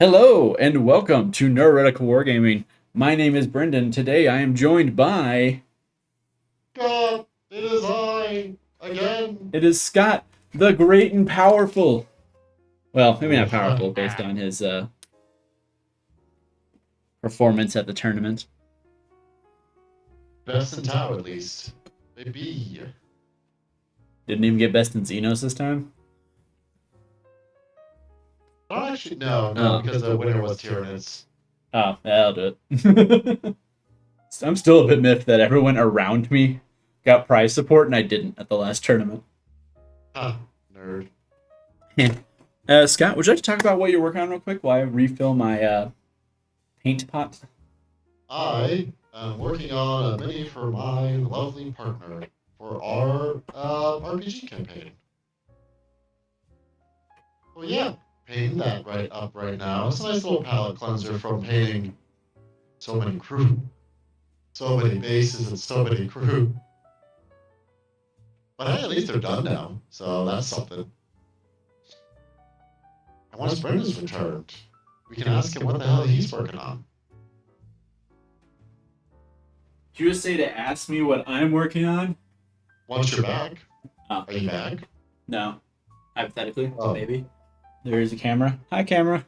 Hello and welcome to Neuro-Heretical Wargaming. My name is Brenden. Today I am joined by... God, it is I again. It is Scott, the great and powerful. Well, maybe not powerful Oh, based on his performance at the tournament. best in town at least. Maybe. Didn't even get best in Xenos this time. Not actually. No, Oh. because the winner was Tyranids. Oh, yeah, I'll do it. I'm still a bit miffed that everyone around me got prize support and I didn't at the last tournament. Huh, nerd. Scott, would you like to talk about what you're working on real quick while I refill my paint pot? I am working on a mini for my lovely partner for our RPG campaign. Well, yeah, painting that right up right now. It's a nice little palette cleanser from painting so many crew, so many bases, and so many crew. But hey, at least they're done now, so that's something. And once Brendan's returned, we can ask him what the hell he's working on. Did you just say to ask me what I'm working on? Once you're back, Oh. are you back? No. Hypothetically, Oh. maybe. There is a camera. Hi, camera.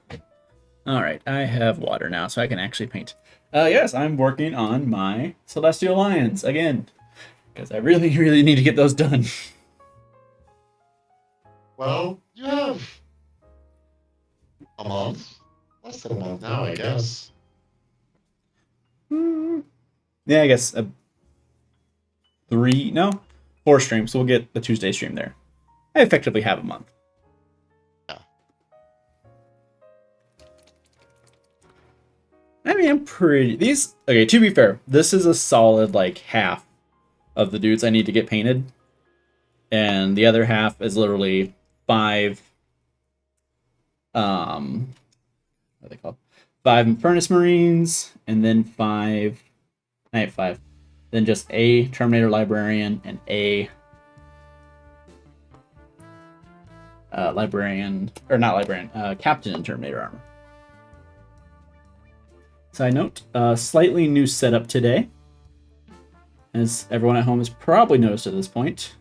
All right, I have water now, so I can actually paint. Yes, I'm working on my Celestial Lions again, because I really, really need to get those done. Well, you have a month. Less than a month now, I guess. Yeah, I guess 4 streams, so we'll get the Tuesday stream there. I effectively have a month. Yeah. I mean, I'm pretty... Okay, to be fair, this is a solid, like, half of the dudes I need to get painted. And the other half is literally 5... what are they called? 5 Furnace Marines, and then 5... Not 5. Then just a Terminator Librarian and a... Librarian... Or not Librarian, Captain in Terminator Armor. Side note, slightly new setup today, as everyone at home has probably noticed at this point.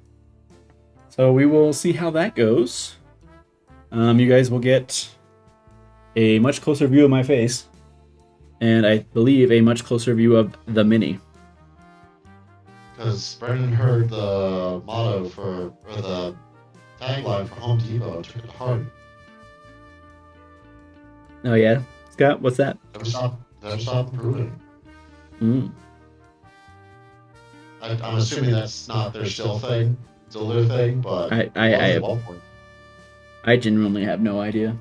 So we will see how that goes. You guys will get a much closer view of my face, and I believe a much closer view of the mini. Because Brendan heard the motto or the tagline for Home Depot and took it to heart. Oh yeah? Scott, what's that? Never stop improving. Mm. I'm assuming that's not their still thing. Still their thing, but I genuinely have no idea.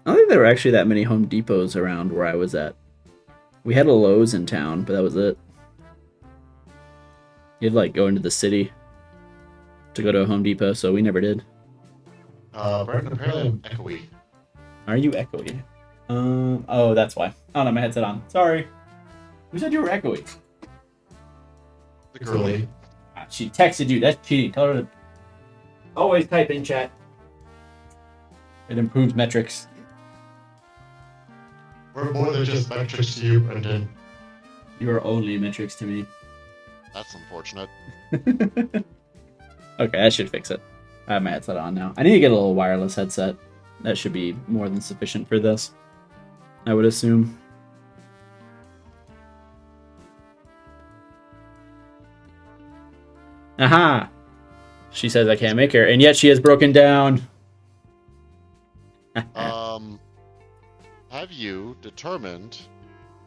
I don't think there were actually that many Home Depots around where I was at. We had a Lowe's in town, but that was it. You'd like go into the city to go to a Home Depot, so we never did. Brendan, apparently I'm echoey. Are you echoey? Oh, that's why. I don't have my headset on. Sorry. Who said you were echoey? The girly. She texted you. That's cheating. Tell her to always type in chat. It improves metrics. We're more than just metrics to you, Brendan. You are only metrics to me. That's unfortunate. Okay, I should fix it. I have my headset on now. I need to get a little wireless headset. That should be more than sufficient for this, I would assume. Aha! She says I can't make her, and yet she has broken down. Have you determined,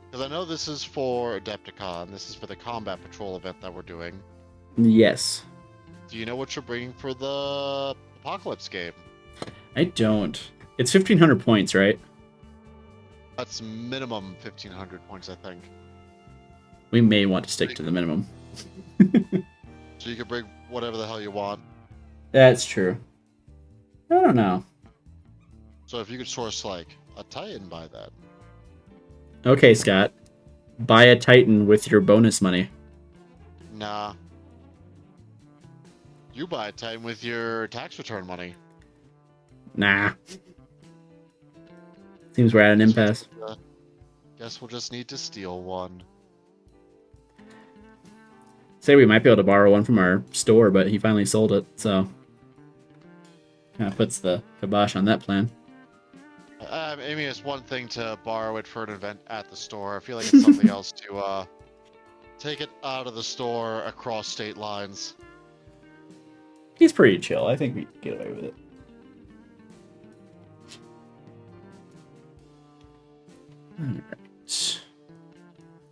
because I know this is for Adepticon, this is for the Combat Patrol event that we're doing. Yes. Do you know what you're bringing for the Apocalypse game? I don't. It's 1,500 points, right? That's minimum 1,500 points, I think. We may want to stick to the minimum. So you can bring whatever the hell you want. That's true. I don't know. So if you could source, like, a Titan by that. Okay, Scott. Buy a Titan with your bonus money. Nah. You buy time with your tax return money. Nah. Seems we're at an impasse. Guess we'll just need to steal one. Say we might be able to borrow one from our store, but he finally sold it, so kind of puts the kibosh on that plan. I mean, it's one thing to borrow it for an event at the store. I feel like it's something else to take it out of the store across state lines. He's pretty chill. I think we can get away with it. Alright.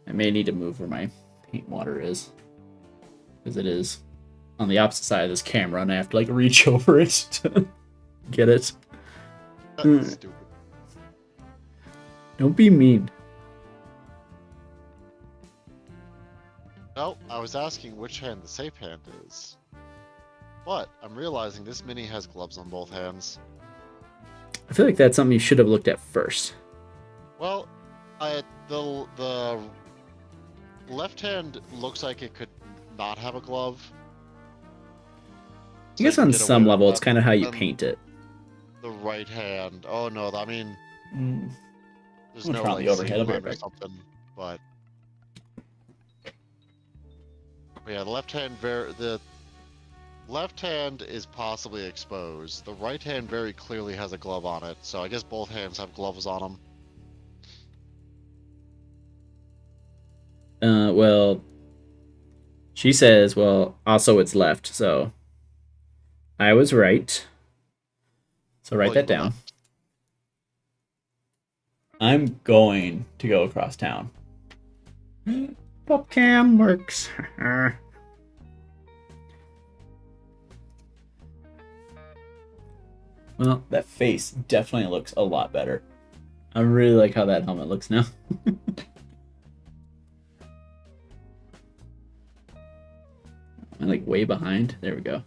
I may need to move where my paint water is. Because it is on the opposite side of this camera, and I have to, like, reach over it to get it. That's stupid. Don't be mean. No, I was asking which hand the safe hand is. But I'm realizing this mini has gloves on both hands. I feel like that's something you should have looked at first. Well, the left hand looks like it could not have a glove. I guess on some level, it's kind of how you paint it. The right hand. Oh no, I mean, there's I'm no trying like the overhead. I'll be right or back. something, but yeah, the left hand is possibly exposed. The right hand very clearly has a glove on it, so I guess both hands have gloves on them. Well, she says, well, also it's left, so I was right. So write that down. Left. I'm going to go across town. Popcam works. Well, that face definitely looks a lot better. I really like how that helmet looks now. I'm like way behind. There we go.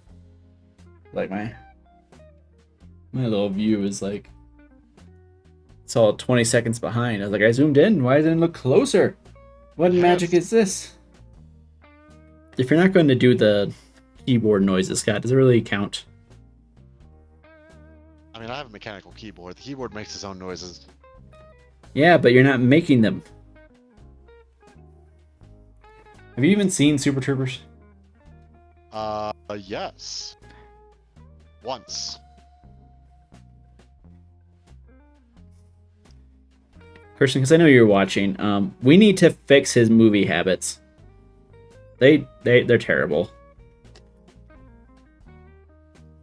Like my little view is like, it's all 20 seconds behind. I was like, I zoomed in. Why didn't it look closer? What magic is this? If you're not going to do the keyboard noises, Scott, does it really count? I mean, I have a mechanical keyboard. The keyboard makes its own noises. Yeah, but you're not making them. Have you even seen Super Troopers? Yes. Once. Kirsten, because I know you're watching, we need to fix his movie habits. They're terrible.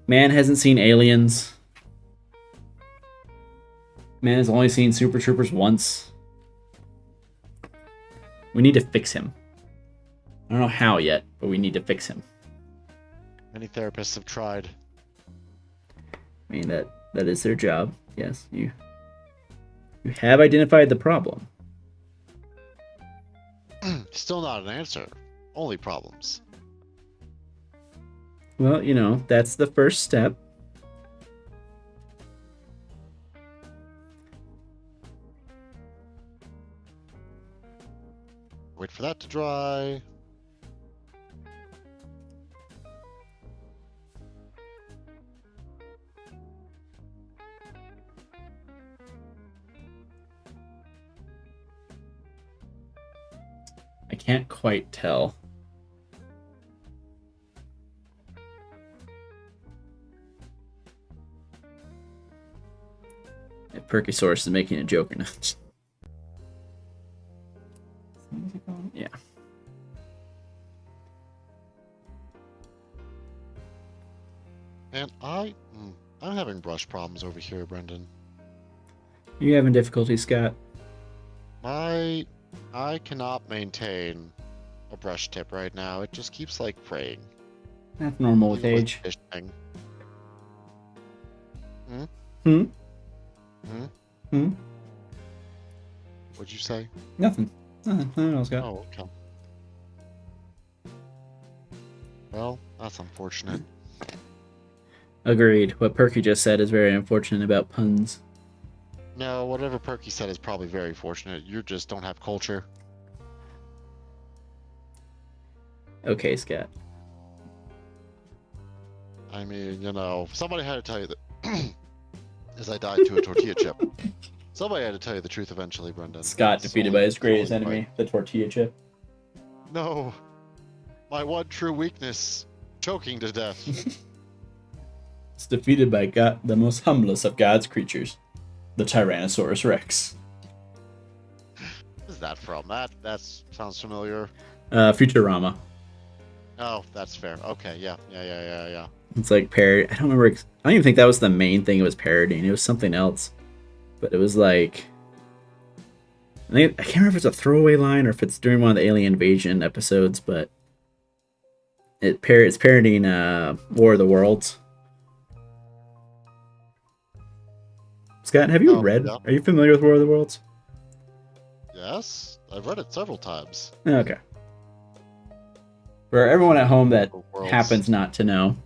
Man hasn't seen Aliens. Man has only seen Super Troopers once. We need to fix him. I don't know how yet, but we need to fix him. Many therapists have tried. I mean, that is their job. Yes, you have identified the problem. Still not an answer. Only problems. Well, you know, that's the first step. Wait for that to dry. I can't quite tell. If Perkysaurus is making a joke or not. Yeah. And I'm having brush problems over here, Brenden. You having difficulty, Scott? I cannot maintain a brush tip right now. It just keeps like fraying. That's normal with Even age. fishing. Hmm? Hmm? Hmm? What'd you say? Nothing. Nothing else, Scott. Oh, okay. Well, that's unfortunate. Agreed. What Perky just said is very unfortunate about puns. No, whatever Perky said is probably very fortunate. You just don't have culture. Okay, Scott. I mean, you know, somebody had to tell you that. As I died to a tortilla chip. Somebody had to tell you the truth eventually, Brenden. Scott It's defeated only- by his it's greatest only enemy, the tortilla chip. right. No. My one true weakness. Choking to death. It's defeated by God, the most humblest of God's creatures, the Tyrannosaurus Rex. What is that from? That sounds familiar. Futurama. Oh, that's fair. Okay, yeah. It's like parody. I don't remember. I don't even think that was the main thing it was parodying. It was something else. But it was like, I can't remember if it's a throwaway line or if it's during one of the alien invasion episodes, but it's parodying War of the Worlds. Scott, have you read? Yeah. Are you familiar with War of the Worlds? Yes, I've read it several times. Okay. For everyone at home that Worlds. happens not to know,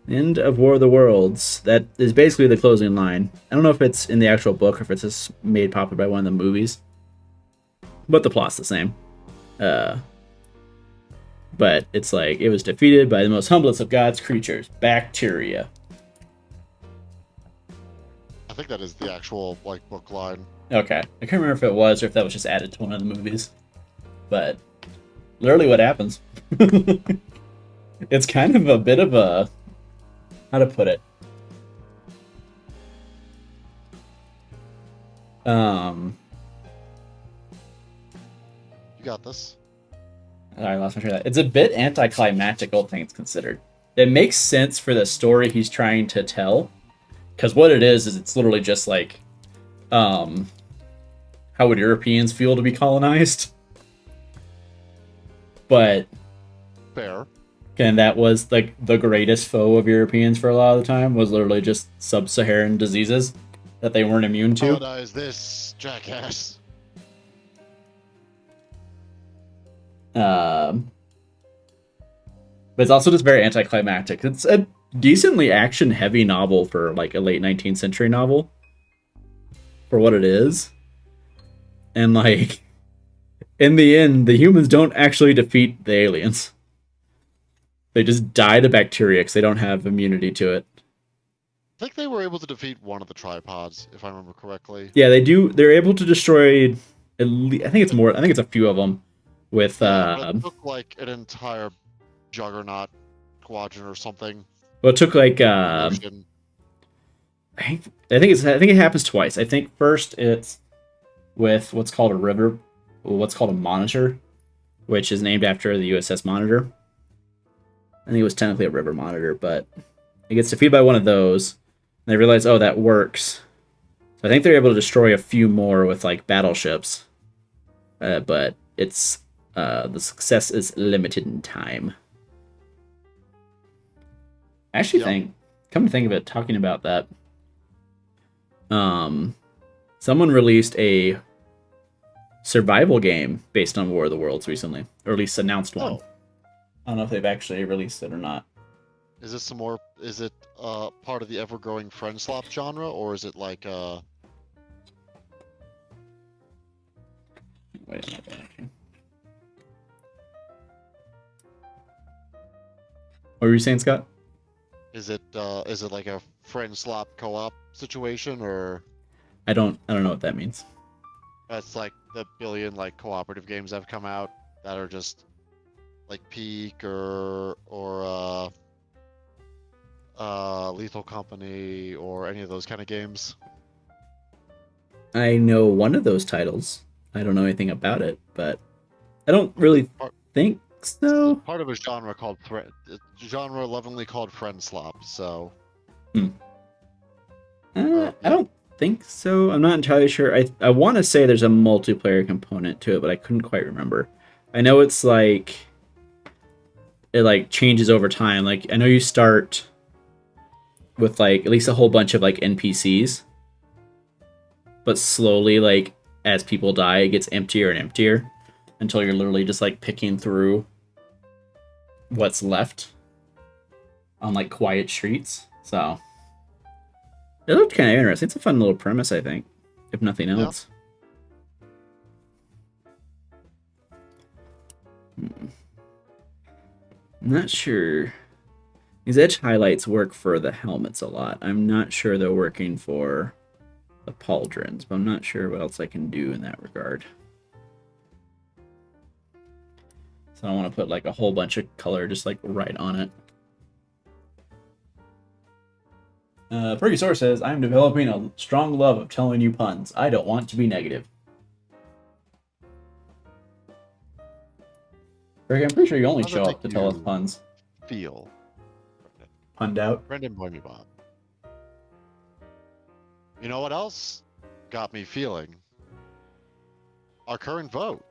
end of War of the Worlds, that is basically the closing line. I don't know if it's in the actual book or if it's just made popular by one of the movies, but the plot's the same. But it's like, it was defeated by the most humblest of God's creatures, bacteria. I think that is the actual book line. Okay, I can't remember if it was or if that was just added to one of the movies, but literally what happens. It's kind of a bit of a, how to put it? You got this. I lost my train of thought. It's a bit anticlimactic, all things considered. It makes sense for the story he's trying to tell, because what it is it's literally just like, how would Europeans feel to be colonized? But Fair. and that was like the greatest foe of Europeans for a lot of the time was literally just sub-Saharan diseases that they weren't immune to. Colonize this jackass. But it's also just very anticlimactic. It's a decently action-heavy novel for like a late 19th century novel, for what it is. And like, in the end, the humans don't actually defeat the aliens. They just die to bacteria because they don't have immunity to it. I think they were able to defeat one of the tripods, if I remember correctly. Yeah, they do. They're able to destroy. I think it's more. I think it's a few of them. With But it took like an entire juggernaut squadron or something. well, it took like Ocean. I think it happens twice. I think first it's with what's called a monitor, which is named after the USS Monitor. I think it was technically a river monitor, but it gets defeated by one of those. And they realize, oh, that works. So I think they're able to destroy a few more with like battleships, but it's the success is limited in time. I actually come to think of it, talking about that, someone released a survival game based on War of the Worlds recently, or at least announced one. Oh. I don't know if they've actually released it or not. Is this some more? Is it part of the ever-growing friend slop genre, or is it like Wait a minute, actually. What were you saying, Scott? is it like a friend slop co-op situation, or I don't know what that means. that's like the billion like cooperative games that have come out that are just like Peak or Lethal Company or any of those kind of games? I know one of those titles. I don't know anything about it, but I don't really think so. Part of a genre called genre lovingly called friend slop. So I don't think so. I'm not entirely sure. I want to say there's a multiplayer component to it, but I couldn't quite remember. I know it's like it like changes over time. Like I know you start with like at least a whole bunch of like NPCs, but slowly, like as people die, it gets emptier and emptier until you're literally just like picking through what's left on like quiet streets. So it looked kind of interesting. It's a fun little premise, I think, if nothing else. I'm not sure. These edge highlights work for the helmets a lot. I'm not sure they're working for the pauldrons, but I'm not sure what else I can do in that regard. So I don't want to put like a whole bunch of color just like right on it. Purgasaur says, I'm developing a strong love of telling you puns. I don't want to be negative. Greg, I'm pretty sure you only How's show that up to make tell us you puns. feel? Punned out. Brenden, boy me Bob. You know what else got me feeling? Our current vote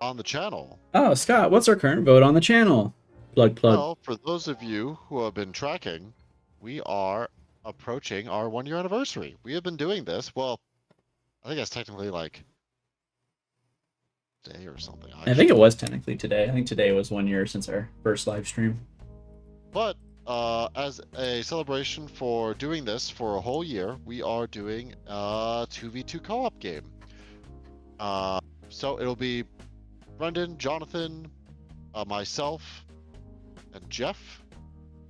on the channel. Oh, Scott, what's our current vote on the channel? Plug. Well, for those of you who have been tracking, we are approaching our 1-year anniversary. We have been doing this. Well, I think that's technically like day or something. Actually. I think it was technically today. I think today was 1 year since our first live stream. But as a celebration for doing this for a whole year, we are doing a 2v2 co-op game. So it'll be Brenden, Jonathan, myself, and Jeff,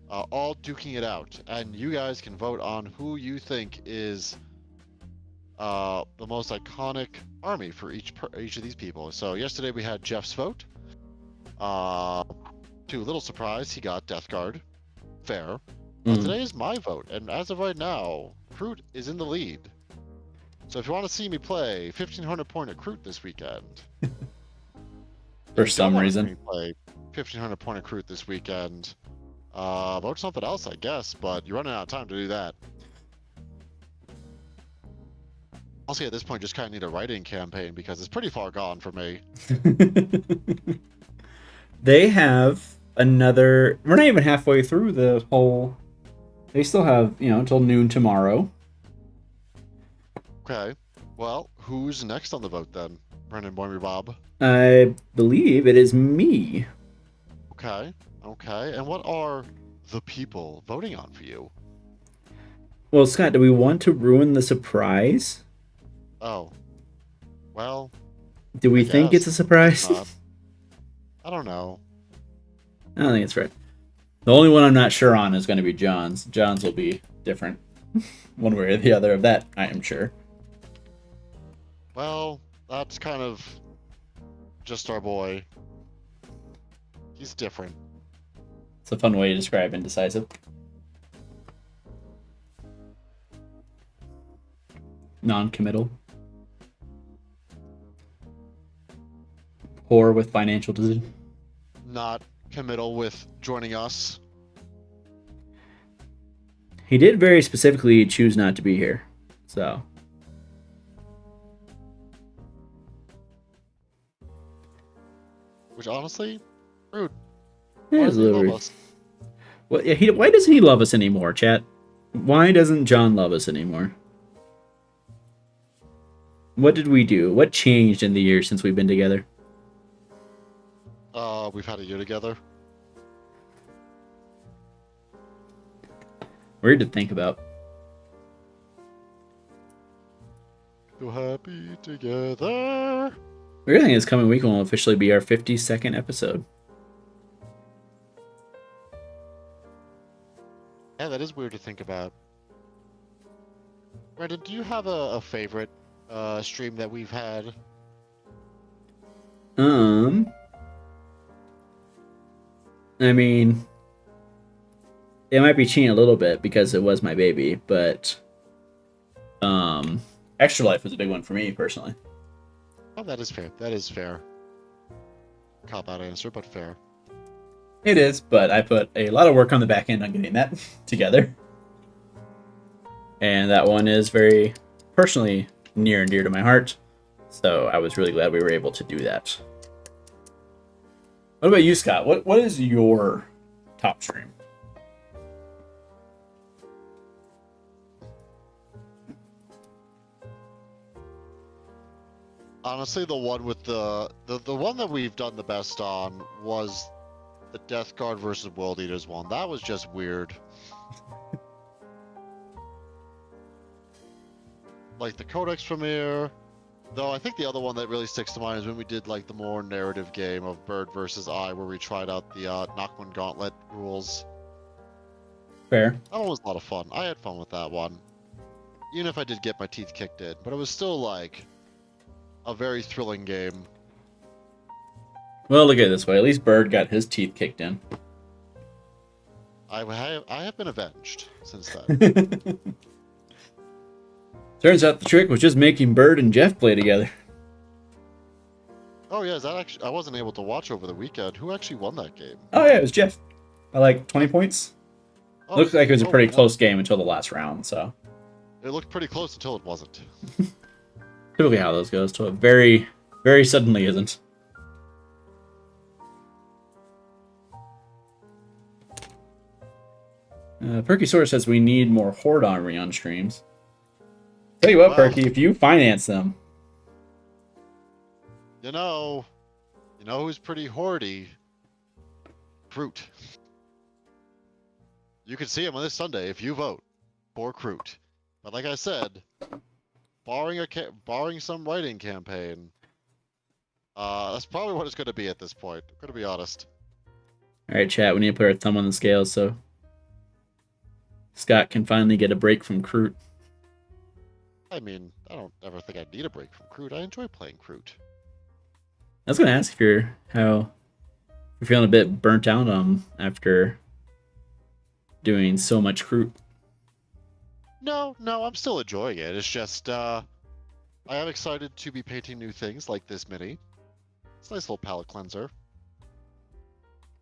all duking it out. And you guys can vote on who you think is the most iconic army for each of these people. So yesterday we had Jeff's vote. To a little surprise, he got Death Guard. Fair. Today is my vote, and as of right now, Kroot is in the lead. So if you want to see me play 1500 point at Kroot this weekend, For some reason, play 1500 point at Kroot this weekend. Vote something else, I guess, but you're running out of time to do that. Also, at this point, just kind of need a writing campaign because it's pretty far gone for me. They have another. We're not even halfway through the whole. They still have, until noon tomorrow. Okay. Well, who's next on the vote then? Brenden, Boy, Bob. I believe it is me. Okay. Okay. And what are the people voting on for you? Well, Scott, do we want to ruin the surprise? Oh. Well. Do we think it's a surprise? I don't know. I don't think it's right. The only one I'm not sure on is going to be John's. John's will be different, one way or the other. Of that, I am sure. Well, that's kind of just our boy. He's different. It's a fun way to describe indecisive. Non-committal. Poor with financial decision. Not committal with joining us. He did very specifically choose not to be here, so. Which honestly, rude. It Why is doesn't he love rude. us? Well, yeah, why doesn't he love us anymore, chat? Why doesn't John love us anymore? What did we do? What changed in the years since we've been together? We've had a year together. Weird to think about. So happy together. Weird thing is, coming week will officially be our 52nd episode. Yeah, that is weird to think about. Brenden, do you have a favorite stream that we've had? I mean, it might be cheating a little bit because it was my baby, but Extra Life was a big one for me personally. Oh, that is fair. That is fair. Cop-out answer, but fair. It is, but I put a lot of work on the back end on getting that together. And that one is very personally near and dear to my heart. So I was really glad we were able to do that. What about you, Scott? What is your top stream? Honestly, the one with the one that we've done the best on was the Death Guard versus World Eaters one. That was just weird. Like the Codex premiere, Though I think the other one that really sticks to mind is when we did like the more narrative game of Bird versus I, where we tried out the Knockman Gauntlet rules. Fair. That one was a lot of fun. I had fun with that one. Even if I did get my teeth kicked in, but it was still like a very thrilling game. Well, look at it this way. At least Bird got his teeth kicked in. I have been avenged since then. Turns out the trick was just making Bird and Jeff play together. Oh yeah, is that actually? I wasn't able to watch over the weekend. Who actually won that game? Oh yeah, it was Jeff. By like 20 points. Oh, Looked like it was a pretty yeah. close game until the last round, so. It looked pretty close until it wasn't. Typically how those goes, till it very, very suddenly isn't. Perkysaur says we need more Horde Armory on streams. Tell you what, Wow. Perky, if you finance them. You know who's pretty hoardy? Kroot. You can see him on this Sunday if you vote for Kroot. But like I said, barring some writing campaign, that's probably what it's going to be at this point. I'm going to be honest. Alright, chat, we need to put our thumb on the scale so Scott can finally get a break from Kroot. I mean, I don't ever think I need a break from Kroot. I enjoy playing Kroot. I was gonna ask if you're feeling a bit burnt out after doing so much Kroot. No, I'm still enjoying it. It's just, I am excited to be painting new things like this mini. It's a nice little palette cleanser.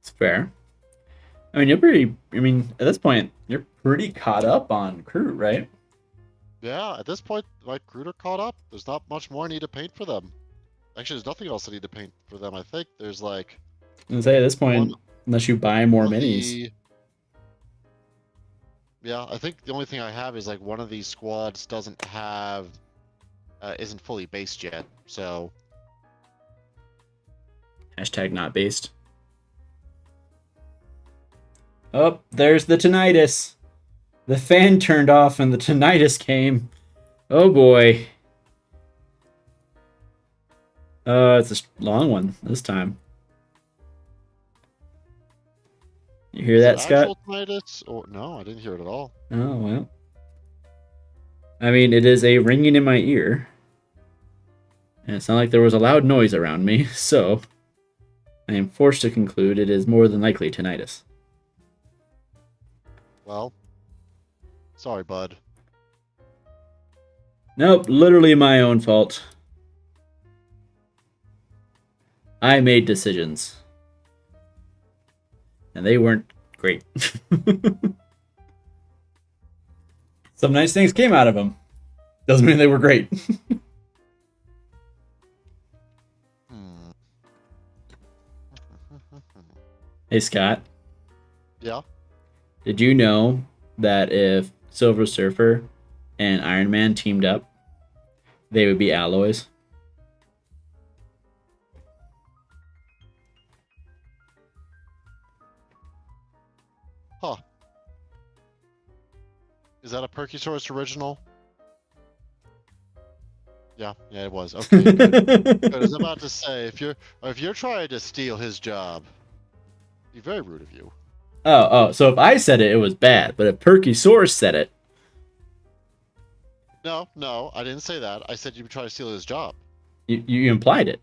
It's fair. I mean, at this point, you're pretty caught up on Kroot, right? Yeah, at this point, my Kroot are caught up. There's not much more I need to paint for them. Actually, there's nothing else I need to paint for them. I think there's like... I was gonna say, at this point, unless you buy more minis. Yeah, I think the only thing I have is like one of these squads doesn't have... isn't fully based yet, so... Hashtag not based. Oh, there's the tinnitus. The fan turned off and the tinnitus came. Oh boy. It's a long one this time. You hear that, Scott? Actual tinnitus? Or... No, I didn't hear it at all. Oh, well. I mean, it is a ringing in my ear. And it's not like there was a loud noise around me, so I am forced to conclude it is more than likely tinnitus. Well, sorry, bud. Nope, literally my own fault. I made decisions. And they weren't great. Some nice things came out of them. Doesn't mean they were great. Hey, Scott. Yeah? Did you know that if Silver Surfer and Iron Man teamed up, they would be alloys? Huh. Is that a Perkysaurus original? Yeah, it was. Okay. Good. I was about to say, if you're trying to steal his job, it'd be very rude of you. Oh, so if I said it, it was bad, but if Perkysaurus said it... No, I didn't say that. I said you would try to steal his job. You implied it.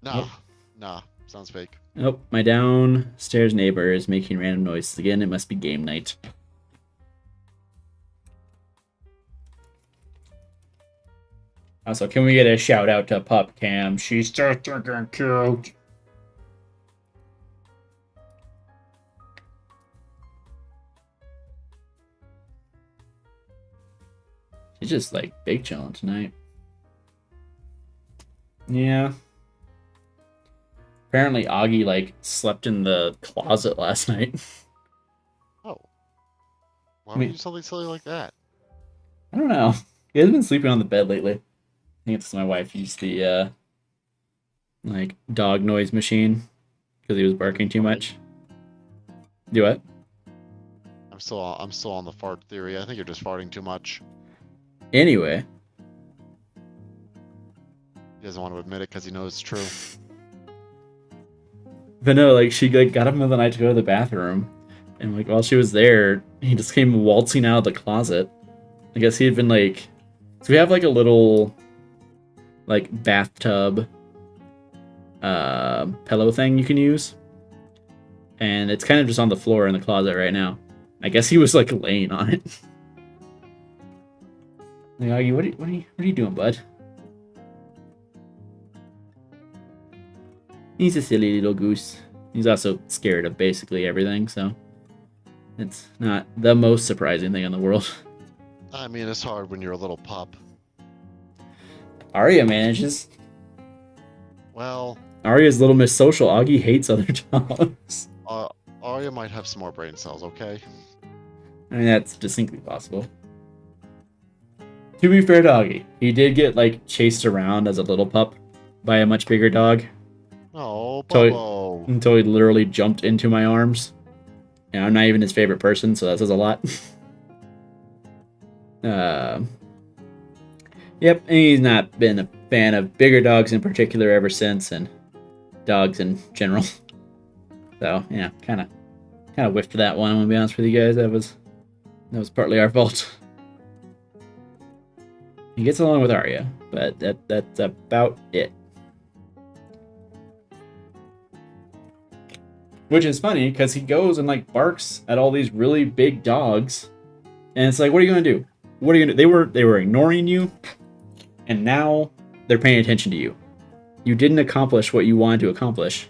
Nah, sounds fake. Nope, my downstairs neighbor is making random noises again. It must be game night. Also, can we get a shout out to Pup Cam? She's so freaking cute. She's just like big chilling tonight. Yeah. Apparently Augie like slept in the closet last night. Oh. Why would you do something silly like that? I don't know. He hasn't been sleeping on the bed lately. I think it's my wife used the like dog noise machine because he was barking too much. Do what? I'm still on the fart theory. I think you're just farting too much. Anyway. He doesn't want to admit it because he knows it's true. But no, like, she like got up in the middle of the night to go to the bathroom. And like while she was there, he just came waltzing out of the closet. I guess he had been like... So we have like a little like bathtub pillow thing you can use. And it's kind of just on the floor in the closet right now. I guess he was like laying on it. Like, Augie, what are you doing, bud? He's a silly little goose. He's also scared of basically everything, so it's not the most surprising thing in the world. I mean, it's hard when you're a little pup. Arya manages. Well, Arya's Little Miss Social. Augie hates other dogs. Arya might have some more brain cells, okay? I mean, that's distinctly possible. To be fair to Augie, he did get like chased around as a little pup by a much bigger dog. Oh, Bobo. Until he literally jumped into my arms. And I'm not even his favorite person, so that says a lot. Yep, and he's not been a fan of bigger dogs in particular ever since, and dogs in general. So, yeah, kind of whiffed that one, I'm gonna be honest with you guys. That was partly our fault. He gets along with Arya, but that's about it. Which is funny, because he goes and like barks at all these really big dogs. And it's like, what are you gonna do? What are you gonna do? They were ignoring you, and now they're paying attention to you. You didn't accomplish what you wanted to accomplish.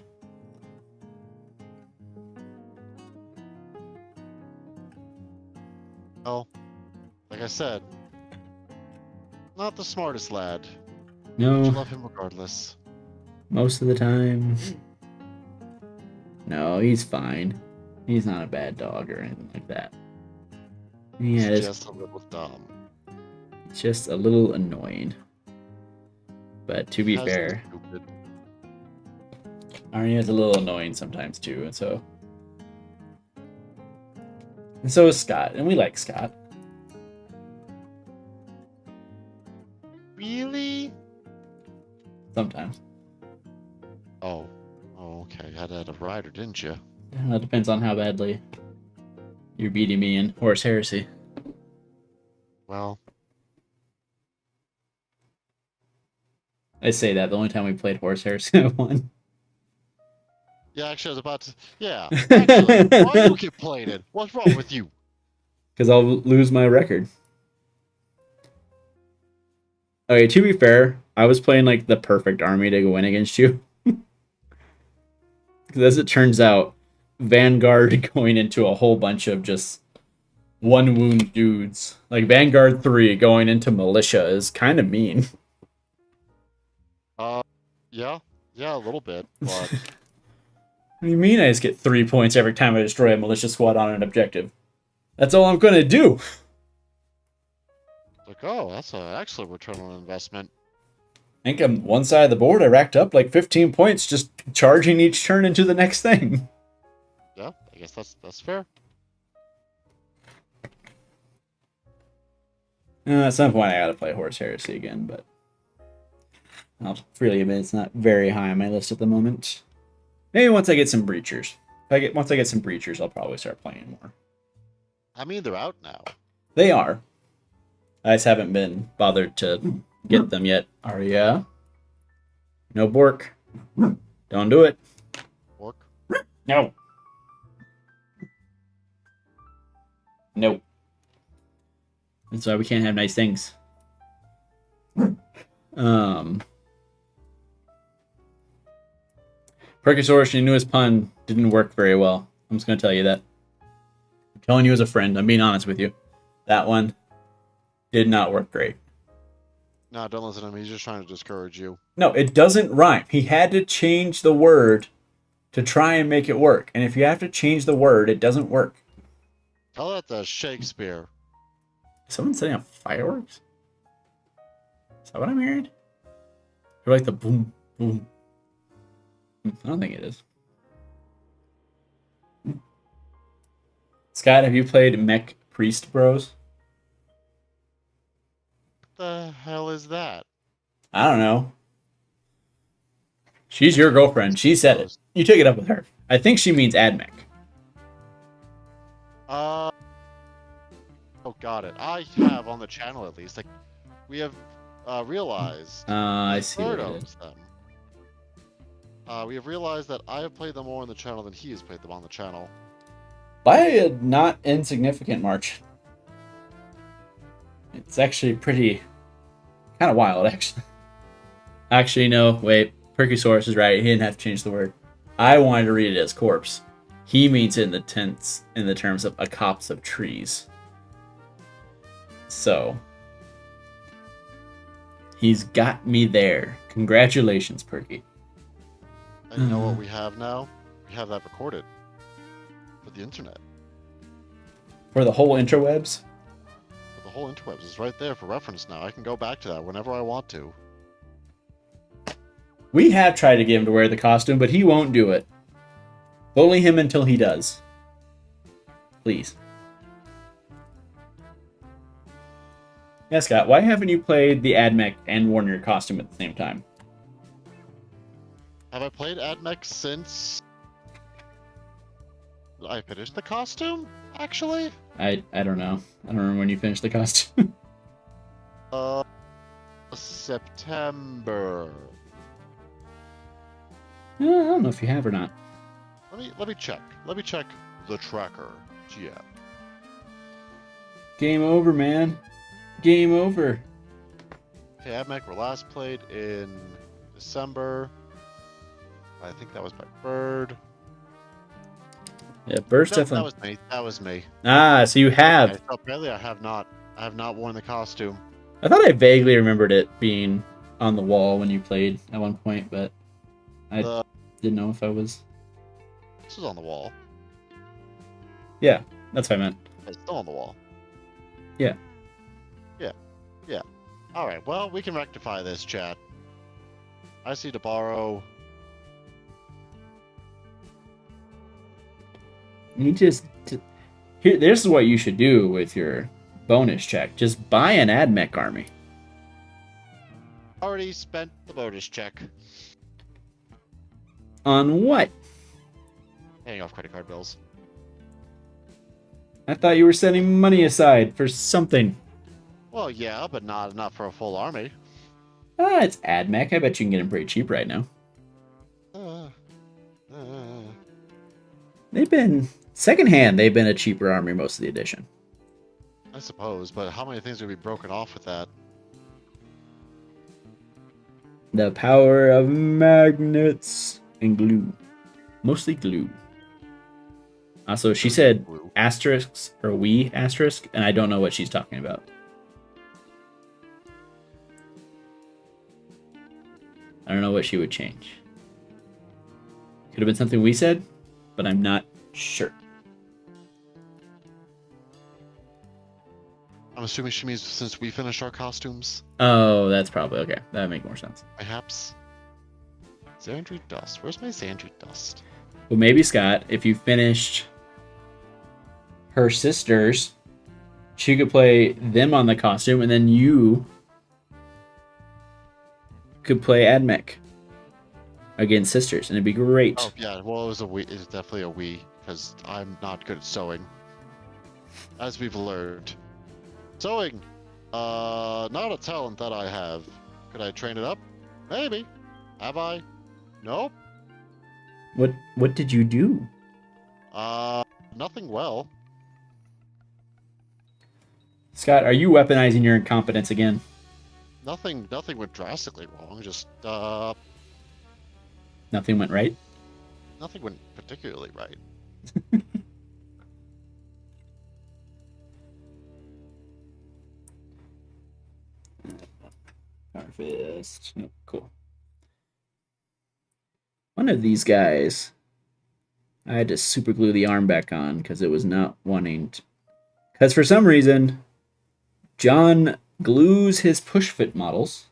Well, like I said, not the smartest lad. No. But you love him regardless. Most of the time. No, he's fine. He's not a bad dog or anything like that. Yeah, He's just a little dumb. Just a little annoying. But to be fair, Arya's a little annoying sometimes too, and so is Scott, and we like Scott. Really? Sometimes. Oh, okay. You had to add a rider, didn't you? That depends on how badly you're beating me in Horse Heresy. Well, I say that the only time we played Horse Heresy, I won. yeah, actually, I was about to. Yeah, actually, why you keep playing it? What's wrong with you? Because I'll lose my record. Okay, to be fair, I was playing like the perfect army to go in against you. Because as it turns out, Vanguard going into a whole bunch of just one wound dudes. Like Vanguard 3 going into Militia is kind of mean. Yeah, a little bit, but. What do you mean I just get 3 points every time I destroy a militia squad on an objective? That's all I'm going to do. Like, oh, that's an excellent return on investment. I think on one side of the board, I racked up like 15 points just charging each turn into the next thing. Yeah, I guess that's fair. At some point, I gotta play Horse Heresy again, but I'll freely admit it's not very high on my list at the moment. Maybe once I get some Breachers. Once I get some Breachers, I'll probably start playing more. I mean, they're out now. They are. I just haven't been bothered to get them yet. Arya? No Bork. Don't do it. Bork? No. Nope. That's why we can't have nice things. Percosaurus, your newest pun didn't work very well. I'm just going to tell you that. I'm telling you as a friend. I'm being honest with you. That one did not work great. No, don't listen to him. He's just trying to discourage you. No, it doesn't rhyme. He had to change the word to try and make it work. And if you have to change the word, it doesn't work. Tell that to Shakespeare. Is someone setting off fireworks? Is that what I'm hearing? Or like the boom, boom. I don't think it is. Scott, have you played Mech Priest Bros? What the hell is that? I don't know. She's your girlfriend. She said it. Those. You took it up with her. I think she means AdMech. Oh, got it. I have on the channel at least. Like, we have realized I the see third what it is. owns them. We have realized that I have played them more on the channel than he has played them on the channel. By a not insignificant march. It's actually pretty kind of wild, actually. Actually, no, wait. Percusaurus is right. He didn't have to change the word. I wanted to read it as corpse. He means it in the terms of a copse of trees. So he's got me there. Congratulations, Perky. And you know what we have now? We have that recorded for the internet. For the whole interwebs? For the whole interwebs is right there for reference now. I can go back to that whenever I want to. We have tried to get him to wear the costume, but he won't do it. Bully him until he does. Please. Yeah, Scott, why haven't you played the AdMech and worn your costume at the same time? Have I played AdMech since I finished the costume? Actually, I don't know. I don't remember when you finished the costume. September. I don't know if you have or not. Let me check. Let me check the tracker. GM. Game over, man. Game over. Okay, AdMech were last played in December. I think that was by Bird. Yeah, Burst No, definitely. that was me. That was me. Ah, so you have. Okay, so apparently I have not worn the costume. I thought I vaguely remembered it being on the wall when you played at one point, but I didn't know if I was. This is on the wall. Yeah, that's what I meant. It's still on the wall. Yeah. Yeah. All right. Well, we can rectify this, chat. I see to borrow. You just here. This is what you should do with your bonus check. Just buy an AdMech army. Already spent the bonus check. On what? Paying off credit card bills. I thought you were setting money aside for something. Well, yeah, but not enough for a full army. Ah, it's AdMech. I bet you can get them pretty cheap right now. They've been secondhand. They've been a cheaper army most of the edition. I suppose, but how many things would be broken off with that? The power of magnets and glue. Mostly glue. Also, she said asterisks or we asterisk, and I don't know what she's talking about. I don't know what she would change. Could have been something we said, but I'm not sure. I'm assuming she means since we finished our costumes. Oh, that's probably okay. That would make more sense. Perhaps. Xandri Dust. Where's my Xandri Dust? Well, maybe, Scott, if you finished her sisters, she could play them on the costume, and then you could play AdMech against sisters, and it'd be great. Oh yeah, well it's definitely a we, because I'm not good at sewing. As we've learned. Sewing! Not a talent that I have. Could I train it up? Maybe. Have I? Nope. What did you do? Nothing well. Scott, are you weaponizing your incompetence again? Nothing went drastically wrong, just, Nothing went right? nothing went particularly right. Harvest. Oh, cool. One of these guys, I had to super glue the arm back on because it was not wanting to. Because for some reason, John glues his push fit models.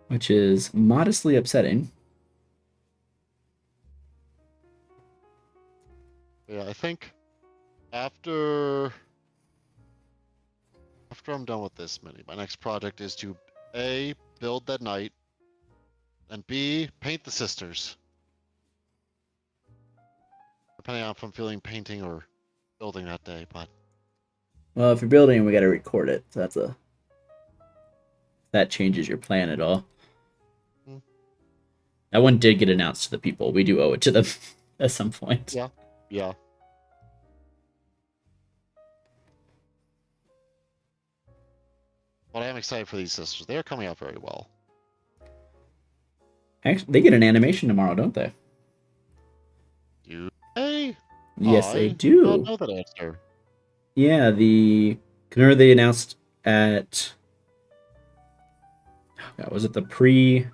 Which is modestly upsetting. Yeah, I think after I'm done with this mini, my next project is to A, build that knight, and B, paint the sisters. Depending on if I'm feeling painting or building that day, but Well, if you're building, we got to record it. So that changes your plan at all. Hmm. That one did get announced to the people. We do owe it to them at some point. yeah. But I am excited for these sisters. They are coming out very well. Actually, they get an animation tomorrow, don't they? Do they? Yes, they I do not do. know that answer. Yeah, remember they announced at was it the pre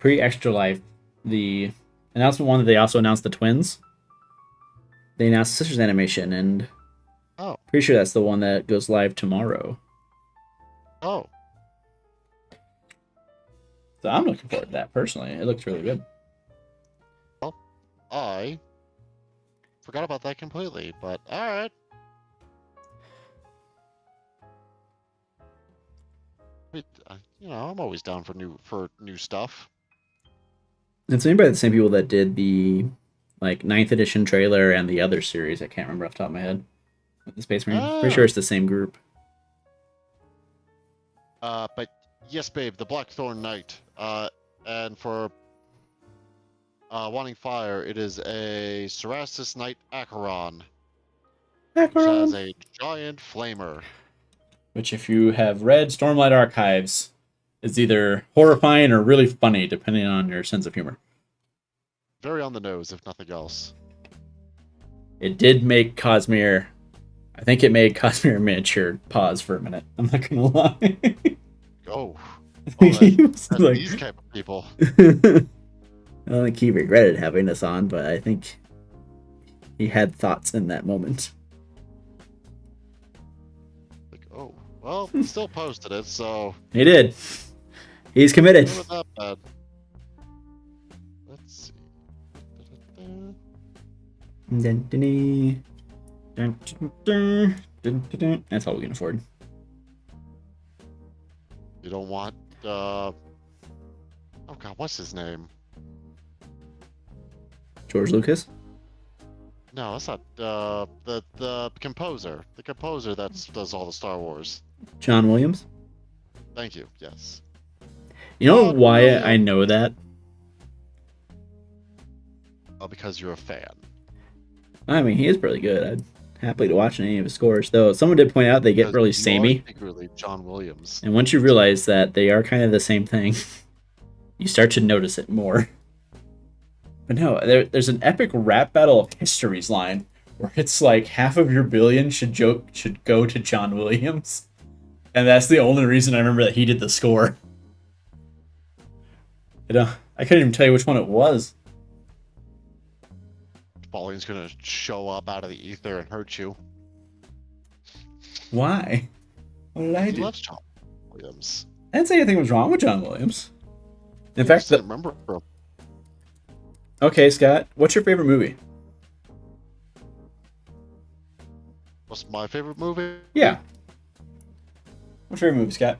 Extra Life, the announcement one that they also announced the twins. They announced Sisters animation, and Oh. pretty sure that's the one that goes live tomorrow. Oh. So I'm looking forward to that personally. It looks really good. Well, I forgot about that completely, but alright. I'm always down for new stuff. It's made by the same people that did the ninth edition trailer and the other series. I can't remember off the top of my head. With the Space Marine. Pretty sure it's the same group. But yes, babe, the Blackthorn Knight. And for wanting fire, it is a Cerastus Knight Acheron. Which has a giant flamer. Which, if you have read Stormlight Archives, is either horrifying or really funny, depending on your sense of humor. Very on the nose, if nothing else. It did make Cosmere. I think it made Cosmere Miniature pause for a minute. I'm not gonna lie. Oh, that's like, these type of people. I don't think he regretted having us on, but I think he had thoughts in that moment. Like, oh, well, he still posted it, so he did. He's committed. it wasn't that bad. Let's see. That's all we can afford. You don't want oh god, what's his name? George Lucas? No, that's not the composer. The composer that does all the Star Wars. John Williams? Thank you, yes. You know John why Williams. I know that? Oh, because you're a fan. I mean, he is pretty good. I'd happily to watch any of his scores, though. Someone did point out they get really samey. Secretly, John Williams. And once you realize that they are kind of the same thing, you start to notice it more. But no, there's an epic rap battle of histories line where it's like half of your billion should go to John Williams, and that's the only reason I remember that he did the score. I couldn't even tell you which one it was. Balling's gonna show up out of the ether and hurt you. Why? What did I do? He loves John Williams. I didn't say anything was wrong with John Williams. In I fact, just didn't remember. Okay, Scott, what's your favorite movie? What's my favorite movie? Yeah. What's your favorite movie, Scott?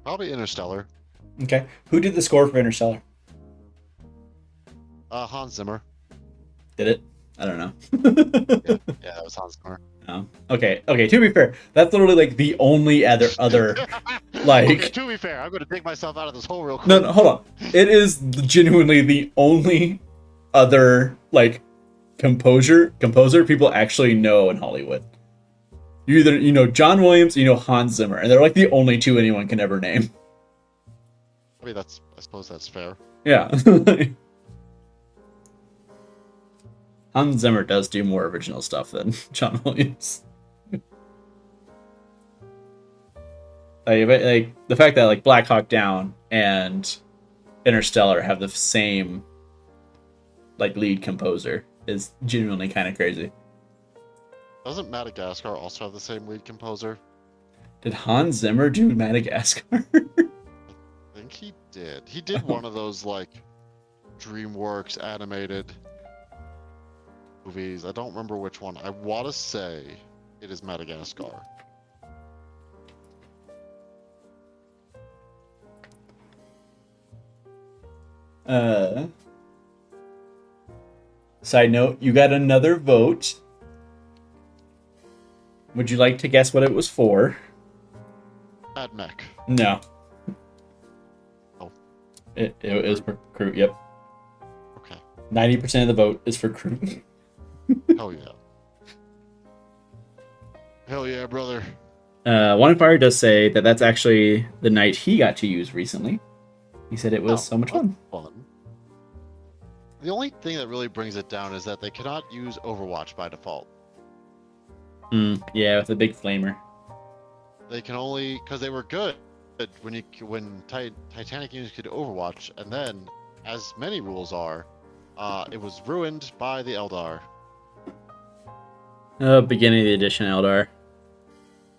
Probably Interstellar. Okay. Who did the score for Interstellar? Hans Zimmer. Did it? I don't know. Yeah, that was Hans Zimmer. Oh. Okay. To be fair, that's literally like the only other like. Okay, to be fair, I'm gonna dig myself out of this hole real quick. No, hold on. It is genuinely the only other like composer people actually know in Hollywood. You either know John Williams, you know Hans Zimmer, and they're like the only two anyone can ever name. I mean, I suppose that's fair. Yeah. Hans Zimmer does do more original stuff than John Williams. Like the fact that like Black Hawk Down and Interstellar have the same like lead composer is genuinely kind of crazy. Doesn't Madagascar also have the same lead composer? Did Hans Zimmer do Madagascar? I think he did. He did one of those like DreamWorks animated. movies. I don't remember which one. I want to say it is Madagascar. Side note, you got another vote. Would you like to guess what it was for? Admech. No. Oh. It was for crew, yep. Okay. 90% of the vote is for crew. Hell yeah. Hell yeah, brother. One Fire does say that that's actually the night he got to use recently. He said it was so much fun. The only thing that really brings it down is that they cannot use Overwatch by default. Yeah, with the big flamer. They can only, because they were good when Titanic units could Overwatch, and then, as many rules are, it was ruined by the Eldar. Beginning of the edition, Eldar.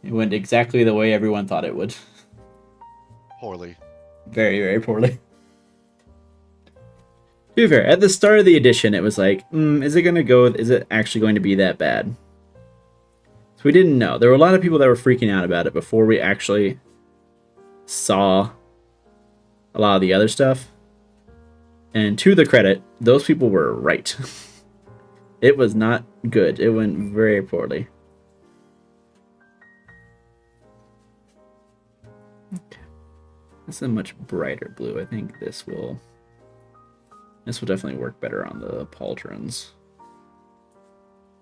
It went exactly the way everyone thought it would. Poorly. Very, very poorly. To be fair, at the start of the edition, it was like, is it actually going to be that bad? So we didn't know. There were a lot of people that were freaking out about it before we actually saw a lot of the other stuff. And to the credit, those people were right. It was not good. It went very poorly. Okay. This is a much brighter blue. I think this will definitely work better on the pauldrons.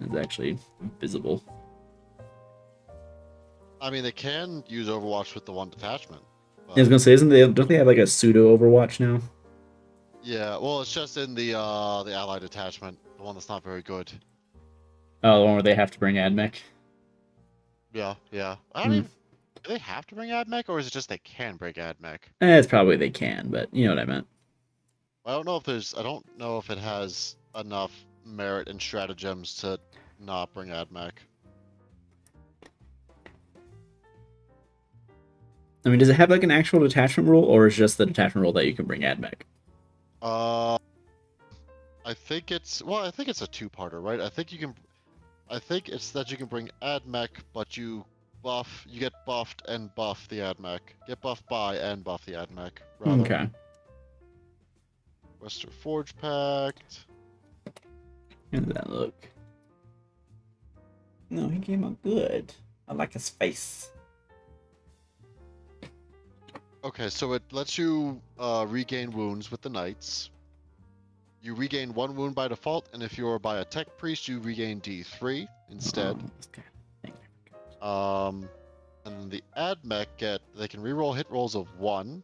It's actually visible. I mean, they can use Overwatch with the one detachment. I was gonna say, don't they have like a pseudo Overwatch now? Yeah, well, it's just in the allied detachment, the one that's not very good. Oh, the one where they have to bring Admech? Yeah. I mean, do they have to bring Admech, or is it just they can bring Admech? It's probably they can, but you know what I meant. I don't know if it has enough merit and stratagems to not bring Admech. I mean, does it have like an actual detachment rule, or is just the detachment rule that you can bring Admech? I think it's a two-parter, right? I think it's that you can bring Admech, but you get buffed and buff the Admech. Get buffed by and buff the Admech, rather. Okay. Western Forge Pact. How does that look? No, he came out good. I like his face. Okay, so it lets you regain wounds with the knights. You regain 1 wound by default, and if you're by a tech priest, you regain D3 instead. And the Admech they can reroll hit rolls of 1,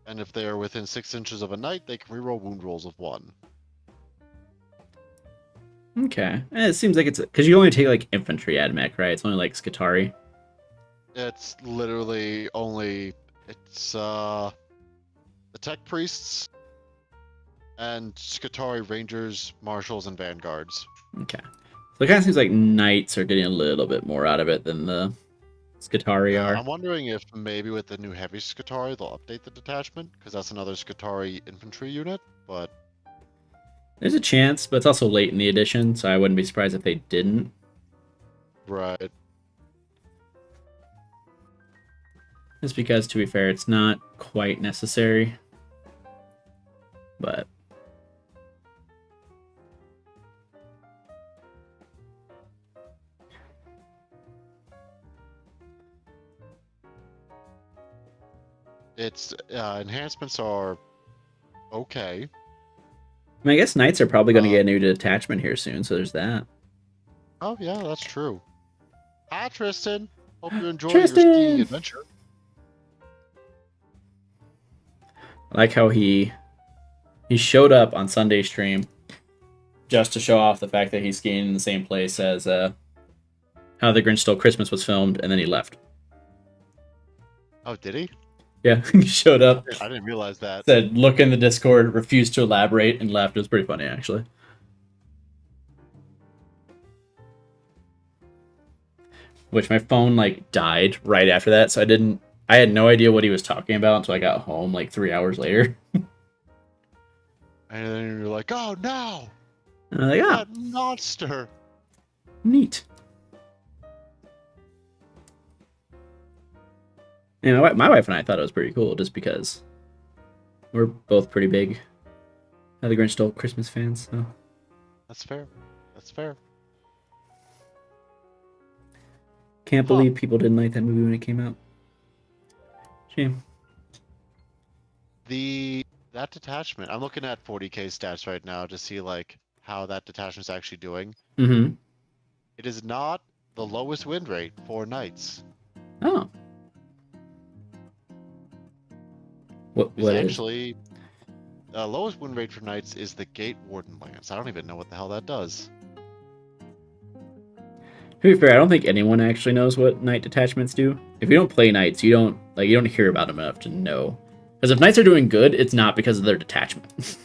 and if they are within 6 inches of a knight, they can reroll wound rolls of 1. Okay, it seems like it's because you only take like infantry Admech, right? It's only like Skitarii. It's literally only the tech priests and Skitarii Rangers, Marshals, and Vanguards. Okay. So it kind of seems like Knights are getting a little bit more out of it than the Skitarii are. I'm wondering if maybe with the new heavy Skitarii they'll update the detachment, because that's another Skitarii infantry unit, but... There's a chance, but it's also late in the edition, so I wouldn't be surprised if they didn't. Right. Just because, to be fair, it's not quite necessary. But... Its enhancements are okay. I mean, I guess Knights are probably going to get a new detachment here soon, so there's that. Oh, yeah, that's true. Hi, Tristan. Hope you enjoy Tristan! your skiing adventure. I like how he showed up on Sunday stream just to show off the fact that he's skiing in the same place as How the Grinch Stole Christmas was filmed, and then he left. Oh, did he? Yeah, he showed up. I didn't realize that. Said, look in the Discord, refused to elaborate, and left. It was pretty funny, actually. Which my phone, like, died right after that, so I had no idea what he was talking about until I got home, like, 3 hours later. And then you're like, oh, no! And I'm like, ah, That monster. neat. And my wife and I thought it was pretty cool just because we're both pretty big How the Grinch Stole Christmas fans. So That's fair. That's fair. can't Huh. believe people didn't like that movie when it came out. Shame. That detachment. I'm looking at 40k stats right now to see like how that detachment's actually doing. Mm-hmm. It is not the lowest win rate for knights. Oh. What It's is? actually lowest win rate for knights is the Gate Warden Lance. I don't even know what the hell that does. To be fair, I don't think anyone actually knows what knight detachments do. If you don't play knights, you don't hear about them enough to know. Because if knights are doing good, it's not because of their detachment.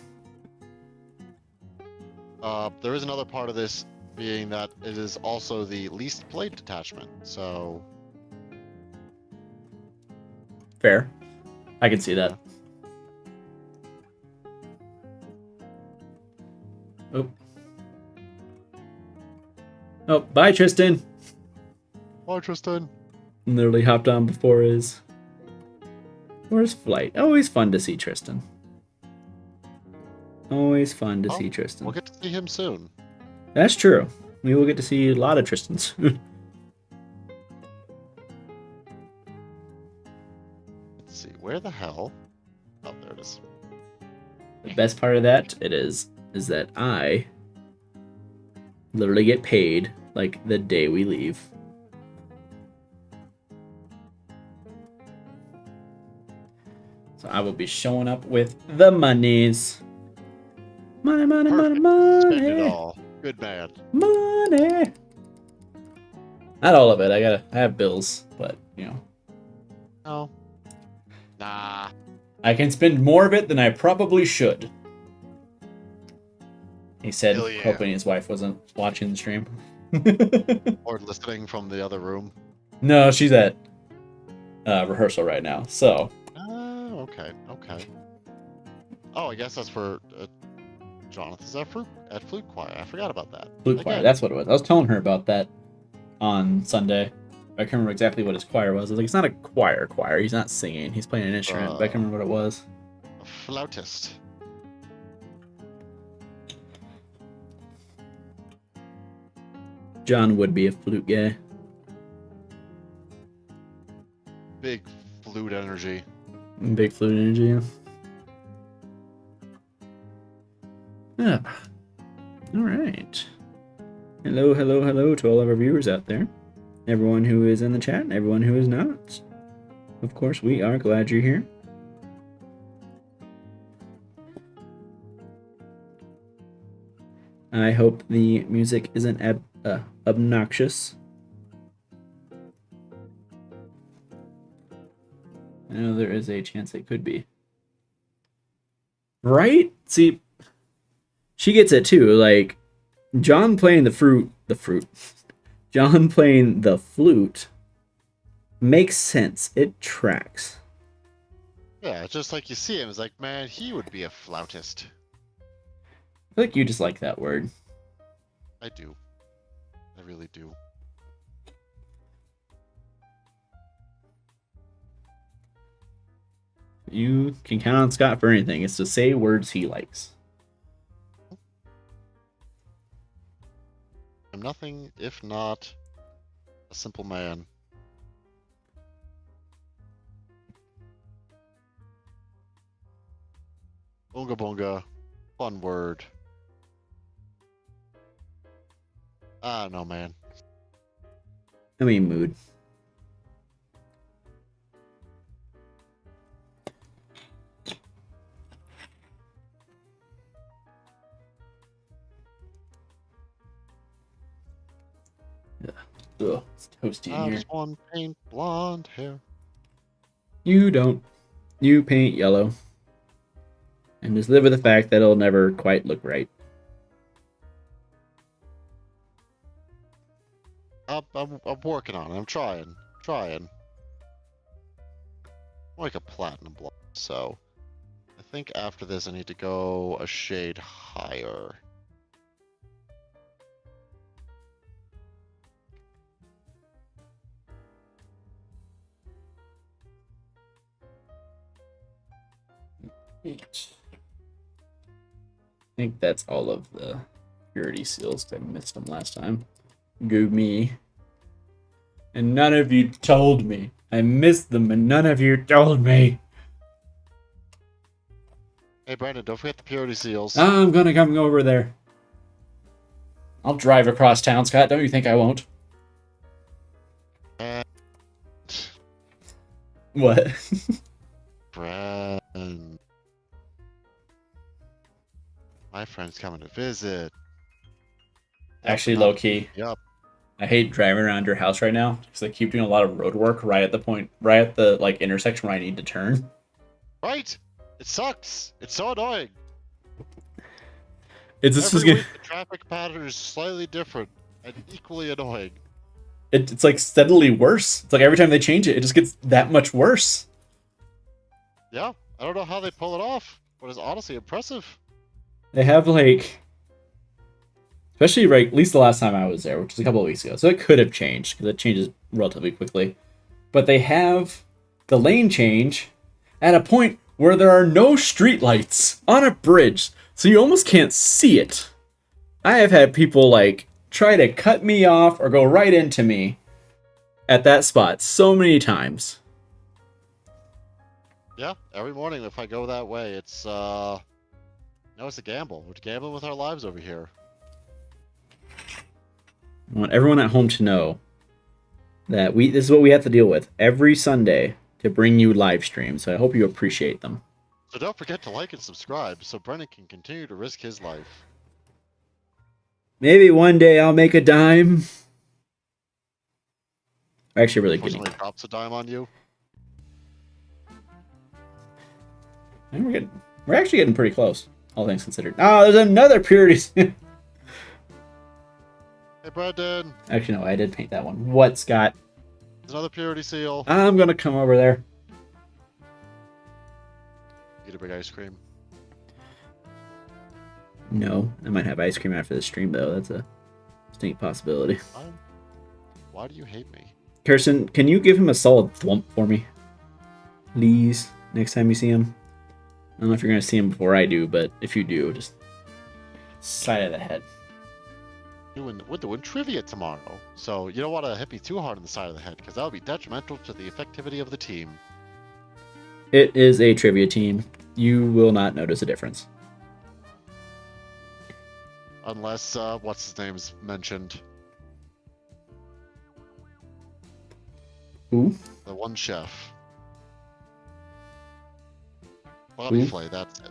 There is another part of this being that it is also the least played detachment. So Fair. I can see that. Oh. Oh, bye, Tristan. Bye, Tristan. Literally hopped on before his flight. Always fun to see Tristan. Always fun to see Tristan. We'll get to see him soon. That's true. We will get to see a lot of Tristans. Let's see. Where the hell? Oh, there it is. The best part of that is that I literally get paid like the day we leave. So I will be showing up with the monies. Money, money, Perfect. money, Spend it money. all. Good man. Money. Not all of it. I have bills, but you know. No. Nah. I can spend more of it than I probably should. He said, Hell yeah. hoping his wife wasn't watching the stream. Or listening from the other room. No, she's at rehearsal right now. So. Oh, okay. Okay. Oh, I guess that's for Jonathan's at flute choir. I forgot about that. Flute choir, that's what it was. I was telling her about that on Sunday. I can't remember exactly what his choir was. I was like, it's not a choir. He's not singing. He's playing an instrument. But I can't remember what it was. A flautist. John would be a flute guy. Big flute energy. Big flute energy. Yeah. All right. Hello, hello, hello to all of our viewers out there. Everyone who is in the chat and everyone who is not. Of course, we are glad you're here. I hope the music isn't obnoxious. I know there is a chance it could be. Right? See, she gets it too. Like, John playing John playing the flute makes sense. It tracks. Yeah, it's just like you see him. It's like, man, he would be a flautist. I feel like you just like that word. I do. I really do. You can count on Scott for anything. It's to say words he likes. I'm nothing if not a simple man. Boonga boonga. Fun word. I don't know, man. I mean, mood. Ugh, it's toasty in I here. just want to paint blonde hair. You don't. You paint yellow. And just live with the fact that it'll never quite look right. I'm working on it. I'm trying. I'm like a platinum blonde, so I think after this I need to go a shade higher. Eight. I think that's all of the purity seals, because I missed them last time. Go me. And none of you told me. I missed them, and none of you told me. Hey, Brenden, don't forget the purity seals. I'm gonna come over there. I'll drive across town, Scott. Don't you think I won't? And... What? Brenden. My friend's coming to visit. Actually, low key. Yep. I hate driving around your house right now because I keep doing a lot of road work right at the like intersection where I need to turn. Right? It sucks. It's so annoying. Every week, the traffic pattern is slightly different and equally annoying. It's like steadily worse. It's like every time they change it, it just gets that much worse. Yeah, I don't know how they pull it off, but it's honestly impressive. They have like, especially right, at least the last time I was there, which was a couple of weeks ago. So it could have changed because it changes relatively quickly. But they have the lane change at a point where there are no streetlights on a bridge, so you almost can't see it. I have had people like try to cut me off or go right into me at that spot so many times. Yeah, every morning if I go that way, it's it's a gamble. We're gambling with our lives over here. I want everyone at home to know that this is what we have to deal with every Sunday to bring you live streams. So I hope you appreciate them. So don't forget to like and subscribe so Brenden can continue to risk his life. Maybe one day I'll make a dime. Actually, really good. Unfortunately, drops a dime on you. And we're actually getting pretty close, all things considered. Oh, there's another purity. Hey, Brenden. Actually, no, I did paint that one. What, Scott? There's another purity seal. I'm gonna come over there. Eat a big ice cream. No, I might have ice cream after the stream, though. That's a distinct possibility. Why do you hate me? Kirsten, can you give him a solid thwomp for me? Please, next time you see him. I don't know if you're gonna see him before I do, but if you do, just side of the head. We're doing trivia tomorrow, so you don't want to hit me too hard on the side of the head, because that would be detrimental to the effectivity of the team. It is a trivia team. You will not notice a difference. Unless, what's his name's mentioned. Who? The one chef. Bobby Who? Flay, that's it.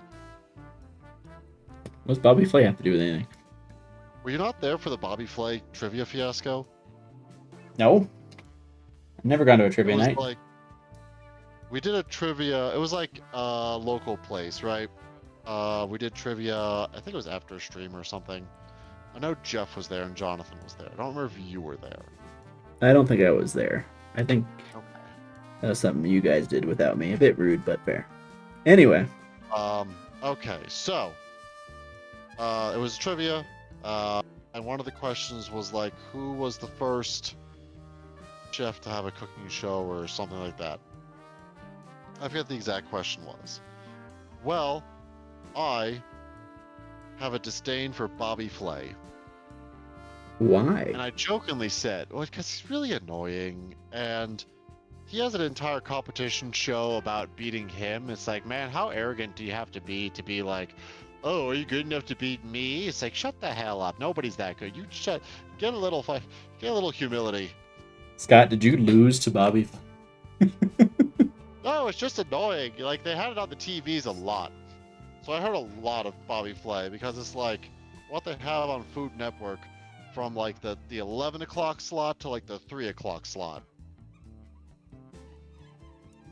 What's Bobby Flay have to do with anything? Were you not there for the Bobby Flay trivia fiasco? No. I've never gone to a trivia It was night. like, we did a trivia, it was like a local place, right? We did trivia, I think it was after a stream or something. I know Jeff was there and Jonathan was there. I don't remember if you were there. I don't think I was there. I think Okay. that was something you guys did without me. A bit rude, but fair. Anyway. Okay, so, it was trivia, and one of the questions was like, who was the first chef to have a cooking show or something like that? I forget the exact question was. Well, I have a disdain for Bobby Flay. Why? And I jokingly said, well, because he's really annoying, and he has an entire competition show about beating him. It's like, man, how arrogant do you have to be like, oh, are you good enough to beat me? It's like, shut the hell up. Nobody's that good. You get a little humility. Scott, did you lose to Bobby? No, it's just annoying. Like, they had it on the TVs a lot. So I heard a lot of Bobby Flay because it's like what they have on Food Network from like the 11 o'clock slot to like the 3 o'clock slot.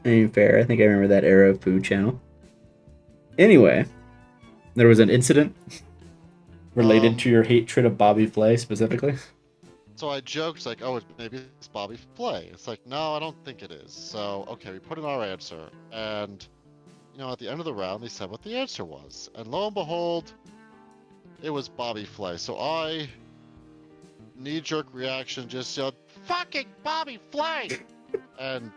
Ain't fair. I think I remember that era of Food Channel. Anyway, there was an incident related to your hatred of Bobby Flay specifically. So I joked like, oh, maybe it's Bobby Flay. It's like, no, I don't think it is. So, okay, we put in our answer. And, you know, at the end of the round, they said what the answer was. And lo and behold, it was Bobby Flay. So I, knee-jerk reaction, just yelled, fucking Bobby Flay! And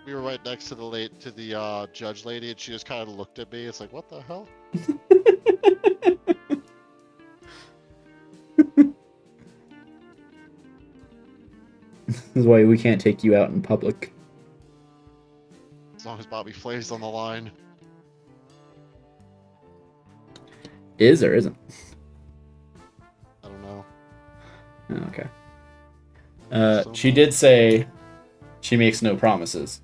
we were right next to the judge lady, and she just kind of looked at me. It's like, what the hell? This is why we can't take you out in public. As long as Bobby Flay's on the line. Is or isn't? I don't know. Oh, okay. She did say she makes no promises.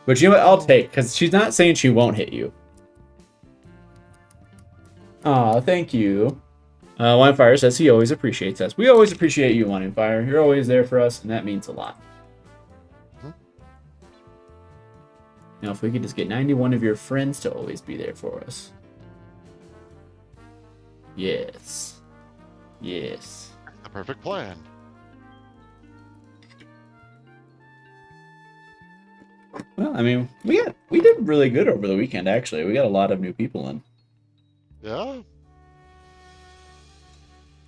But you know what? I'll take, because she's not saying she won't hit you. Aw, thank you. Winefire says he always appreciates us. We always appreciate you, Winefire. You're always there for us, and that means a lot. Now, if we could just get 91 of your friends to always be there for us. Yes. Yes. The perfect plan. Well, I mean, we did really good over the weekend, actually. We got a lot of new people in. Yeah.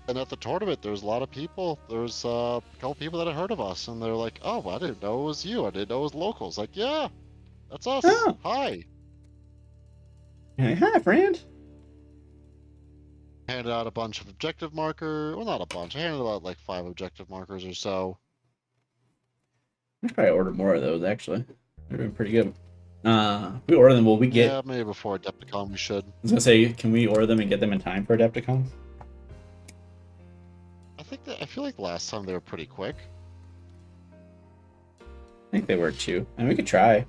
And at the tournament, there's a lot of people. There's a couple people that had heard of us, and they're like, "Oh, I didn't know it was you. I didn't know it was locals." Like, yeah, that's us. Oh. Hi. Hey, hi, friend. Handed out a bunch of objective marker. Well, not a bunch. I handed out like 5 objective markers or so. We should probably order more of those, actually. They're doing pretty good. We order them, will we get... Yeah, maybe before Adepticon we should. I was going to say, can we order them and get them in time for Adepticon? I feel like last time they were pretty quick. I think they were too. And we could try.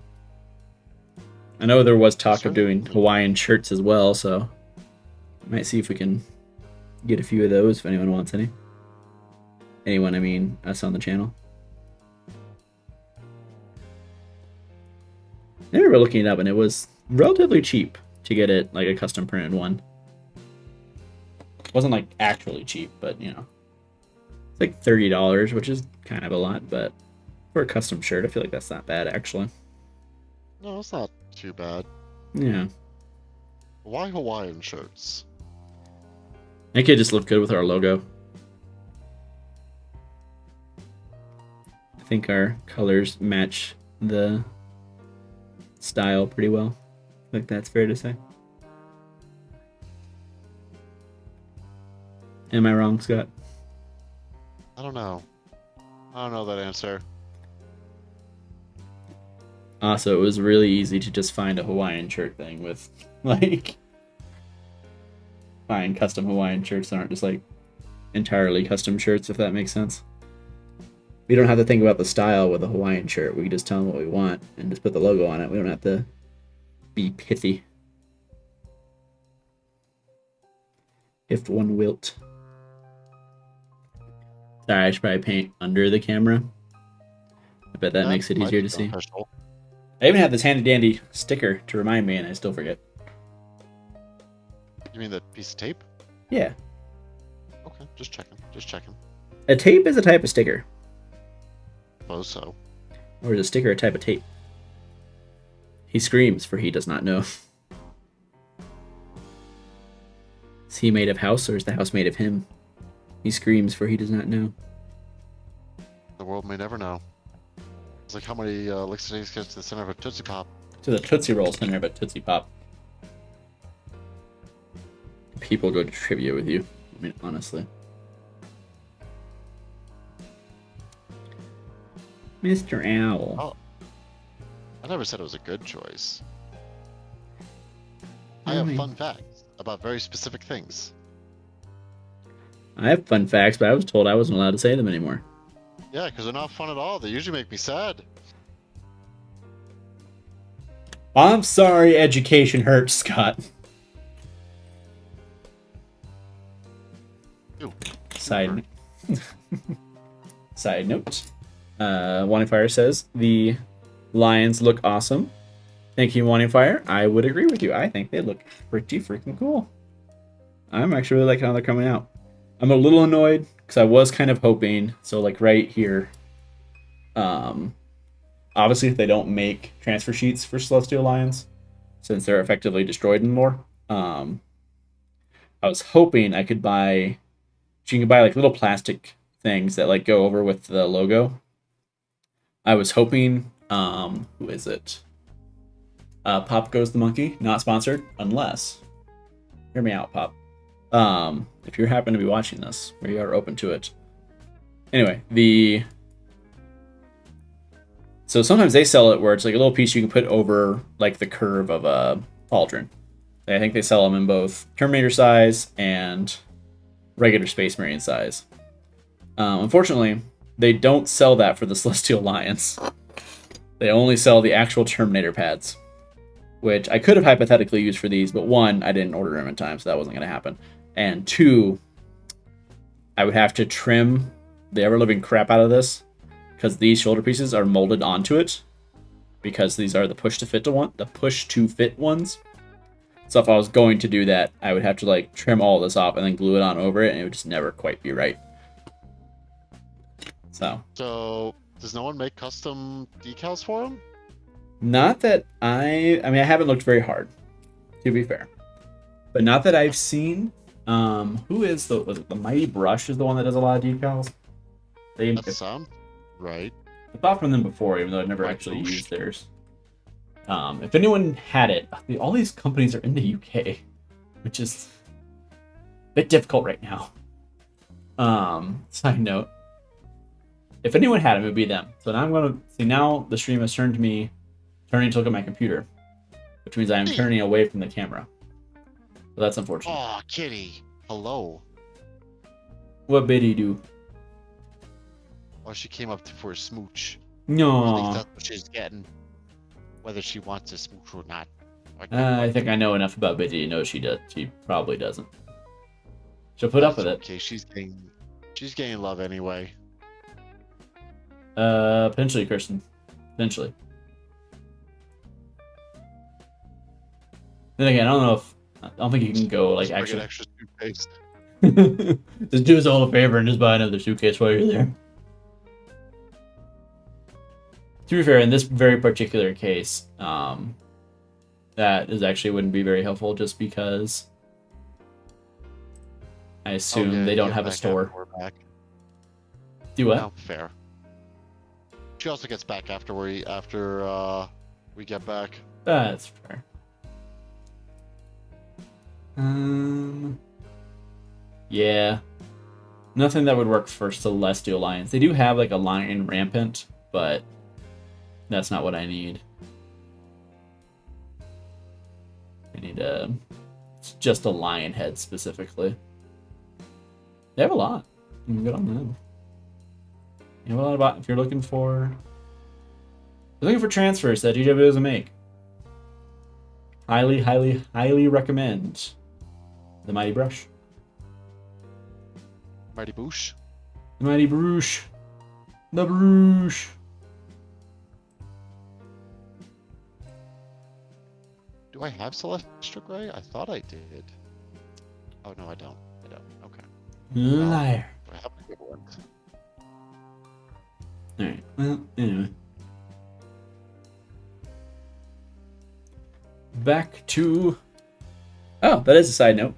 I know there was talk of doing Hawaiian shirts as well, so... might see if we can get a few of those if anyone wants any. Anyone, I mean, us on the channel. I remember looking it up, and it was relatively cheap to get it, like a custom printed one. It wasn't like actually cheap, but you know, it's like $30, which is kind of a lot, but for a custom shirt, I feel like that's not bad actually. No, it's not too bad. Yeah. Why Hawaiian shirts? I think it just look good with our logo. I think our colors match the style pretty well. I think that's fair to say. Am I wrong, Scott? I don't know. I don't know that answer. Also, it was really easy to just find a Hawaiian shirt thing with, like, find custom Hawaiian shirts that aren't just, like, entirely custom shirts, if that makes sense. We don't have to think about the style with a Hawaiian shirt. We can just tell them what we want and just put the logo on it. We don't have to be pithy. If one wilt. Sorry, I should probably paint under the camera. I bet that makes it easier to see. I even have this handy dandy sticker to remind me, and I still forget. You mean that piece of tape? Yeah. Okay, just checking. Just checking. A tape is a type of sticker. Suppose so. Or is a sticker a type of tape? He screams, for he does not know. Is he made of house, or is the house made of him? He screams, for he does not know. The world may never know. It's like how many licks it takes to get to the center of a Tootsie Pop. To the Tootsie Roll center of a Tootsie Pop. People go to trivia with you. I mean, honestly. Mr. Owl. Oh, I never said it was a good choice. I have fun facts about very specific things. I have fun facts, but I was told I wasn't allowed to say them anymore. Yeah, because they're not fun at all. They usually make me sad. I'm sorry education hurts, Scott. Ew. Side note. Wanting says, the lions look awesome. Thank you, Wanting Fire. I would agree with you. I think they look pretty freaking cool. I'm actually really liking how they're coming out. I'm a little annoyed because I was kind of hoping, so like right here, obviously if they don't make transfer sheets for Celestial Lions, since they're effectively destroyed in lore, I was hoping I could buy, you can buy like little plastic things that like go over with the logo. I was hoping Who is it? Pop Goes the Monkey, not sponsored, unless, hear me out, Pop. If you happen to be watching this, we are open to it. Anyway, so sometimes they sell it where it's like a little piece you can put over like the curve of a pauldron. I think they sell them in both Terminator size and regular Space Marine size. Unfortunately, they don't sell that for the Celestial Alliance. They only sell the actual Terminator pads, which I could have hypothetically used for these, but one, I didn't order them in time, so that wasn't going to happen. And two, I would have to trim the ever-living crap out of this, because these shoulder pieces are molded onto it, because these are the push-to-fit ones. So if I was going to do that, I would have to like trim all this off and then glue it on over it, and it would just never quite be right. So does no one make custom decals for them? Not that I mean, I haven't looked very hard, to be fair, but not that I've seen. Who is was it the Mighty Brush is the one that does a lot of decals? That sounds right. I bought from them before, even though I've never actually used theirs. If anyone had it, all these companies are in the UK, which is a bit difficult right now. Side note. If anyone had them, it would be them. So now I'm going to see, now the stream has turned to me turning to look at my computer, which means I'm turning away from the camera. So that's unfortunate. Oh, kitty. Hello. What did he do? Oh, she came up for a smooch. No. I think that's what she's getting. Whether she wants a smooch or not. I think I know enough about Biddy to know she does. She probably doesn't. She'll put up with it. Okay, she's getting love anyway. Potentially, Kirsten. Potentially. Then again, I don't think you can go like just actually. An extra suitcase. Just do us all a favor and just buy another suitcase while you're there. To be fair, in this very particular case, that is actually wouldn't be very helpful just because I assume they don't have a store. Do what? No, fair. She also gets back after we get back. That's fair. Yeah. Nothing that would work for Celestial Alliance. They do have like a Lion Rampant, but that's not what I need. I need just a lion head specifically. They have a lot. You can get on them. You have a lot about if you're looking for transfers that GW doesn't make. Highly, highly, highly recommend the Mighty Brush. Mighty Boosh. The Mighty Brush. The Brush. Do I have Celestial Grey? I thought I did. Oh no, I don't. Okay. Liar. I have a good one. Alright, well, anyway. Back to... Oh, that is a side note.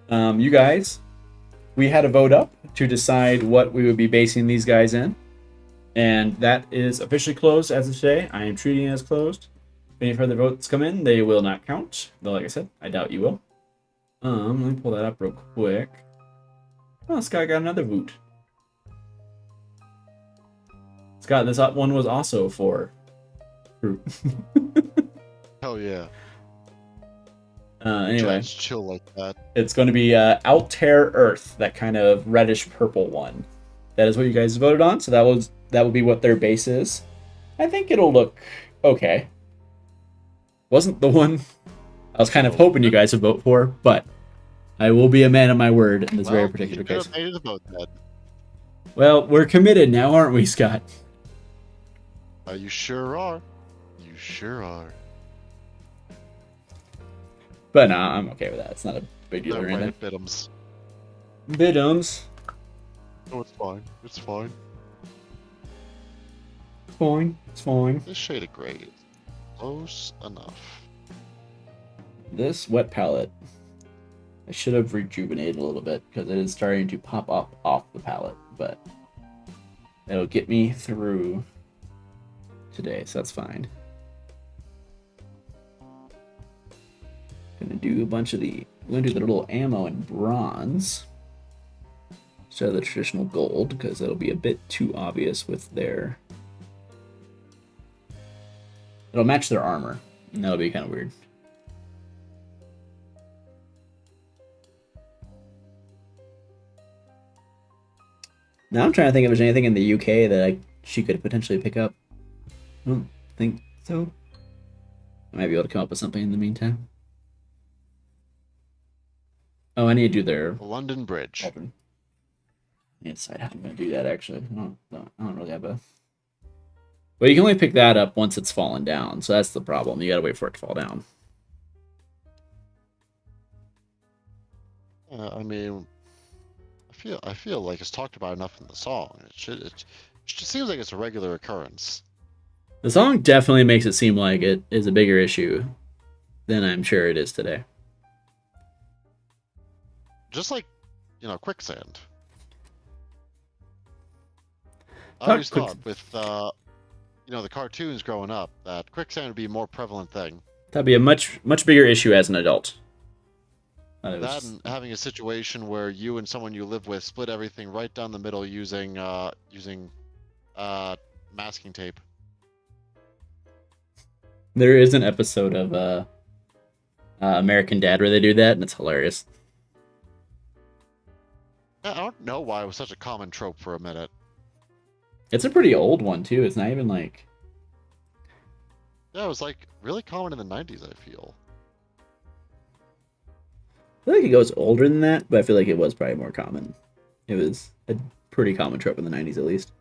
You guys, we had a vote up to decide what we would be basing these guys in. And that is officially closed as of today. I am treating it as closed. If any further votes come in, they will not count. Though, like I said, I doubt you will. Let me pull that up real quick. Oh, Scott got another vote. Scott, this one was also for fruit. Hell yeah. Anyway, Giants chill like that. it's going to be Altair Earth, that kind of reddish purple one. That is what you guys voted on, so that will be what their base is. I think it'll look okay. Wasn't the one I was kind of hoping you guys would vote for, but I will be a man of my word in this very particular case. Well, we're committed now, aren't we, Scott? You sure are. You sure are. But no, I'm okay with that. It's not a big deal or anything. Bidums. Bidums. Oh, it's fine. It's fine. It's fine. It's fine. This shade of gray is close enough. This wet palette, I should have rejuvenated a little bit because it is starting to pop up off the palette, but it'll get me through today, so that's fine. Gonna do a bunch of the. I'm gonna do the little ammo in bronze instead of the traditional gold because it'll be a bit too obvious with their. It'll match their armor, and that'll be kind of weird. Now I'm trying to think if there's anything in the UK that she could potentially pick up. I don't think so. I might be able to come up with something in the meantime. Oh, I need to do their London Bridge. Open. I need to decide how I'm going to do that, actually. I don't really have a... Well, you can only pick that up once it's fallen down, so that's the problem. You got to wait for it to fall down. I mean, I feel like it's talked about enough in the song. It just seems like it's a regular occurrence. The song definitely makes it seem like it is a bigger issue than I'm sure it is today. Just like, quicksand. I always thought with, the cartoons growing up that quicksand would be a more prevalent thing. That'd be a much bigger issue as an adult. That and having a situation where you and someone you live with split everything right down the middle using masking tape. There is an episode of American Dad where they do that, and it's hilarious. I don't know why it was such a common trope for a minute. It's a pretty old one, too. It's not even like... Yeah, it was like really common in the 90s, I feel. I feel like it goes older than that, but I feel like it was probably more common. It was a pretty common trope in the 90s, at least.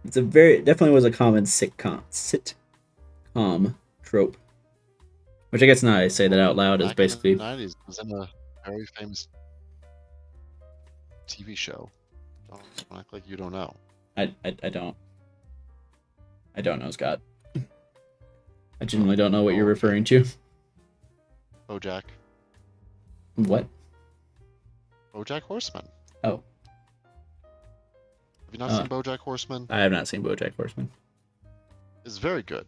Definitely was a common sitcom trope. Which I guess now I say that out loud is basically... In the 90s, it was in a very famous TV show. Don't act like you don't know. I don't. I don't know, Scott. I genuinely don't know what you're referring to. BoJack. What? BoJack Horseman. Oh. Have you not seen BoJack Horseman? I have not seen BoJack Horseman. It's very good.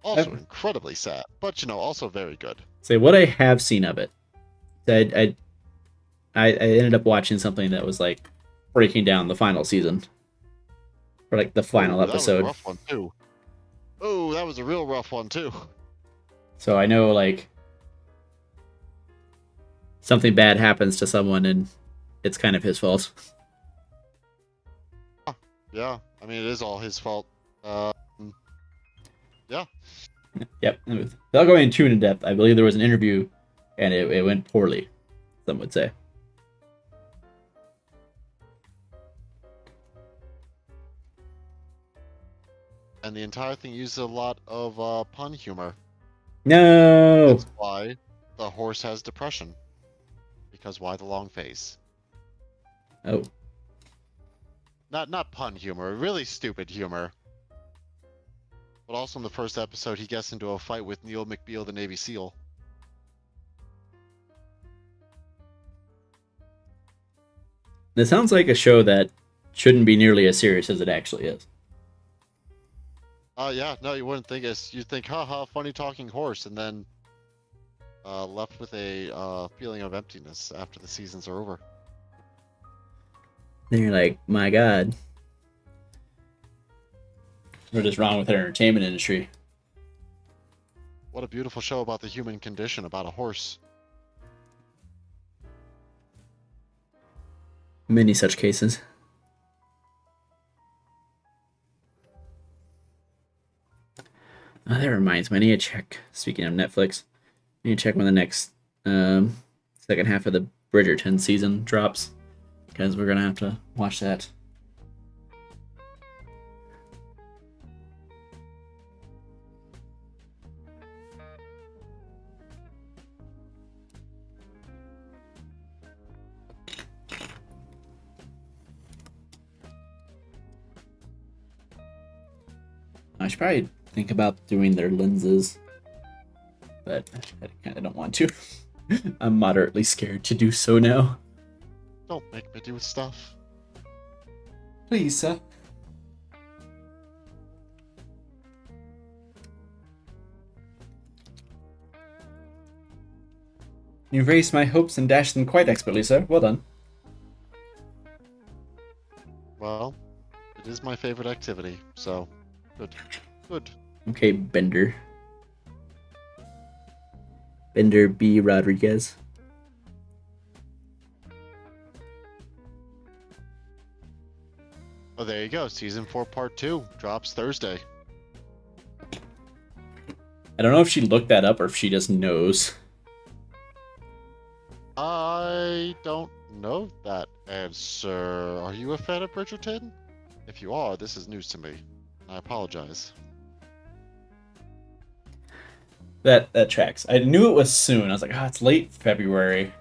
Also incredibly sad, but also very good. Say what I have seen of it. I ended up watching something that was like breaking down the final season. Or like the final episode. That was a rough one too. Oh, that was a real rough one too. So I know like something bad happens to someone and it's kind of his fault. Yeah, I mean it is all his fault. Yeah. Yep. Without going too in depth, I believe there was an interview and it went poorly, some would say. And the entire thing uses a lot of pun humor. No! That's why the horse has depression. Because why the long face? Oh. Not pun humor, really stupid humor. But also in the first episode, he gets into a fight with Neil McBeal, the Navy SEAL. This sounds like a show that shouldn't be nearly as serious as it actually is. Yeah, no, you wouldn't think it. You'd think, haha, funny talking horse, and then left with a feeling of emptiness after the seasons are over. Then you're like, my God. What is wrong with our entertainment industry? What a beautiful show about the human condition, about a horse. Many such cases. Oh, that reminds me, I need to check. Speaking of Netflix, I need to check when the next second half of the Bridgerton season drops, because we're gonna have to watch that. I should probably think about doing their lenses, but I kind of don't want to. I'm moderately scared to do so now. Don't make me do stuff. Please, sir. You've raised my hopes and dashed them quite expertly, sir. Well done. Well, it is my favorite activity, so good. Good. Okay, Bender. Bender B. Rodriguez. Oh, there you go. Season 4, Part 2 drops Thursday. I don't know if she looked that up or if she just knows. I don't know that answer. Are you a fan of Bridgerton? If you are, this is news to me. I apologize. That tracks. I knew it was soon. I was like, it's late February.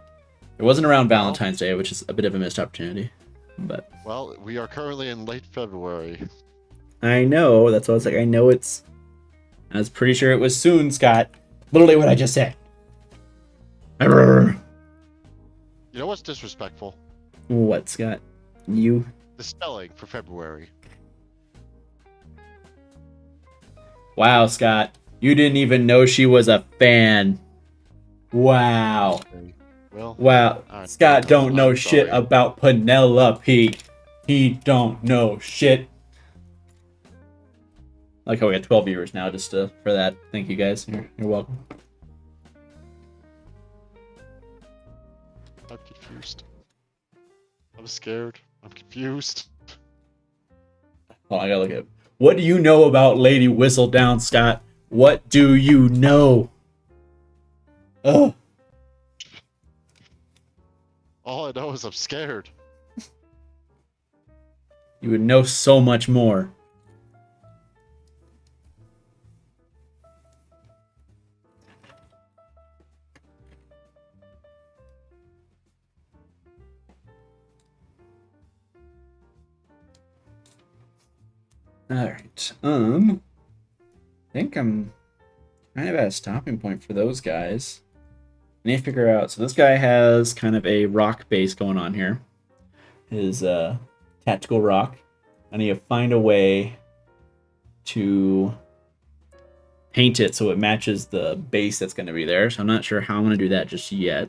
It wasn't around Valentine's Day, which is a bit of a missed opportunity. But well, we are currently in late February. I know. That's why I was like, I know it's... I was pretty sure it was soon, Scott. Literally what I just said. You know what's disrespectful? What, Scott? You? The spelling for February. Wow, Scott. You didn't even know she was a fan. Wow. Okay. Well, wow. Right, Scott don't know I'm shit sorry. about Penelope. He don't know shit. Like how we got 12 viewers now just for that. Thank you guys. You're welcome. I'm confused. I'm scared. I'm confused. Oh, I gotta look at it. What do you know about Lady Whistledown, Scott? What do you know? Ugh. All I know is I'm scared. You would know so much more. Alright, I think I'm kind of at a stopping point for those guys. I need to figure out, so this guy has kind of a rock base going on here. His tactical rock. I need to find a way to paint it so it matches the base that's going to be there. So I'm not sure how I'm going to do that just yet.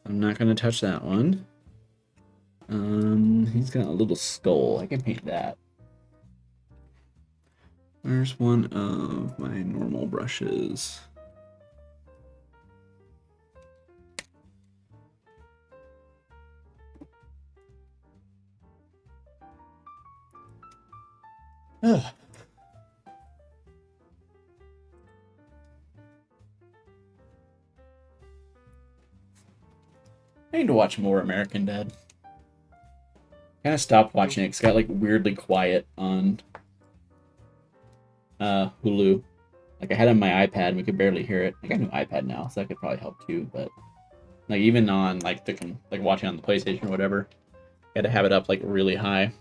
I'm not going to touch that one. He's got a little skull. I can paint that. Where's one of my normal brushes? Ugh. I need to watch more American Dad. Kind of stopped watching it because it got like weirdly quiet on Hulu. Like I had it on my iPad and we could barely hear it. I got a new iPad now, so that could probably help too. But like even on like watching on the PlayStation or whatever, I had to have it up like really high.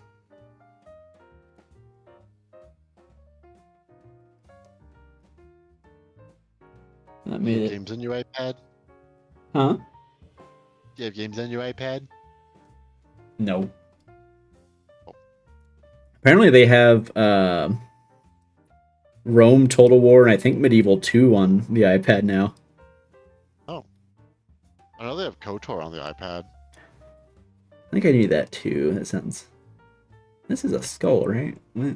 That made it. Games on your iPad? Huh? Do you have games on your iPad? No. Apparently they have Rome Total War and I think Medieval 2 on the iPad now. Oh. I know they have KOTOR on the iPad. I think I need that too. That sounds... This is a skull, right? What?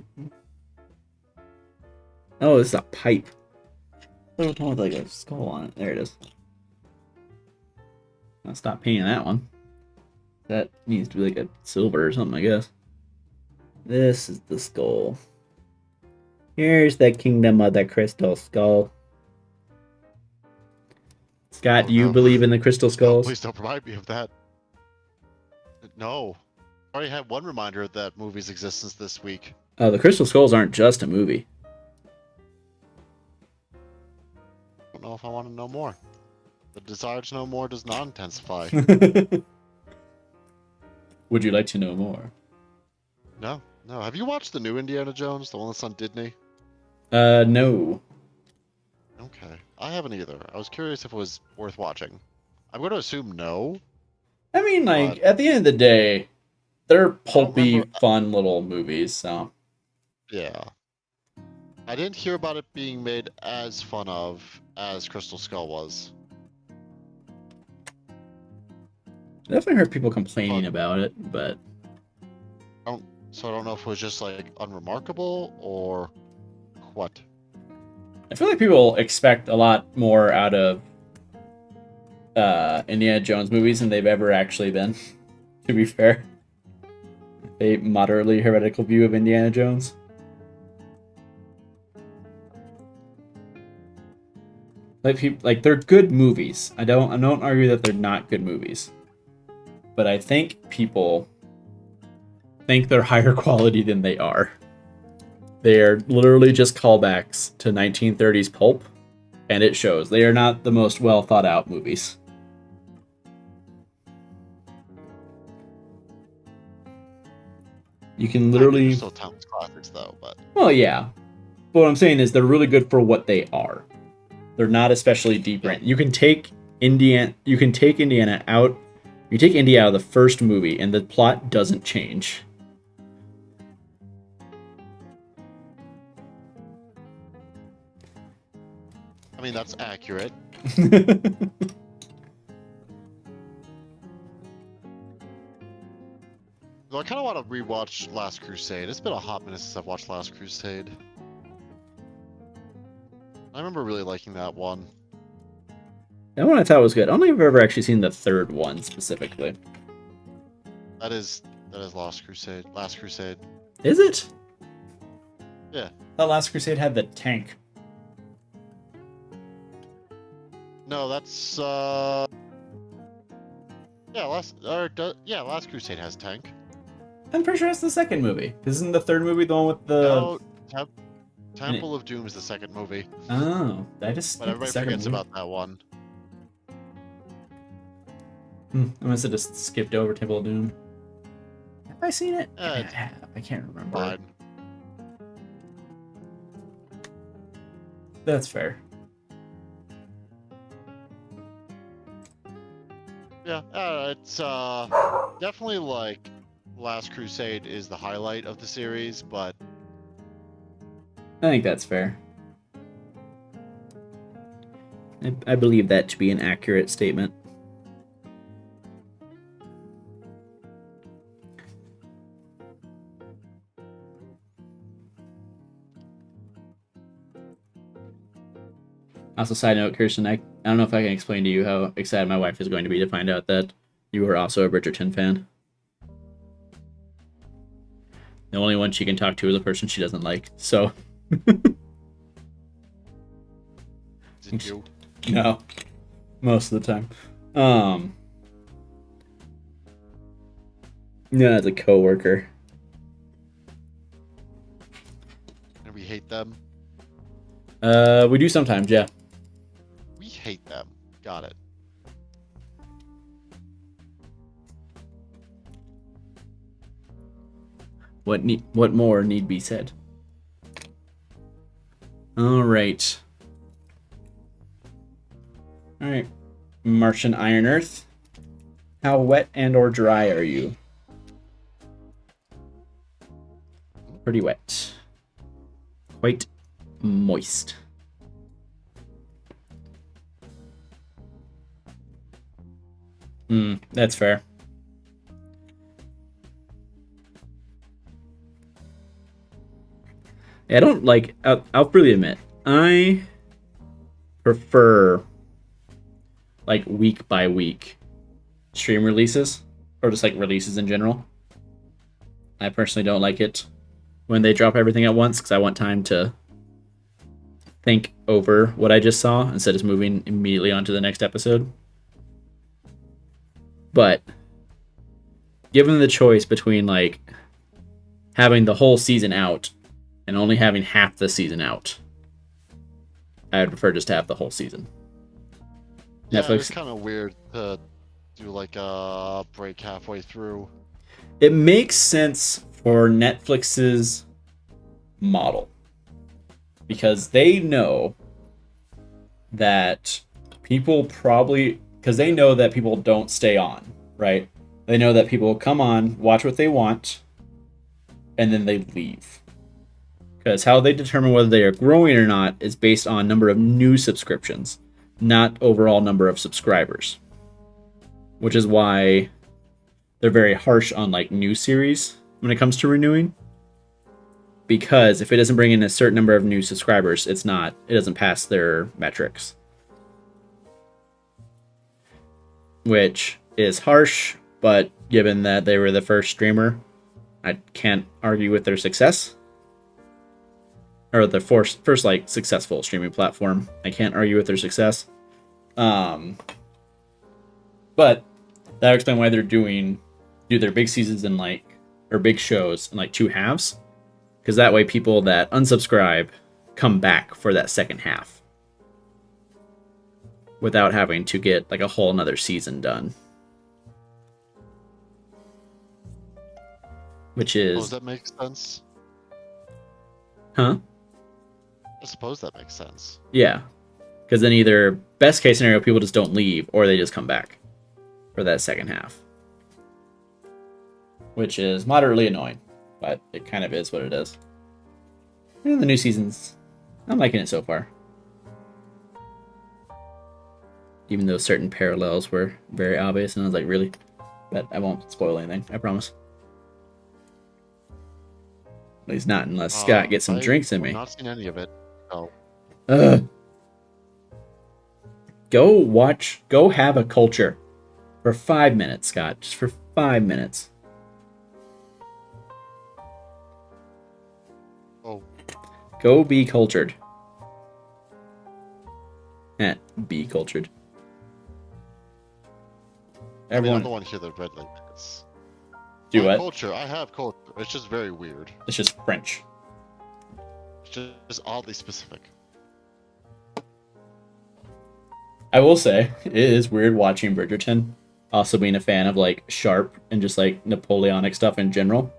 Oh, this is a pipe. There's one with like a skull on it. There it is. I'll stop painting that one. That needs to be like a silver or something, I guess. This is the skull. Here's the kingdom of the crystal skull. Scott, do you believe in the crystal skulls? No, please don't remind me of that. No. I already had one reminder of that movie's existence this week. Oh, the crystal skulls aren't just a movie. I don't know if I want to know more. The desire to know more does not intensify. Would you like to know more? No. Have you watched the new Indiana Jones, the one that's on Disney? No. Okay. I haven't either. I was curious if it was worth watching. I'm going to assume no. I mean, like, at the end of the day, they're pulpy, fun little movies, so... Yeah. I didn't hear about it being made as fun of as Crystal Skull was. I definitely heard people complaining about it, but So I don't know if it was just like unremarkable or what. I feel like people expect a lot more out of Indiana Jones movies than they've ever actually been. To be fair, a moderately heretical view of Indiana Jones. Like they're good movies. I don't argue that they're not good movies, but I think people think they're higher quality than they are. They are literally just callbacks to 1930s pulp, and it shows. They are not the most well thought out movies. You can literally... they're still timeless classics, though. But well, yeah. But what I'm saying is they're really good for what they are. They're not especially deep. Yeah. You can take Indiana out. You take India out of the first movie, and the plot doesn't change. I mean, that's accurate. Though I kind of want to rewatch Last Crusade. It's been a hot minute since I've watched Last Crusade. I remember really liking that one. That one I thought was good. I don't think I've ever actually seen the third one specifically. That is Last Crusade. Last Crusade. Is it? Yeah. That Last Crusade had the tank. No, that's Last Crusade has tank. I'm pretty sure that's the second movie. Isn't the third movie the one with the... No, Temple of Doom is the second movie. Oh, I just... But everybody forgets about that one. I must have just skipped over Temple of Doom. Have I seen it? I can't remember. Fine. That's fair. Yeah, it's definitely like Last Crusade is the highlight of the series, but I think that's fair. I believe that to be an accurate statement. Also, side note, Kirsten, I don't know if I can explain to you how excited my wife is going to be to find out that you are also a Bridgerton fan. The only one she can talk to is a person she doesn't like, so... Is it you? No. Most of the time. No, as a coworker. And we hate them? We do sometimes, yeah. We hate them. Got it. What more need be said? Alright. Alright. Martian Iron Earth. How wet and or dry are you? Pretty wet. Quite moist. That's fair. I don't like... I'll freely admit, I prefer like week by week stream releases, or just like releases in general. I personally don't like it when they drop everything at once, because I want time to think over what I just saw instead of just moving immediately on to the next episode. But given the choice between like having the whole season out and only having half the season out, I would prefer just to have the whole season. Yeah, Netflix... it's kind of weird to do like a break halfway through. It makes sense for Netflix's model, because they know that people probably... because they know that people don't stay on, right? They know that people come on, watch what they want, and then they leave. Because how they determine whether they are growing or not is based on number of new subscriptions, not overall number of subscribers. Which is why they're very harsh on like new series when it comes to renewing. Because if it doesn't bring in a certain number of new subscribers, it doesn't pass their metrics. Which is harsh, but given that they were the first streamer, I can't argue with their success. Or the first like successful streaming platform. I can't argue with their success. But that explains why they're do their big seasons in like, or big shows in like 2 halves. Because that way people that unsubscribe come back for that second half. Without having to get like a whole another season done. Which is... Does that make sense? Huh? I suppose that makes sense. Yeah. Because then either, best case scenario, people just don't leave, or they just come back for that second half. Which is moderately annoying, but it kind of is what it is. And the new season's... I'm liking it so far. Even though certain parallels were very obvious, and I was like, really? But I won't spoil anything, I promise. At least not unless Scott gets some drinks in me. I've not seen any of it. Oh. Go have a culture. For 5 minutes, Scott. Just for 5 minutes. Oh. Go be cultured. Be cultured. Everyone... I'm the one here that read like this. Do what? Culture. I have culture. It's just very weird. It's just French. It's just oddly specific. I will say, it is weird watching Bridgerton. Also being a fan of like Sharp and just like Napoleonic stuff in general.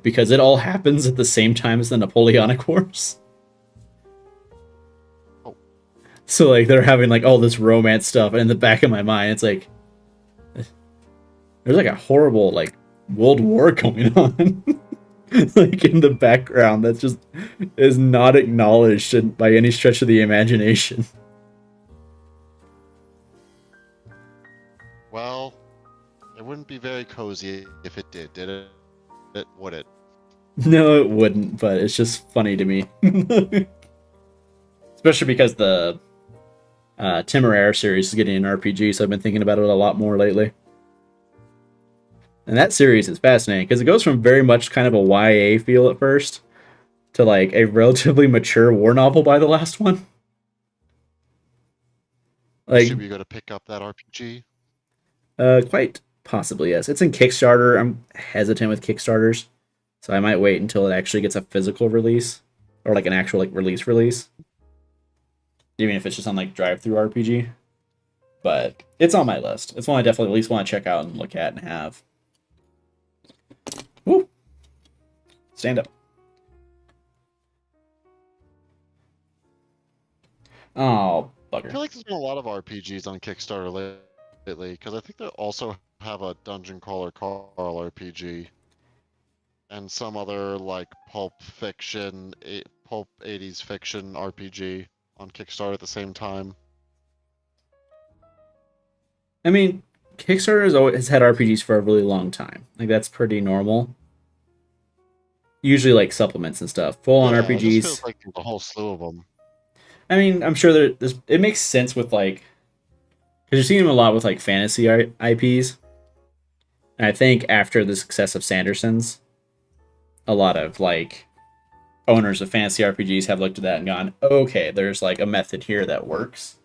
Because it all happens at the same time as the Napoleonic Wars. Oh. So like they're having like all this romance stuff, and in the back of my mind it's like there's like a horrible like World War going on. Like in the background that just is not acknowledged by any stretch of the imagination. Well, it wouldn't be very cozy if it did it? Would it? No, it wouldn't, but it's just funny to me. Especially because the Temeraire series is getting an RPG, so I've been thinking about it a lot more lately. And that series is fascinating, because it goes from very much kind of a YA feel at first, to like a relatively mature war novel by the last one. Like, should we go to pick up that RPG? Quite possibly, yes. It's in Kickstarter. I'm hesitant with Kickstarters, so I might wait until it actually gets a physical release, or like an actual like release. Even if it's just on like drive-through RPG. But it's on my list. It's one I definitely at least want to check out and look at and have. Woo! Stand up. Oh, I bugger. feel like there's been a lot of RPGs on Kickstarter lately, because I think they also have a Dungeon Crawler Carl RPG. And some other, like, pulp 80s fiction RPG on Kickstarter at the same time. I mean, Kickstarter has had RPGs for a really long time. Like, that's pretty normal. Usually, like, supplements and stuff. Full-on Yeah, RPGs. it just feels like there's a whole slew of them. I mean, I'm sure it makes sense with, like... Because you're seeing them a lot with, like, fantasy IPs. And I think after the success of Sanderson's, a lot of, like, owners of fantasy RPGs have looked at that and gone, okay, there's, like, a method here that works.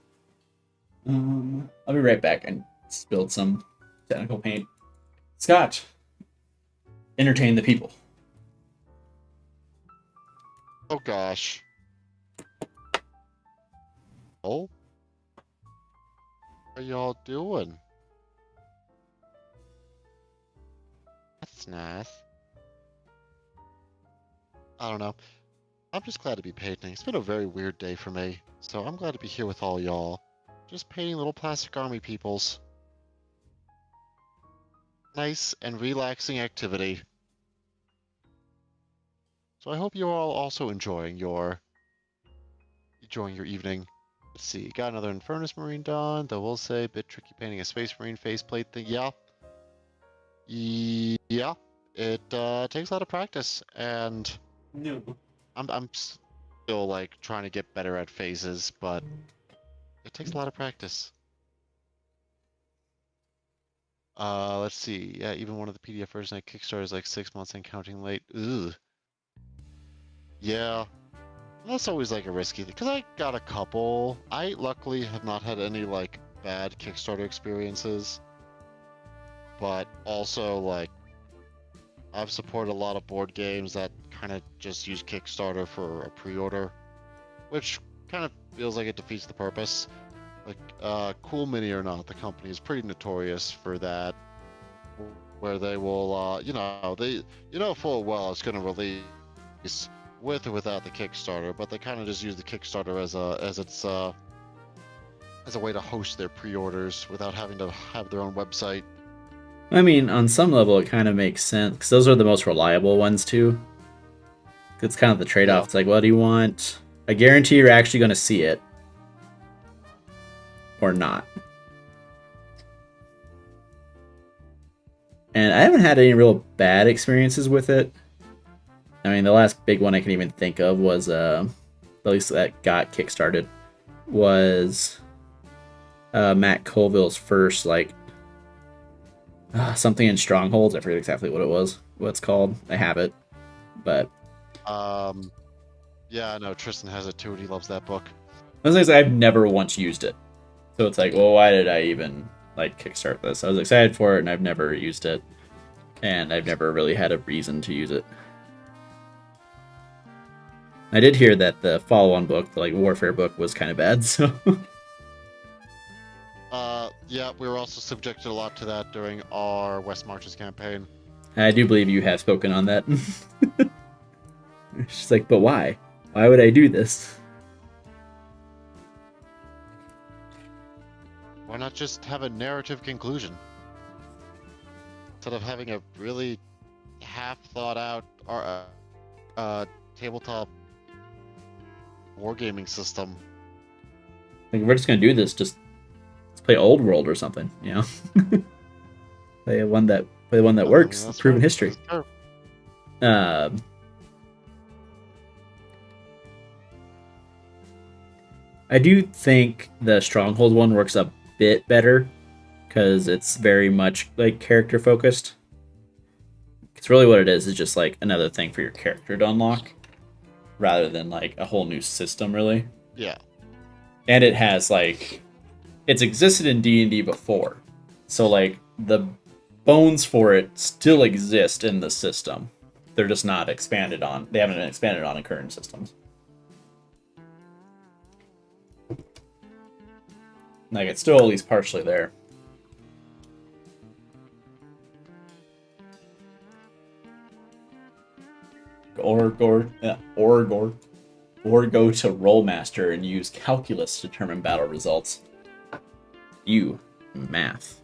I'll be right back and spilled some technical paint. Scott, entertain the people. Oh gosh. Oh? What are y'all doing? That's nice. I don't know. I'm just glad to be painting. It's been a very weird day for me, so I'm glad to be here with all y'all. Just painting little plastic army peoples. Nice and relaxing activity. So I hope you're all also enjoying your evening. Let's see, got another Infernus Marine done, though we'll say bit tricky painting a Space Marine faceplate thing. Yeah. Yeah, it takes a lot of practice, and No. I'm still like trying to get better at phases, but it takes a lot of practice. Let's see. Yeah, even one of the PDF versions at Kickstarter is like 6 months and counting late. Ugh. Yeah, that's always like a risky thing because I got a couple. I luckily have not had any like bad Kickstarter experiences, but also like I've supported a lot of board games that kind of just use Kickstarter for a pre-order, which kind of feels like it defeats the purpose. Like, Cool Mini or not, the company is pretty notorious for that, where they will, you know full well it's going to release with or without the Kickstarter, but they kind of just use the Kickstarter as a way to host their pre-orders without having to have their own website. I mean, on some level, it kind of makes sense because those are the most reliable ones too. It's kind of the trade-off. Yeah. It's like, well, do you want? I guarantee you're actually going to see it, or not. And I haven't had any real bad experiences with it. I mean, the last big one I can even think of was, at least that got kickstarted, was Matt Colville's first, like, something in Strongholds. I forget exactly what it was. What it's called. I have it, but Yeah, no, Tristan has it too, and he loves that book. I've never once used it. So it's like, well, why did I even like kickstart this? I was excited for it, and I've never used it, and I've never really had a reason to use it. I did hear that the follow-on book, the like Warfare book, was kind of bad. So Yeah, we were also subjected a lot to that during our West Marches campaign. I do believe you have spoken on that. It's just like, but why? Why would I do this? Why not just have a narrative conclusion? Instead of having a really half thought out tabletop wargaming system. Like, if we're just gonna do this, just let's play Old World or something, you know? play one that works. It's proven history. I do think the Stronghold one works a bit better because it's very much like character focused. It's really what it is just like another thing for your character to unlock rather than like a whole new system, really. Yeah. And it has like it's existed in D&D before. So like the bones for it still exist in the system. They're just not expanded on. They haven't been expanded on in current systems. Like, it's still at least partially there. Or go to Rollmaster and use calculus to determine battle results. Math.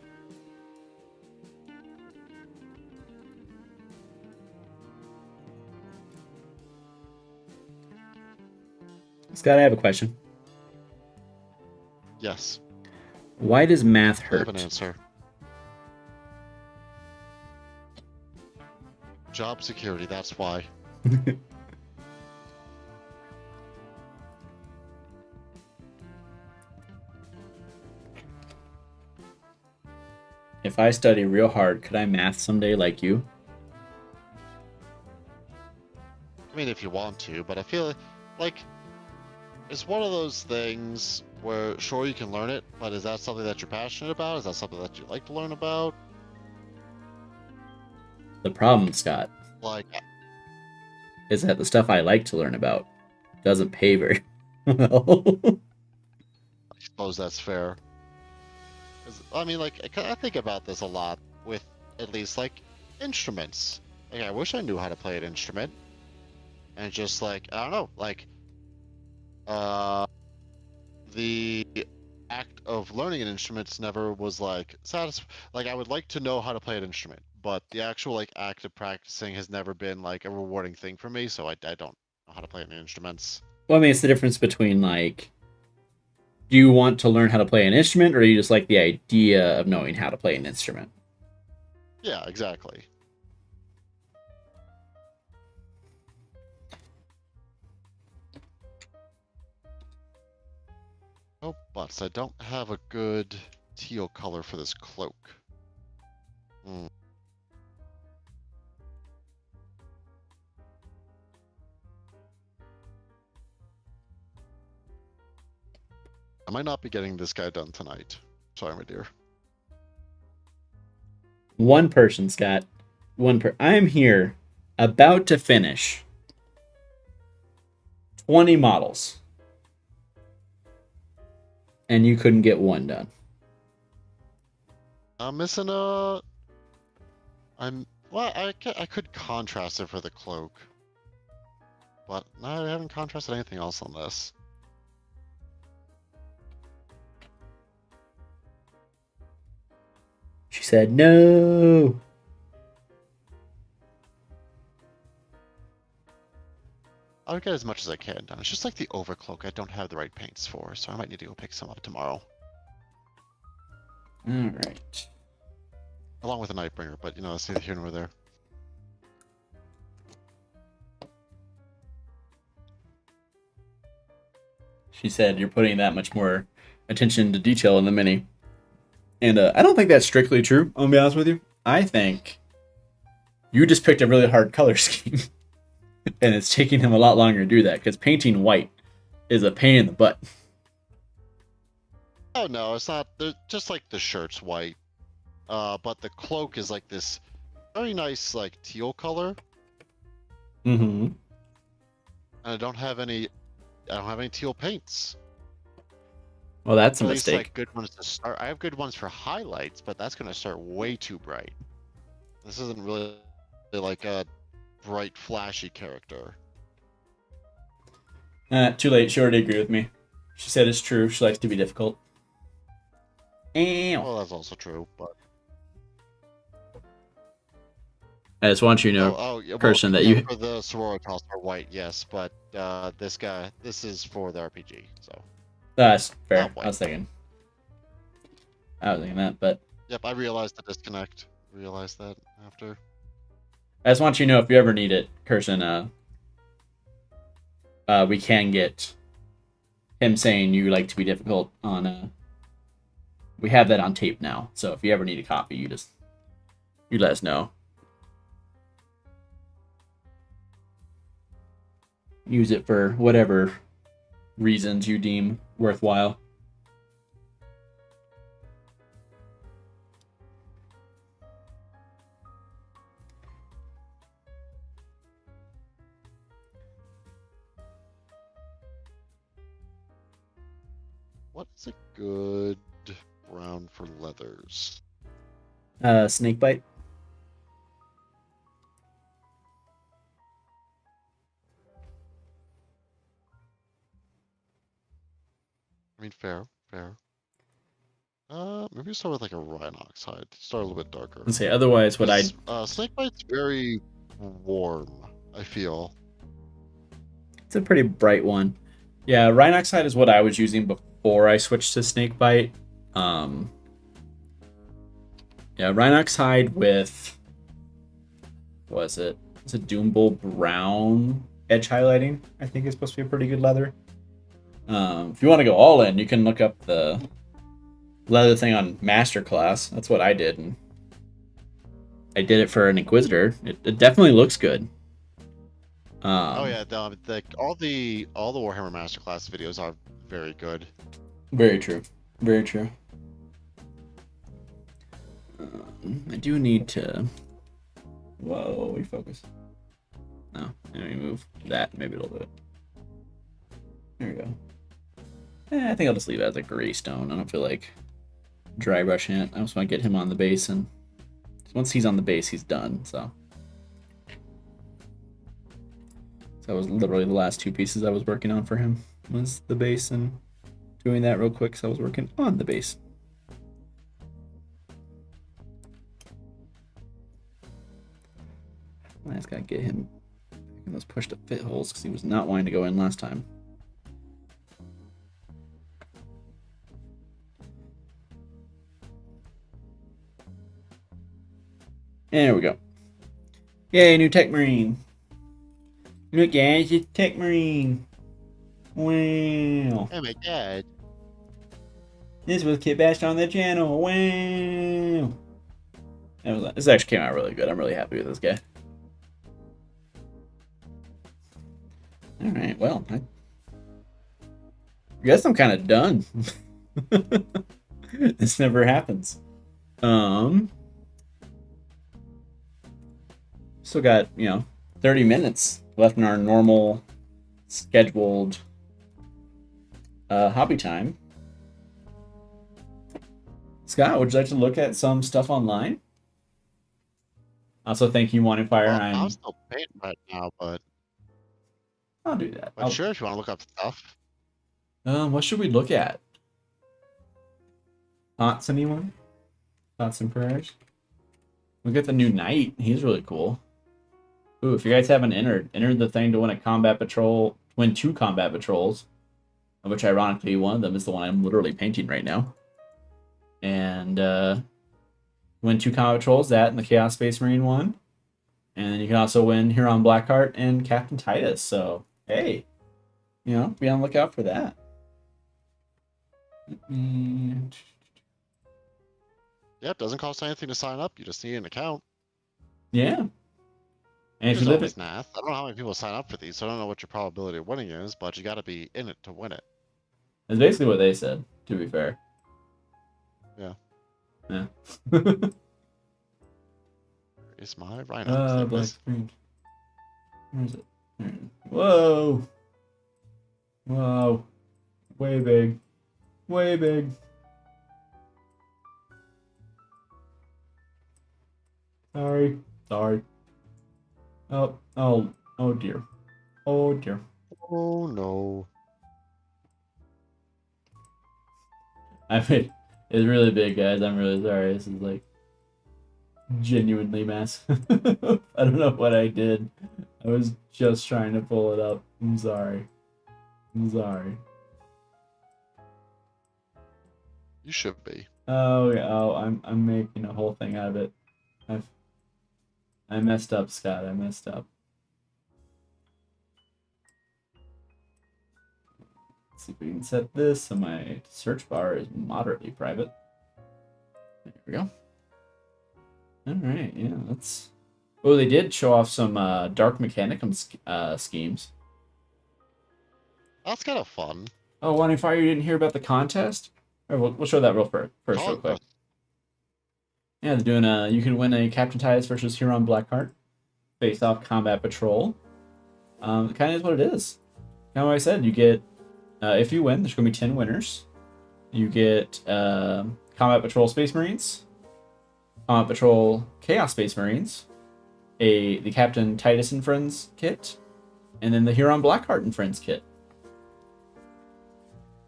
Scott, I have a question. Yes. Why does math hurt? I have an answer. Job security, that's why. If I study real hard, could I math someday like you? I mean, if you want to, but I feel like it's one of those things where, sure, you can learn it, but is that something that you're passionate about? Is that something that you like to learn about? The problem, Scott, Like, is that the stuff I like to learn about doesn't pay very well. I suppose that's fair. 'Cause, I mean, like, I think about this a lot with at least, like, instruments. Like, I wish I knew how to play an instrument. And just, like, I don't know, like, the act of learning an instrument never was, like, like, I would like to know how to play an instrument, but the actual, like, act of practicing has never been, like, a rewarding thing for me, so I don't know how to play any instruments. Well, I mean, it's the difference between, like, do you want to learn how to play an instrument, or do you just like the idea of knowing how to play an instrument? Yeah, exactly. Oh, but I don't have a good teal color for this cloak. Hmm. I might not be getting this guy done tonight. Sorry, my dear. One person, Scott. I'm here, about to finish 20 models, and you couldn't get one done. I'm missing a. Well, I could contrast it for the cloak, but no, I haven't contrasted anything else on this. She said no. I'll get as much as I can done. It's just like the overcloak I don't have the right paints for, so I might need to go pick some up tomorrow. All right. Along with a Nightbringer, but you know, that's neither here nor there. She said you're putting that much more attention to detail in the mini. And I don't think that's strictly true, I'll be honest with you. I think you just picked a really hard color scheme. And it's taking him a lot longer to do that, because painting white is a pain in the butt. Oh no, it's not. They're just like the shirt's white, but the cloak is like this very nice like teal color. Mm-hmm. And I don't have any. I don't have any teal paints. Well, that's a At least mistake. like good ones to start. I have good ones for highlights, but that's gonna start way too bright. This isn't really like a bright, flashy character. Too late. She already agreed with me. She said it's true. She likes to be difficult. Ew. Well, that's also true, but I just want you to know, yeah, person, well, that yeah, you. for the Sororitas are white, yes, but this is for the RPG, so That's fair. not white. I was thinking that, but Yep, I realized the disconnect. Realized that after. I just want you to know, if you ever need it, Kirsten, we can get him saying you like to be difficult on. We have that on tape now, so if you ever need a copy, you let us know. Use it for whatever reasons you deem worthwhile. What's a good brown for leathers? Snakebite. I mean, fair. Maybe start with like a Rhinox hide. Start a little bit darker. And say otherwise, what I Snakebite's very warm, I feel. It's a pretty bright one. Yeah, Rhinoxide is what I was using before I switched to Snakebite. Yeah, Rhinoxide with, what was it? It's a Doombull Brown edge highlighting. I think is supposed to be a pretty good leather. If you want to go all in, you can look up the leather thing on Masterclass. That's what I did, and I did it for an Inquisitor. It definitely looks good. Oh yeah, all the Warhammer Masterclass videos are very good. Very true. Very true. I do need to. Whoa, we focus. No, let me move that. Maybe it'll do it. There we go. I think I'll just leave it as a gray stone. I don't feel like dry brushing it. I just want to get him on the base, and once he's on the base, he's done. So that was literally the last two pieces I was working on for him, was the base and doing that real quick. So I was working on the base. I just gotta get him in those push to fit holes because he was not wanting to go in last time. There we go. Yay, new Tech Marine. Look, guys, it's Tech Marine. Wow. Oh my god. This was Kit Bashed on the channel. Wow. This actually came out really good. I'm really happy with this guy. Alright, well, I guess I'm kind of done. This never happens. Still got, 30 minutes left in our normal scheduled hobby time. Scott, would you like to look at some stuff online? Also, thank you, Wanting Fire. Well, I'm still painting right now, but I'll do that. But sure, if you want to look up stuff. What should we look at? Thoughts, anyone? Thoughts and prayers? Look at the new knight. He's really cool. Ooh, if you guys haven't enter the thing to win a combat patrol, win 2 combat patrols, of which ironically one of them is the one I'm literally painting right now. And win 2 combat patrols, that and the Chaos Space Marine one. And then you can also win Huron Blackheart and Captain Titus. So, hey, be on the lookout for that. Yeah, it doesn't cost anything to sign up. You just need an account. Yeah. And if you live I don't know how many people sign up for these, so I don't know what your probability of winning is, but you got to be in it to win it. That's basically what they said, to be fair. Yeah. Yeah. Is my rhino? Black screen. Where is it? There it is. Whoa! Whoa. Way big. Way big. Sorry. Sorry. Oh dear. Oh dear. Oh no. I mean, it's really big, guys. I'm really sorry. This is like genuinely massive. I don't know what I did. I was just trying to pull it up. I'm sorry. I'm sorry. You should be. Oh yeah. Oh, I'm making a whole thing out of it. I messed up, Scott. I messed up. Let's see if we can set this so my search bar is moderately private. There we go. Alright, yeah, that's... Oh, they did show off some Dark Mechanicum schemes. That's kind of fun. Oh, Wanting Fire, you didn't hear about the contest? We'll show that first real quick. Yeah, they're doing you can win a Captain Titus versus Huron Blackheart face-off combat patrol. It kind of is what it is. Kind of what I said, you get, if you win, there's going to be 10 winners. You get combat patrol Space Marines, combat patrol Chaos Space Marines, the Captain Titus and Friends kit, and then the Huron Blackheart and Friends kit.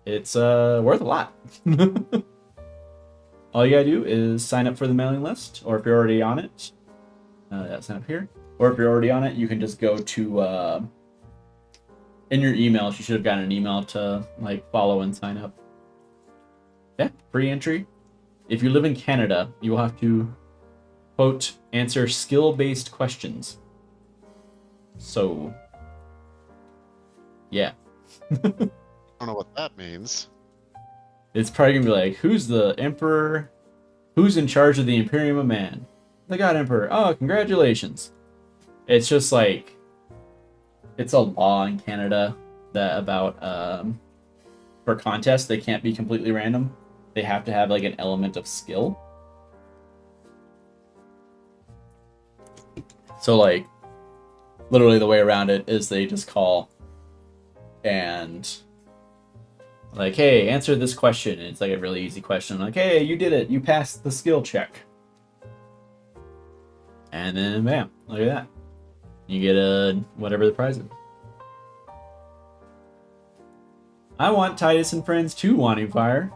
It's worth a lot. All you gotta do is sign up for the mailing list, or if you're already on it, sign up here. Or if you're already on it, you can just go to in your emails. You should have gotten an email to follow and sign up. Yeah, free entry. If you live in Canada, you will have to quote answer skill-based questions. So, yeah. I don't know what that means. It's probably gonna be like, who's the Emperor? Who's in charge of the Imperium of Man? The God Emperor. Oh, congratulations. It's just like, it's a law in Canada that about, for contests, they can't be completely random. They have to have an element of skill. So literally the way around it is they just call and hey, answer this question. And it's a really easy question. Hey, you did it. You passed the skill check. And then, bam, look at that. You get whatever the prize is. I want Titus and Friends too, Wanting Fire.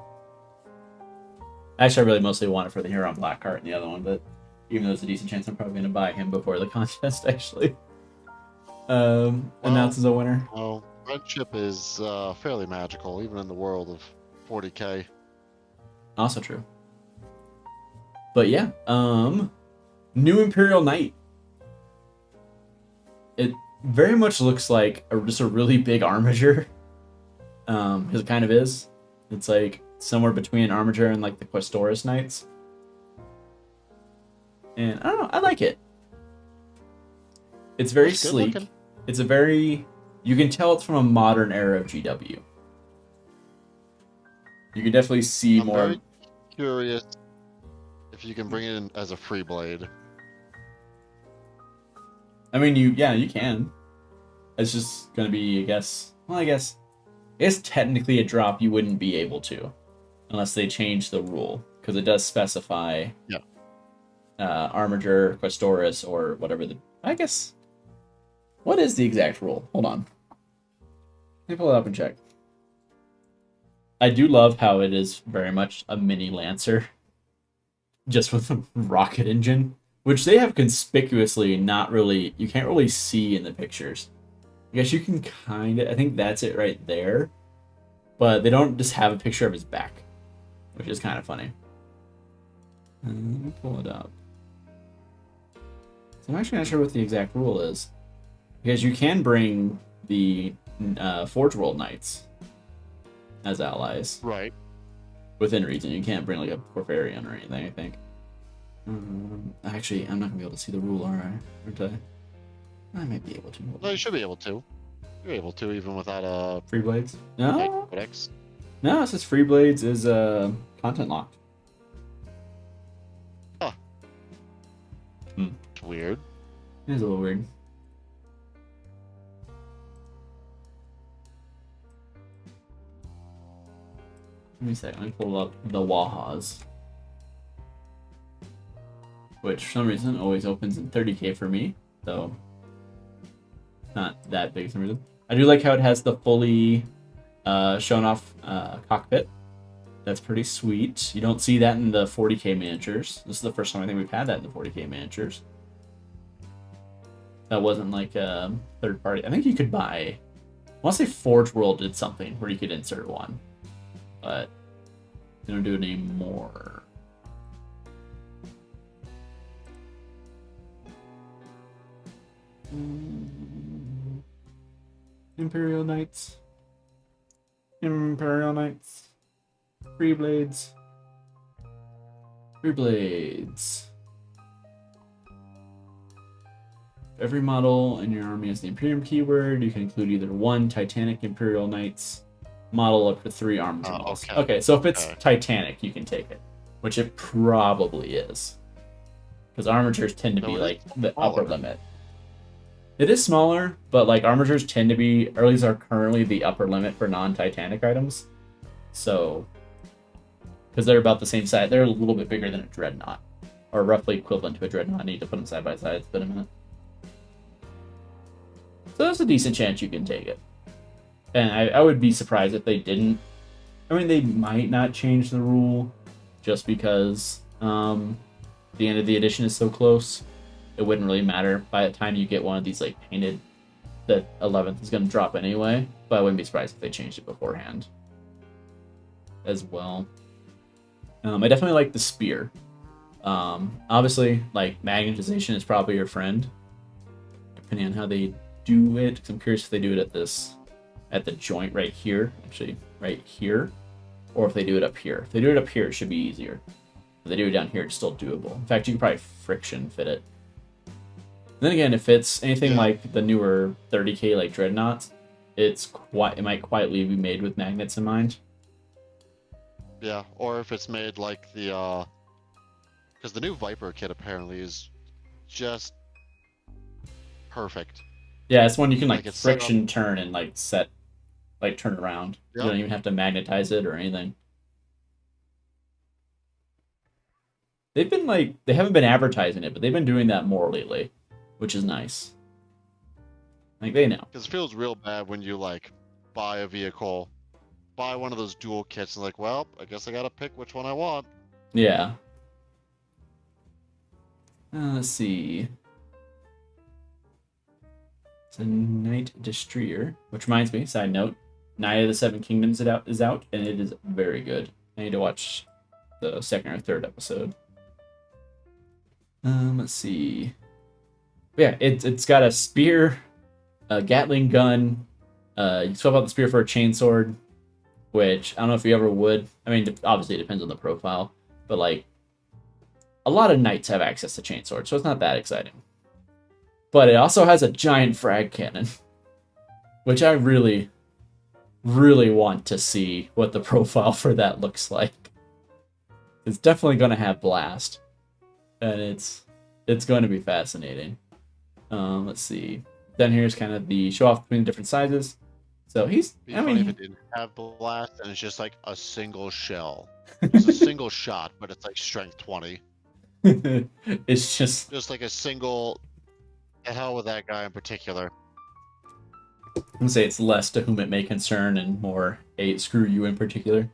Actually, I really mostly want it for the Huron Blackheart and the other one, but even though there's a decent chance I'm probably going to buy him before the contest, actually. Announces a winner. Oh. Friendship is fairly magical, even in the world of 40k. Also true. But yeah, New Imperial Knight. It very much looks like just a really big armature. Because it kind of is. It's like somewhere between an armature and like the Questoris Knights. And I don't know, I like it. It's very sleek. Looking. It's a very... You can tell it's from a modern era of GW. You can definitely see I'm more... very curious if you can bring it in as a free blade. I mean, you can. It's just going to be, I guess technically a drop you wouldn't be able to. Unless they change the rule. Because it does specify... Yeah. Armature, Questoris, or whatever the... I guess... What is the exact rule? Hold on. Let me pull it up and check. I do love how it is very much a mini Lancer. Just with a rocket engine. Which they have conspicuously not really... You can't really see in the pictures. I guess you can kind of... I think that's it right there. But they don't just have a picture of his back. Which is kind of funny. Let me pull it up. So I'm actually not sure what the exact rule is. Because you can bring the Forge World Knights as allies. Right. Within reason. You can't bring like a Porphyrion or anything, I think. Actually, I'm not going to be able to see the rule, aren't I? I might be able to. No, you should be able to. You're able to even without a... Free Blades? No. Codex. No, it says Free Blades is content locked. Huh. It's weird. It is a little weird. Let me a second, let me pull up the Wahas. Which, for some reason, always opens in 30k for me, though not that big for some reason. I do like how it has the fully shown off cockpit. That's pretty sweet. You don't see that in the 40k miniatures. This is the first time I think we've had that in the 40k miniatures. That wasn't like a third party. I think you could buy... I want to say Forge World did something where you could insert one. But they don't do it anymore. Imperial Knights. Imperial Knights. Free Blades. Free Blades. Every model in your army has the Imperium keyword. You can include either one Titanic Imperial Knights model up to 3 arms and models. Okay, so if it's Titanic, you can take it. Which it probably is. Because armatures tend to be like the upper limit. It is smaller, but like armatures tend to be, or at least are currently the upper limit for non-Titanic items. So, because they're about the same size, they're a little bit bigger than a Dreadnought. Or roughly equivalent to a Dreadnought. I need to put them side by side. It's been a minute. So there's a decent chance you can take it. And I would be surprised if they didn't. I mean, they might not change the rule just because the end of the edition is so close. It wouldn't really matter. By the time you get one of these like painted, the 11th is going to drop anyway. But I wouldn't be surprised if they changed it beforehand as well. I definitely like the spear. Obviously, like magnetization is probably your friend, depending on how they do it. 'Cause I'm curious if they do it at the joint right here, actually right here, or if they do it up here. If they do it up here, it should be easier. If they do it down here, it's still doable. In fact, you could probably friction fit it. Then again, if it's anything like the newer 30k like Dreadnoughts, it might quietly be made with magnets in mind. Yeah, or if it's made like the because the new Viper kit apparently is just perfect. Yeah, it's one you can like it's friction turn and like turn around. Yep. You don't even have to magnetize it or anything. They've been they haven't been advertising it, but they've been doing that more lately, which is nice. Like they know. Because it feels real bad when you like buy a vehicle, buy one of those dual kits, and like, well, I guess I gotta pick which one I want. Yeah. Let's see. It's a Knight Destroyer, which reminds me, side note, Knight of the Seven Kingdoms is out, and it is very good. I need to watch the second or third episode. Let's see. Yeah, it's got a spear, a Gatling gun. You swap out the spear for a chainsword, which I don't know if you ever would. I mean, obviously it depends on the profile, but like a lot of knights have access to chainsword, so it's not that exciting. But it also has a giant frag cannon, which I really, really want to see what the profile for that looks like. It's definitely going to have blast, and it's going to be fascinating. Let's see. Then here's kind of the show off between the different sizes. So he's. Be I funny if mean, it didn't have blast and it's just like a single shell. It's a single shot, but it's like strength 20. it's just like a single. The hell with that guy in particular. I'm gonna say it's less to whom it may concern and more a screw you in particular.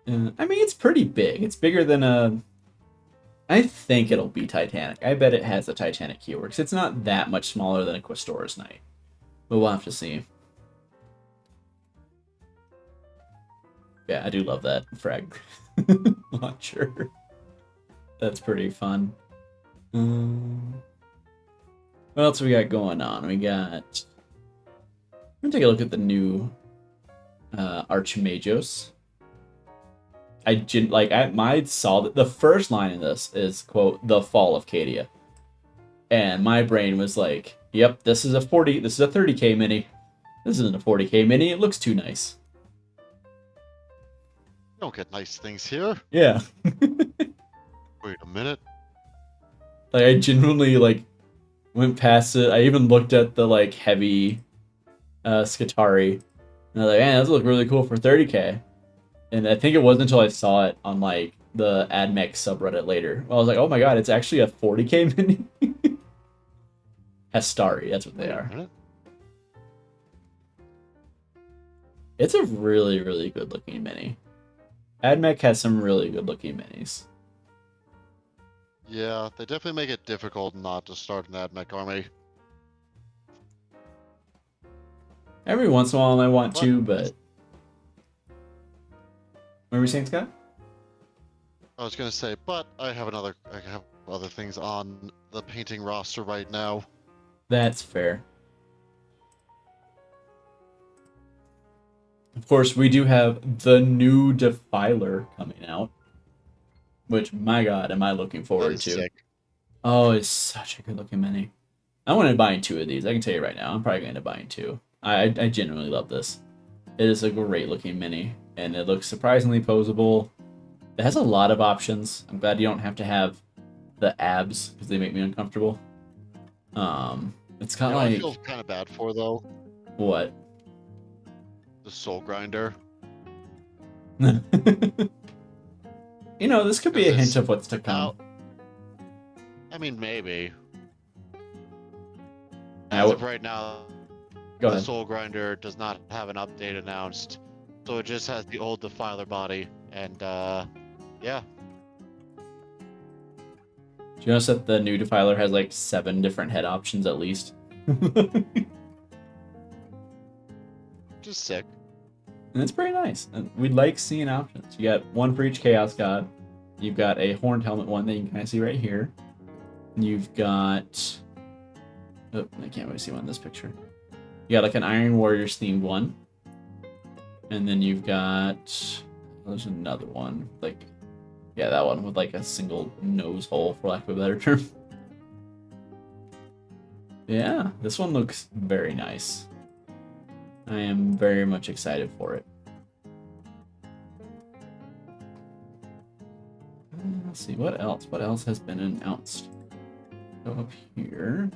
I mean, it's pretty big. It's bigger than a. I think it'll be Titanic. I bet it has a Titanic keyword because it's not that much smaller than a Questora's Knight. But we'll have to see. Yeah, I do love that frag launcher. That's pretty fun. What else we got going on? We got. I'm gonna take a look at the new Archimagos. I saw that the first line in this is quote the fall of Cadia, and my brain was like, "Yep, this is a 30k mini. This isn't a 40k mini. It looks too nice." You don't get nice things here. Yeah. Wait a minute. Like I genuinely went past it. I even looked at the heavy Skitarii, and I was like, "Man, those look really cool for 30k." And I think it wasn't until I saw it on the AdMech subreddit later. I was like, "Oh my god, it's actually a 40k mini." Hastari, that's what they are. It's a really, really good looking mini. AdMech has some really good looking minis. Yeah, they definitely make it difficult not to start an AdMech army. Every once in a while I want to, but... What were we saying, Scott? I was gonna say, but I have other things on the painting roster right now. That's fair. Of course, we do have the new Defiler coming out, which, my god, am I looking forward to. Sick. Oh, it's such a good looking mini. I want to buy 2 of these. I can tell you right now, I'm probably going to buy 2. I genuinely love this. It is a great looking mini, and it looks surprisingly posable. It has a lot of options. I'm glad you don't have to have the abs, because they make me uncomfortable. It's got I feel kind of bad for, though. What? The Soul Grinder. You know, this could be a hint of what's to come. I mean, maybe. As of right now, the Soul Grinder does not have an update announced, so it just has the old Defiler body, and yeah. Do you notice that the new Defiler has 7 different head options at least? Just sick. And it's pretty nice. And we like seeing options. You got 1 for each Chaos God. You've got a horned helmet one that you can kind of see right here. You've got... Oh, I can't really see one in this picture. You got an Iron Warriors themed one. And then you've got... There's another one. Yeah, that one with a single nose hole, for lack of a better term. Yeah, this one looks very nice. I am very much excited for it. Let's see, what else? What else has been announced? Go up here.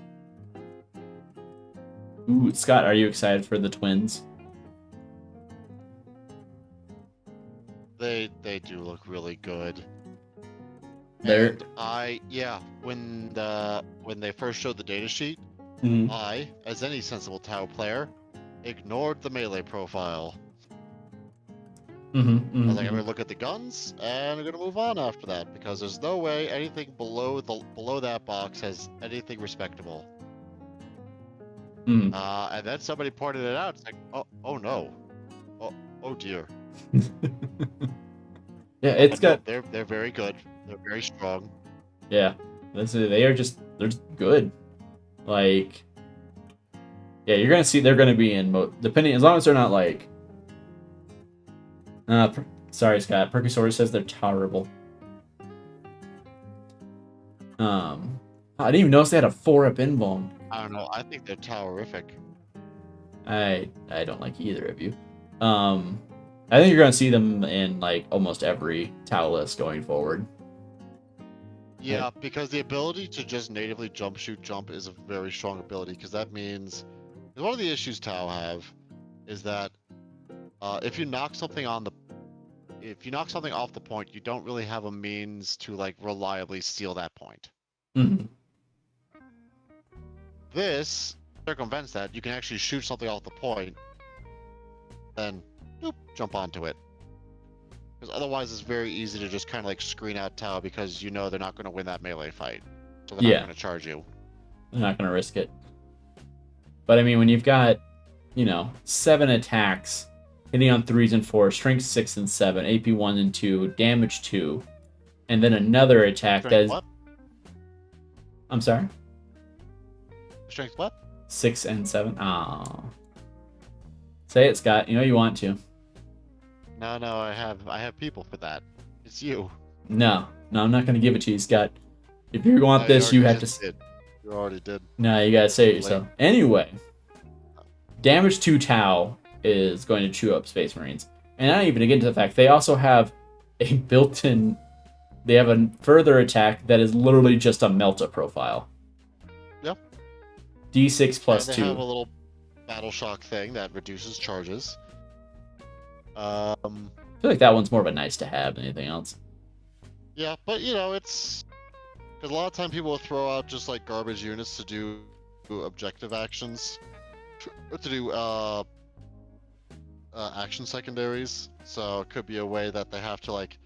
Ooh, Scott, are you excited for the twins? They do look really good. They're... when they first showed the datasheet, I, as any sensible Tau player, ignored the melee profile. I was like, I'm gonna look at the guns, and I'm gonna move on after that, because there's no way anything below that box has anything respectable. And then somebody pointed it out. It's like, oh no, oh dear. Yeah, it's got... They're very good. They're very strong. Yeah, they're just good. Like, yeah, you're gonna see they're gonna be in depending as long as they're not like. Sorry, Scott. Perkysaurus says they're tolerable. I didn't even notice they had a 4-up invuln. I don't know. I think they're towerific. I don't like either of you. I think you're gonna see them in like almost every Tau list going forward. Yeah, because the ability to just natively jump, shoot, jump is a very strong ability. Because that means one of the issues Tau have is that if you knock something off the point, you don't really have a means to like reliably steal that point. Mm-hmm. This circumvents that. You can actually shoot something off the point, then jump onto it. Because otherwise, it's very easy to just kind of like screen out Tau because you know they're not going to win that melee fight, so they're not going to charge you. They're not going to risk it. But I mean, when you've got 7 attacks, hitting on 3s and 4s, strength 6 and 7, AP 1 and 2, damage 2, and then another attack Strength that is. What? I'm sorry. Strength what? 6 and 7. Ah. Say it, Scott. You know you want to. No, I have people for that. It's you. No, I'm not going to give it to you, Scott. If you want this, you have to. You already did. No, you gotta say it yourself. Anyway, damage 2 Tau is going to chew up Space Marines. And not even to get into the fact, they also have a built-in... They have a further attack that is literally just a Melta profile. Yep. D6 plus 2. They have a little battle shock thing that reduces charges. I feel like that one's more of a nice to have than anything else. Yeah, but it's... Because a lot of time people will throw out just like garbage units to do objective actions. To do action secondaries. So it could be a way that they have to like...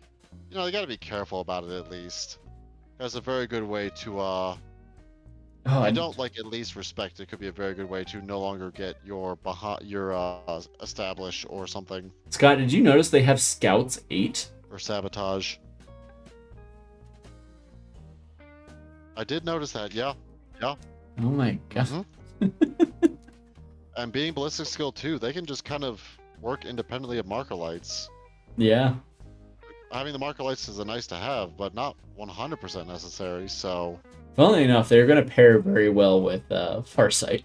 they gotta be careful about it at least. That's a very good way to I don't like at least respect. It could be a very good way to no longer get your establish or something. Scott, did you notice they have Scouts 8? Or sabotage. I did notice that, yeah. Oh my god. Mm-hmm. And being ballistic skill 2, they can just kind of work independently of marker lights. Yeah. Having the marker lights is a nice to have, but not 100% necessary, so... Funnily enough, they're going to pair very well with Farsight.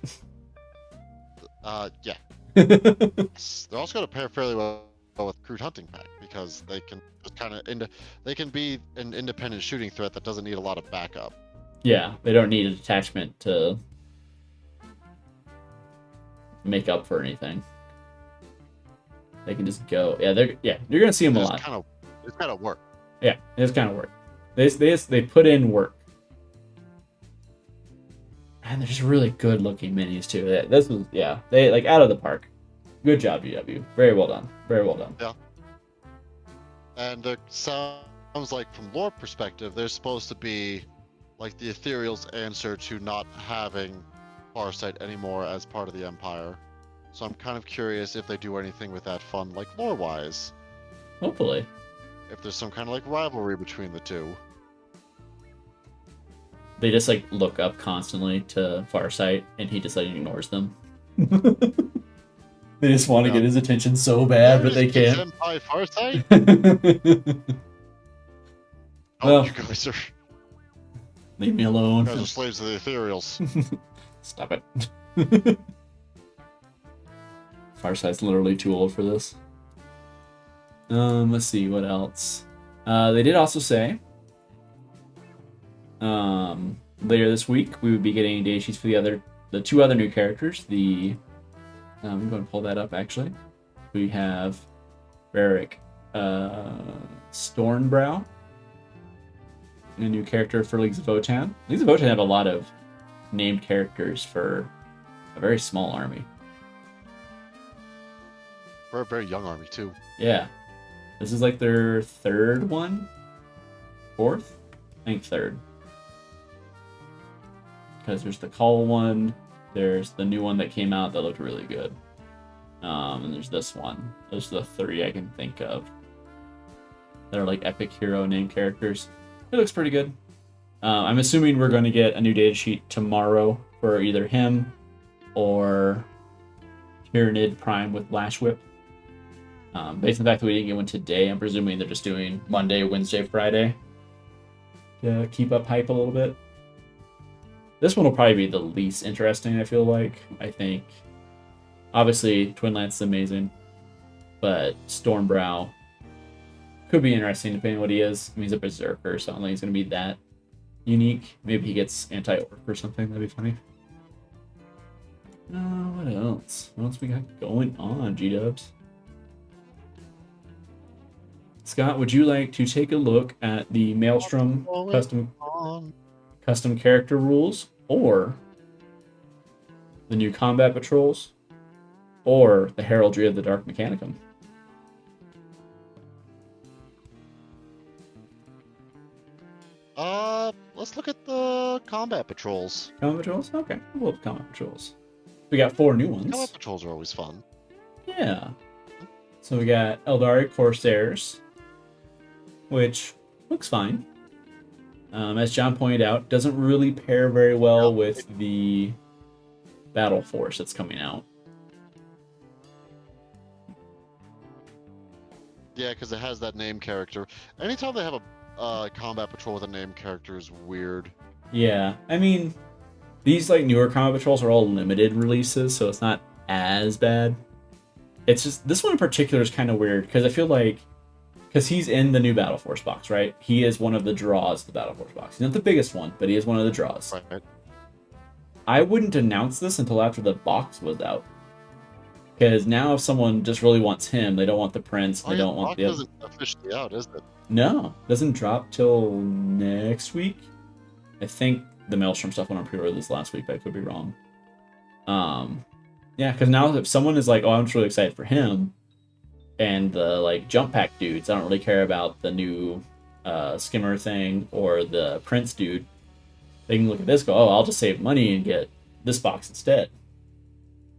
Yeah. They're also going to pair fairly well with Crude Hunting Pack, because they can just kind of... They can be an independent shooting threat that doesn't need a lot of backup. Yeah, they don't need a detachment to make up for anything. They can just go. Yeah, you're gonna see them a lot. It's kind of work. Yeah, it's kind of work. They put in work, and they're just really good looking minis too. They like out of the park. Good job, GW. Very well done. Very well done. Yeah. And there sounds like from lore perspective, they're supposed to be like the Ethereal's answer to not having Farsight anymore as part of the Empire. So I'm kind of curious if they do anything with that fun, like lore-wise. Hopefully. If there's some kind of like rivalry between the two. They just like look up constantly to Farsight, and he just like ignores them. They just want to get his attention so bad, but they can't. Empire Farsight? Well, you guys are... Leave me alone. You guys are slaves of the Ethereals. Stop it. Farsight's literally too old for this. Let's see, what else? They did also say later this week we would be getting data sheets for the 2 other new characters. I'm going to pull that up actually. We have Varric Stornbrow, a new character for Leagues of Votann. Leagues of Votann have a lot of named characters for a very small army. For a very young army too. Yeah. This is like their 3rd one? 4th? I think 3rd. Because there's the Call one, there's the new one that came out that looked really good. And there's this one. Those are the 3 I can think of. That are like epic hero named characters. It looks pretty good. I'm assuming we're going to get a new data sheet tomorrow for either him or Tyranid Prime with Lash Whip. Based on the fact that we didn't get one today, I'm presuming they're just doing Monday, Wednesday, Friday to keep up hype a little bit. This one will probably be the least interesting, I feel like. I think, obviously, Twin Lance is amazing, but Stormbrow could be interesting depending on what he is. I mean, he's a Berserker, so I don't think he's going to be that unique. Maybe he gets anti-orc or something. That'd be funny. What else? What else we got going on, G-dubs? Scott, would you like to take a look at the Maelstrom custom character rules, or the new combat patrols, or the Heraldry of the Dark Mechanicum? Let's look at the combat patrols. Combat patrols? Okay, we'll have combat patrols. We got 4 new ones. Combat patrols are always fun. Yeah. So we got Eldari Corsairs, which looks fine. As John pointed out, doesn't really pair very well with the Battle Force that's coming out. Yeah, because it has that name character. Anytime they have a combat patrol with a name character is weird. Yeah, I mean, these like newer combat patrols are all limited releases, so it's not as bad. It's just this one in particular is kind of weird because I feel like because he's in the new Battle Force box, right? He is one of the draws of the Battle Force box. He's not the biggest one, but he is one of the draws. Right. I wouldn't announce this until after the box was out. Because now if someone just really wants him, they don't want the Prince, they don't want the other. Isn't officially out, is it? No, doesn't drop till next week. I think the Maelstrom stuff went on pre-release last week, but I could be wrong. Yeah, because now if someone is like, oh, I'm just really excited for him, and the like jump pack dudes, I don't really care about the new skimmer thing or the Prince dude. They can look at this, go, oh, I'll just save money and get this box instead.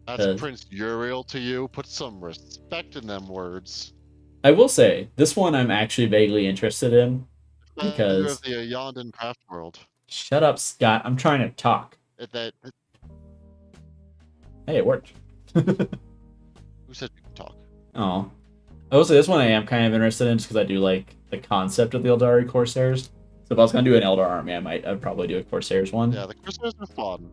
That's Prince Uriel to you. Put some respect in them words. I will say, this one I'm actually vaguely interested in. Because of the Yondan Craft World. Shut up, Scott. I'm trying to talk. Hey, it worked. Who said you can talk? Oh. I will say this one I am kind of interested in just because I do like the concept of the Eldari Corsairs. So if I was going to do an Eldar army, I'd probably do a Corsairs one. Yeah, the Corsairs are fun.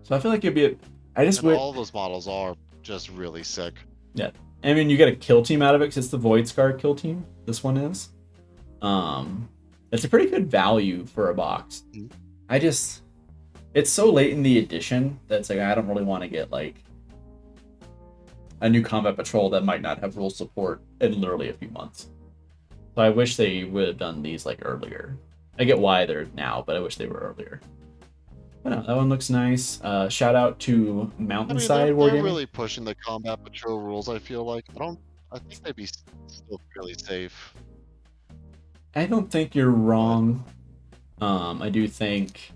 So I feel like it'd be all those models are just really sick. Yeah. I mean, you get a kill team out of it because it's the Void Scar kill team. This one is. It's a pretty good value for a box. Mm-hmm. It's so late in the edition that's like I don't really want to get like a new combat patrol that might not have rule support in literally a few months. So I wish they would have done these like earlier. I get why they're now, but I wish they were earlier. But no, that one looks nice. Shout out to Mountainside Wargaming. They're really pushing the combat patrol rules. I feel like I think they'd be still fairly safe. I don't think you're wrong. I do think.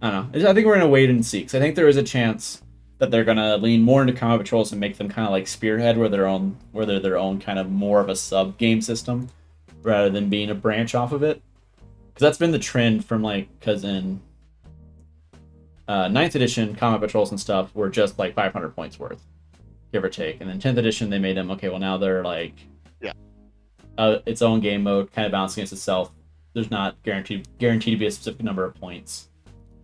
I don't know. I think we're gonna wait and see. Because I think there is a chance that they're gonna lean more into combat patrols and make them kind of like Spearhead, where they're their own kind of more of a sub game system, rather than being a branch off of it. Because that's been the trend from because in 9th edition combat patrols and stuff were just like 500 points worth, give or take, and then 10th edition they made them okay. Well, now they're like its own game mode, kind of balancing against itself. There's not guaranteed to be a specific number of points.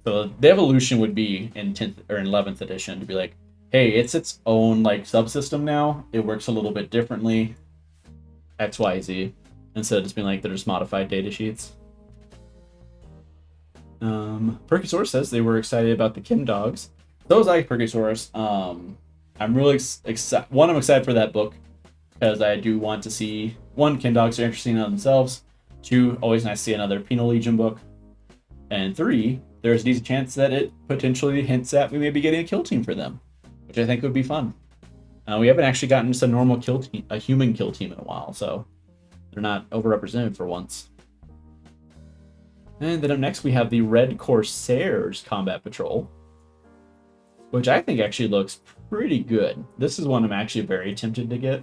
So the evolution would be in 10th or 11th edition to be like, hey, it's its own like subsystem now. It works a little bit differently. XYZ, instead of just being like they're just modified data sheets. Perkysaurus says they were excited about the Kim dogs. So was I, Perkysaurus. I'm really excited. One, I'm excited for that book because I do want to see, one, Kim dogs are interesting in themselves. Two, always nice to see another Penal Legion book. And three, there's a decent chance that it potentially hints at we may be getting a kill team for them, which I think would be fun. We haven't actually gotten just a normal kill team, a human kill team in a while, so they're not overrepresented for once. And then up next we have the Red Corsairs Combat Patrol, which I think actually looks pretty good. This is one I'm actually very tempted to get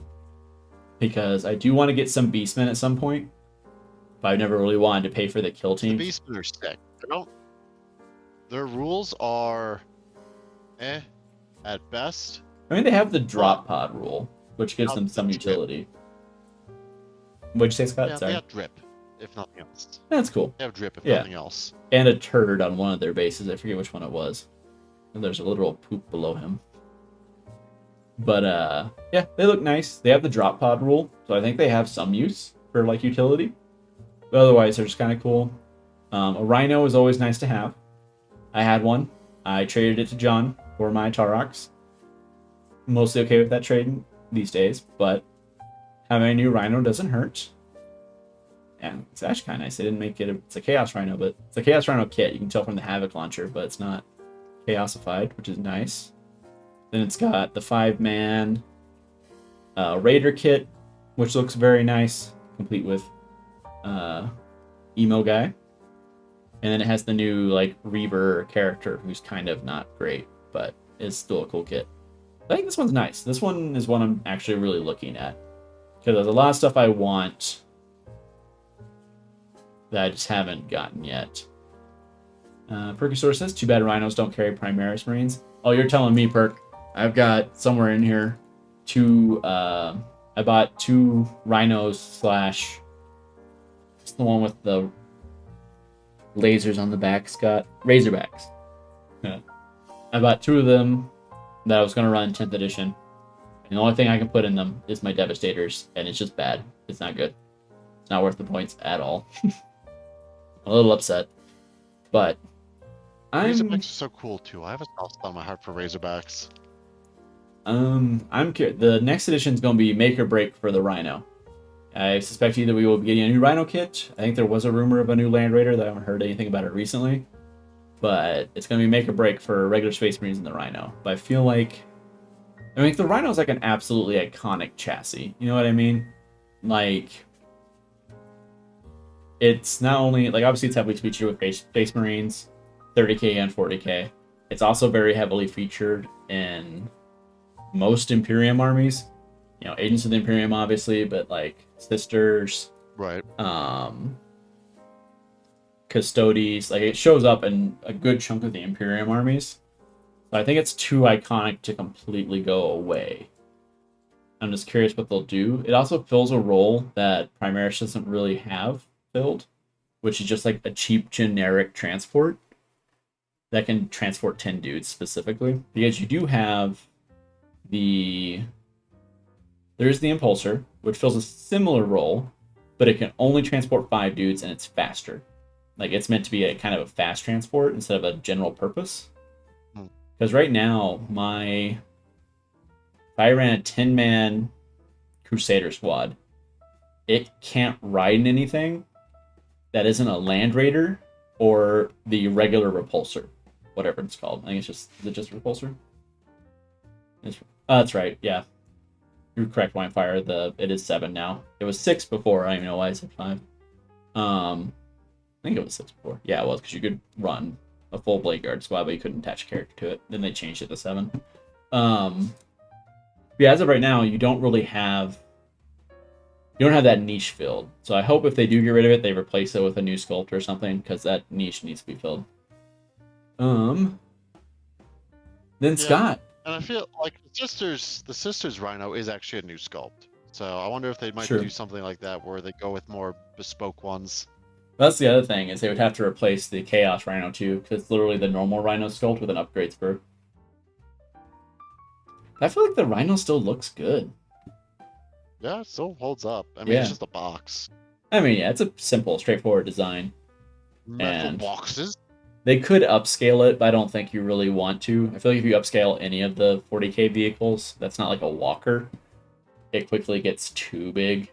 because I do want to get some Beastmen at some point, but I've never really wanted to pay for the kill The teams. Beastmen are sick. They don't. Their rules are, at best. I mean, they have the drop pod rule, which gives them some The drip. utility. What'd you say, Scott? Yeah, Sorry. they have drip, if nothing else. That's cool. They have drip, if Yeah. nothing else. And a turd on one of their bases. I forget which one it was. And there's a literal poop below him. But yeah, they look nice. They have the drop pod rule, so I think they have some use for like utility. But otherwise, they're just kind of cool. A rhino is always nice to have. I had one. I traded it to John for my Tarox. Mostly okay with that trade these days, but having a new rhino doesn't hurt. And it's actually kind of nice. They didn't make it it's a Chaos Rhino, but it's a Chaos Rhino kit. You can tell from the Havoc launcher, but it's not Chaosified, which is nice. Then it's got the 5-man Raider kit, which looks very nice, complete with Emo Guy. And then it has the new like Reaver character, who's kind of not great, but is still a cool kit. I think this one's nice. This one is one I'm actually really looking at. Because there's a lot of stuff I want that I just haven't gotten yet. Perkusaur says, too bad rhinos don't carry Primaris Marines. Oh, you're telling me, Perk. I've got somewhere in here I bought 2 rhinos slash... What's the one with the lasers on the back, Scott? Razorbacks. Yeah. I bought 2 of them that I was going to run 10th edition. And the only thing I can put in them is my Devastators, and it's just bad. It's not good. It's not worth the points at all. A little upset. But Razorbacks are so cool too. I have a soft spot in my heart for Razorbacks. I'm curious. The next edition is going to be make or break for the Rhino. I suspect either we will be getting a new Rhino kit. I think there was a rumor of a new Land Raider that I haven't heard anything about it recently. But it's going to be make or break for regular Space Marines and the Rhino. But I feel like... I mean, the Rhino is like an absolutely iconic chassis. You know what I mean? Like... It's not only... Like, obviously it's heavily featured with Space Marines, 30k and 40k. It's also very heavily featured in most Imperium armies. You know, Agents of the Imperium, obviously, but like Sisters, right? Custodes, like it shows up in a good chunk of the Imperium armies. So I think it's too iconic to completely go away. I'm just curious what they'll do. It also fills a role that Primaris doesn't really have filled, which is just like a cheap generic transport that can transport 10 dudes specifically. Because you do have there's the Impulsor, which fills a similar role, but it can only transport 5 dudes and it's faster. Like, it's meant to be a kind of a fast transport instead of a general purpose. Because right now, if I ran a 10-man Crusader squad, it can't ride in anything that isn't a Land Raider or the regular Repulsor, whatever it's called. I think is it just Repulsor? That's right, yeah. You're correct, Winefire. It is 7 now. It was 6 before. I don't even know why I said 5. I think it was 6 before. Yeah, it was, because you could run a full Blade Guard squad, but you couldn't attach a character to it. Then they changed it to 7. Yeah, as of right now, you don't have that niche filled. So I hope if they do get rid of it, they replace it with a new sculpt or something, because that niche needs to be filled. Then yeah. Scott. And I feel like the Sisters Rhino is actually a new sculpt. So I wonder if they might do something like that where they go with more bespoke ones. That's the other thing, is they would have to replace the Chaos Rhino too, because it's literally the normal Rhino sculpt with an upgrade spur. I feel like the Rhino still looks good. Yeah, it still holds up. I mean, it's just a box. I mean, yeah, it's a simple, straightforward design. Metal boxes. They could upscale it, but I don't think you really want to. I feel like if you upscale any of the 40k vehicles, that's not like a walker, it quickly gets too big.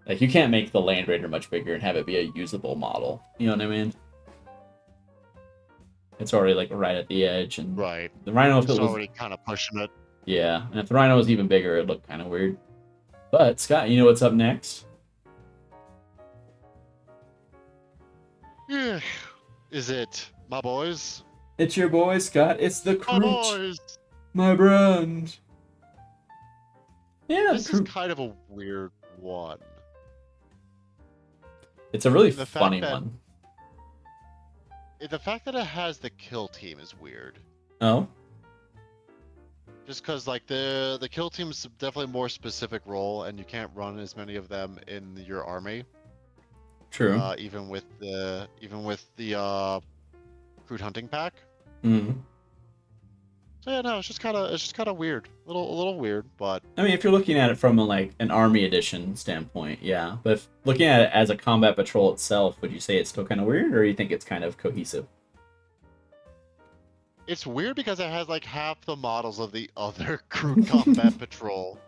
Like, you can't make the Land Raider much bigger and have it be a usable model. You know what I mean? It's already, like, right at the edge. And right. The Rhino, if it's it was... already kind of pushing it. Yeah, and if the Rhino was even bigger, it'd look kind of weird. But, Scott, you know what's up next? Yeah. Is it my boys? It's your boys, Scott. It's the My Kroot. boys! My brand. Yeah, this is kind of a weird one. It's a really The fact funny that one. the fact that it has the kill team is weird. Oh, Just because like the kill team's definitely a more specific role, and you can't run as many of them in your army. true. Even with the crude hunting pack. Mm. So yeah, no, it's just kind of weird, a little weird, but I mean, if you're looking at it from like an army edition standpoint, yeah. But if looking at it as a combat patrol itself, would you say it's still kind of weird, or you think it's kind of cohesive? it's weird because it has like half the models of the other crude combat patrol.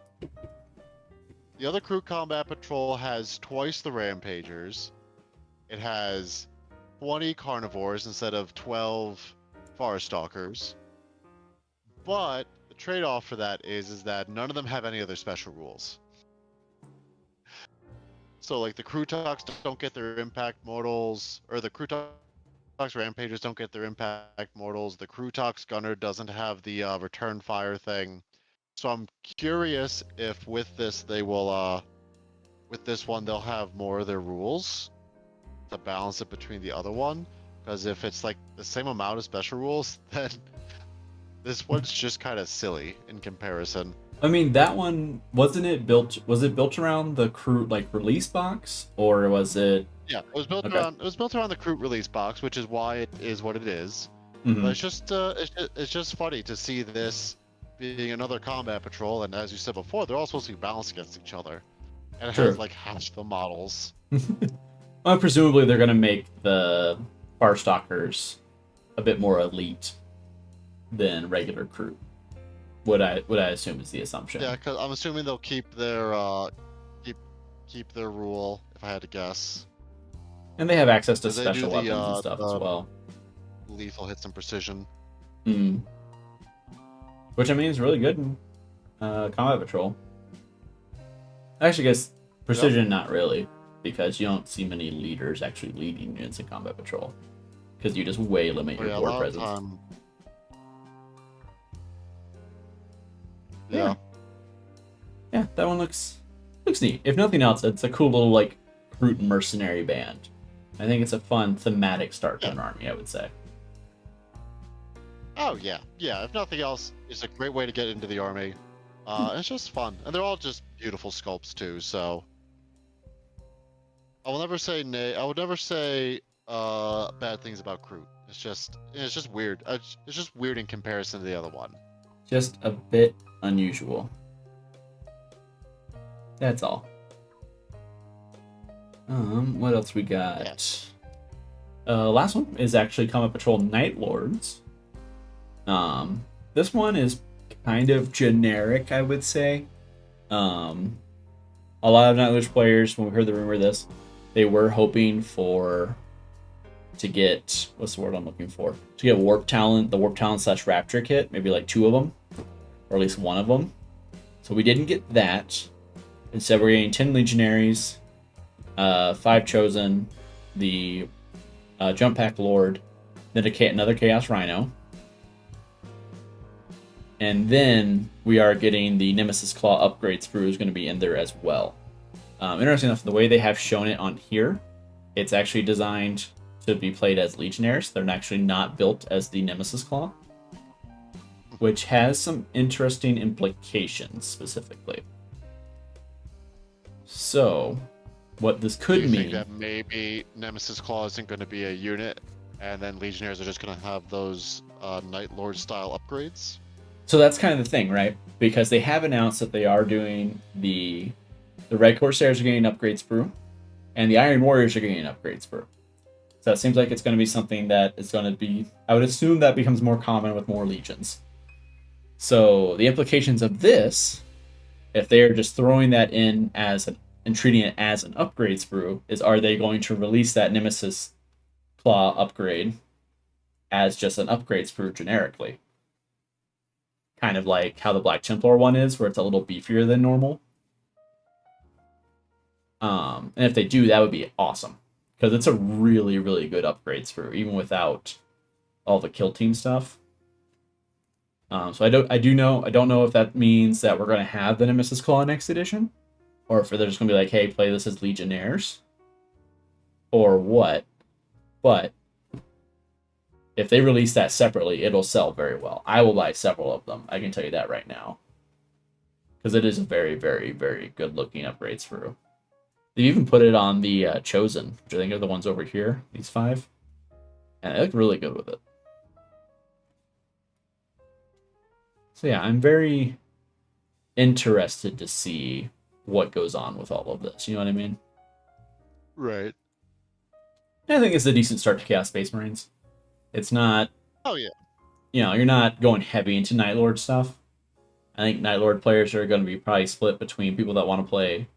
The other crew combat patrol has twice the rampagers. It has 20 carnivores instead of 12 forest stalkers. But the trade-off for that is that none of them have any other special rules. So like the crew talks don't get their impact mortals, or the crew talks rampagers don't get their impact mortals. The crew talks gunner doesn't have the return fire thing. So I'm curious if with this they will with this one they'll have more of their rules to balance it between the other one, because if it's like the same amount of special rules, then this one's just kind of silly in comparison. I mean, that one wasn't it built? Was it built around the crew like release box, or was it? Yeah, Okay. it was built around the crew release box, which is why it is what it is. Hmm. But it's just funny to see this being another combat patrol, and as you said before, they're all supposed to be balanced against each other, and it has Sure. like half the models. Well, presumably they're gonna make the Farstalkers a bit more elite than regular crew. Would I assume is the assumption. Yeah, because I'm assuming they'll keep keep their rule, if I had to guess. And they have access to Because they do special weapons and stuff as well. lethal hits and precision. Mm. Which I mean is really good in combat patrol. I actually guess precision Yep. not really, because you don't see many leaders actually leading units in combat patrol. Because you just way limit Oh your yeah, a board lot of presence. time. Yeah. Yeah. Yeah, that one looks neat. If nothing else, it's a cool little like brute mercenary band. I think it's a fun thematic start to Yeah. an army, I would say. Oh yeah, yeah. If nothing else, it's a great way to get into the army. It's just fun, and they're all just beautiful sculpts too. So I will never say nay. I would never say bad things about Groot. It's just weird. It's just weird in comparison to the other one. Just a bit unusual. That's all. What else we got? Yes. Last one is actually Combat Patrol Night Lords. This one is kind of generic, I would say. A lot of Night Lords players, when we heard the rumor of this, they were hoping to get, what's the word I'm looking for? To get Warp Talent, the Warp Talent / Rapture kit, maybe like 2 of them, or at least 1 of them. So we didn't get that. Instead, we're getting 10 Legionaries, 5 Chosen, the Jump Pack Lord, then another Chaos Rhino. And then we are getting the Nemesis Claw upgrade sprue is going to be in there as well. Interesting enough, the way they have shown it on here, it's actually designed to be played as Legionnaires. They're actually not built as the Nemesis Claw, which has some interesting implications specifically. So, what this Do could you think mean... that maybe Nemesis Claw isn't going to be a unit, and then Legionnaires are just going to have those Night Lord style upgrades? So that's kind of the thing, right? Because they have announced that they are doing the Red Corsairs are getting an upgrade sprue, and the Iron Warriors are getting an upgrade sprue. So it seems like it's going to be something that is going to be... I would assume that becomes more common with more legions. So the implications of this, if they are just throwing that in and treating it as an upgrade sprue, is are they going to release that Nemesis Claw upgrade as just an upgrade sprue generically? Kind of like how the Black Templar one is, where it's a little beefier than normal. And if they do, that would be awesome, because it's a really, really good upgrade sprue, even without all the kill team stuff. So I don't know if that means that we're going to have the Nemesis Claw next edition, or if they're just going to be like, hey, play this as Legionnaires. or what, but if they release that separately, it'll sell very well. I will buy several of them. I can tell you that right now. Because it is a very, very, very good looking upgrade sprue. They even put it on the Chosen, which I think are the ones over here, these 5. And they look really good with it. So yeah, I'm very interested to see what goes on with all of this. You know what I mean? Right. I think it's a decent start to Chaos Space Marines. It's not, Oh yeah. you're not going heavy into Night Lord stuff. I think Night Lord players are going to be probably split between people that want to play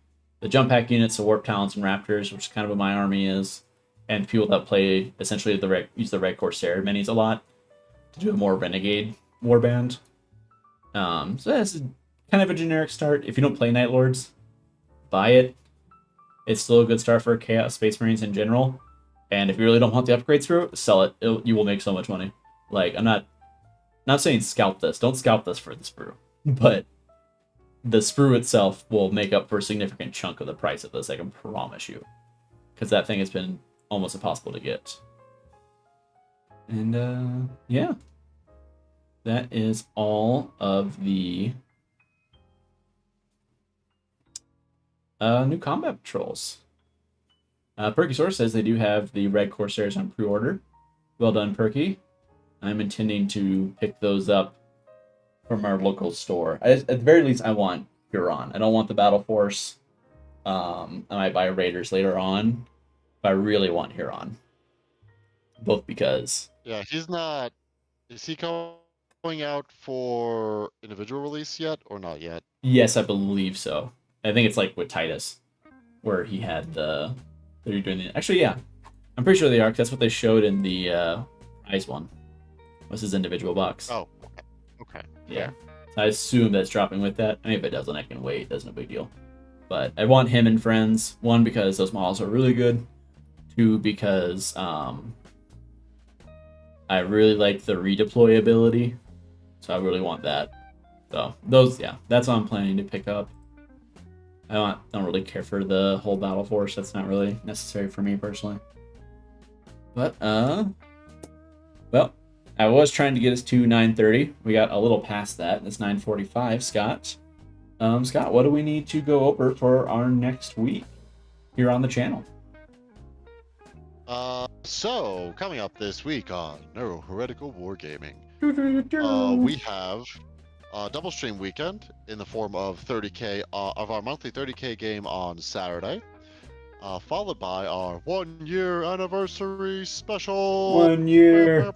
the jump pack units, the Warp Talents and Raptors, which is kind of what my army is, and people that play essentially use the Red Corsair minis a lot to do a more Renegade warband. So that's kind of a generic start. If you don't play Night Lords, buy it. It's still a good start for Chaos Space Marines in general. And if you really don't want the upgrades through, sell it. You will make so much money. Like, I'm not saying scalp this. Don't scalp this for the sprue. But the sprue itself will make up for a significant chunk of the price of this, I can promise you. Because that thing has been almost impossible to get. And, yeah. That is all of the new combat patrols. Perky Source says they do have the Red Corsairs on pre-order. Well done, Perky. I'm intending to pick those up from our local store. At the very least, I want Huron. I don't want the Battle Force. I might buy Raiders later on, but I really want Huron. Both because... Yeah, he's not... Is he going out for individual release yet, or not yet? Yes, I believe so. I think it's like with Titus, where he had the... They're doing the... Actually, yeah. I'm pretty sure they are, because that's what they showed in the prize one. Was his individual box. Oh, okay. Yeah. So I assume that's dropping with that. I mean, if it doesn't, I can wait. That's no big deal. But I want him and friends. 1, because those models are really good. 2, because I really like the redeploy ability. So I really want that. So those, yeah, that's what I'm planning to pick up. I don't really care for the whole Battle Force. That's not really necessary for me personally. But, well, I was trying to get us to 9:30. We got a little past that. It's 9:45, Scott. Scott, what do we need to go over for our next week here on the channel? So, coming up this week on Neuro-Heretical Wargaming, we have double stream weekend in the form of 30K of our monthly 30K game on Saturday, followed by our 1-year anniversary special. 1 year.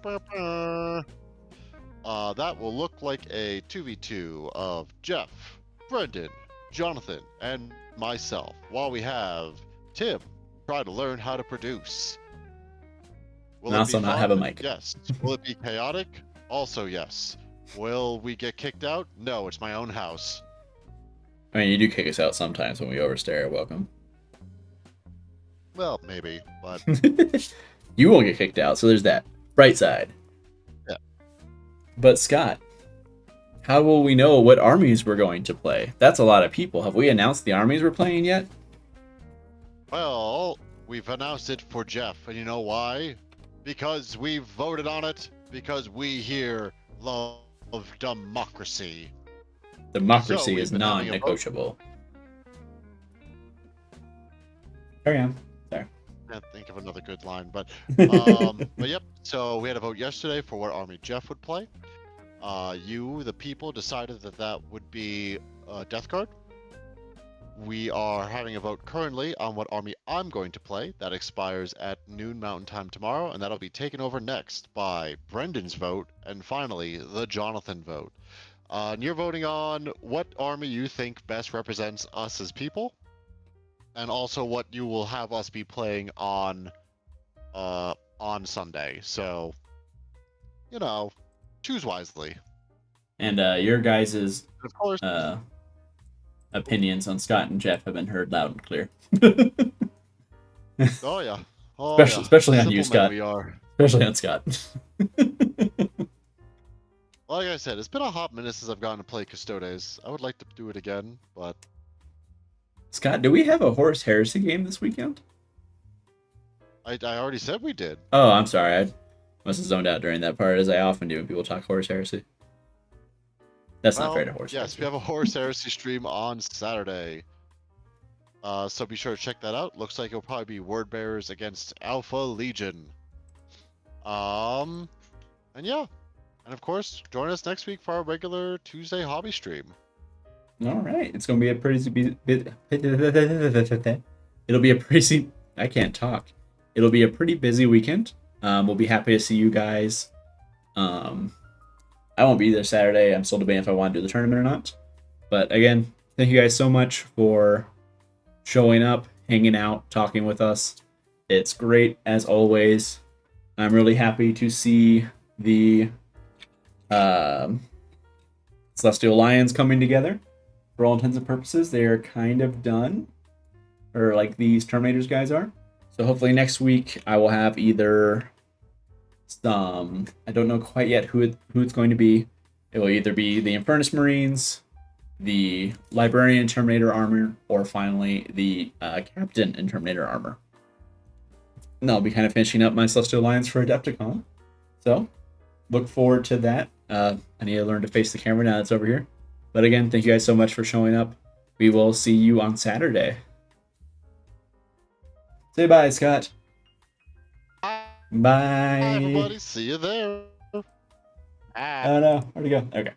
That will look like a 2v2 of Jeff, Brenden, Jonathan, and myself, while we have Tim try to learn how to produce. Will And it also be not fun? have a mic. Yes. Will it be chaotic? Also yes. Will we get kicked out? No, it's my own house. I mean, you do kick us out sometimes when we overstay our welcome. Well, maybe, but You won't get kicked out, so there's that. Bright side. Yeah. But Scott, how will we know what armies we're going to play? That's a lot of people. Have we announced the armies we're playing yet? well, we've announced it for Jeff, and you know why? Because we voted on it, because we here love democracy. Democracy So, is we've been having a vote. non-negotiable. Carry on. There. Can't think of another good line, but but yep. So we had a vote yesterday for what army Jeff would play. You, the people, decided that that would be Death Guard. We are having a vote currently on what army I'm going to play. That expires at noon Mountain Time tomorrow, and that'll be taken over next by Brendan's vote, and finally the Jonathan vote. And you're voting on what army you think best represents us as people, and also what you will have us be playing on Sunday. So, you know, choose wisely. And your guys' Of course, opinions on Scott and Jeff have been heard loud and clear. oh yeah, Especially on you, Simple men Scott. We are. Especially on Scott. Like I said, it's been a hot minute since I've gotten to play Custodes. I would like to do it again, but Scott, do we have a Horus Heresy game this weekend? I already said we did. Oh, I'm sorry. I must have zoned out during that part, as I often do when people talk Horus Heresy. That's not fair Well, to Horus yes, Heresy. we have a Horus Heresy stream on Saturday. So be sure to check that out. Looks like it'll probably be Word Bearers against Alpha Legion. And yeah. And of course, join us next week for our regular Tuesday hobby stream. All right, it's gonna be a pretty It'll be a pretty. I can't talk. It'll be a pretty busy weekend. We'll be happy to see you guys. I won't be there Saturday. I'm still debating if I want to do the tournament or not. But again, thank you guys so much for showing up, hanging out, talking with us. It's great as always. I'm really happy to see the Celestial Lions coming together. For all intents and purposes, they are kind of done, or like these Terminators guys are. So hopefully next week I will have either some. I don't know quite yet who it's going to be. It will either be the Infernus Marines, the Librarian Terminator armor, or finally the Captain in Terminator armor. And I'll be kind of finishing up my Celestial Alliance for Adepticon. So look forward to that. I need to learn to face the camera now it's over here. But again, thank you guys so much for showing up. We will see you on Saturday. Say bye, Scott. Bye, Bye. everybody. See you there. Bye. Oh no, where'd he go? Okay.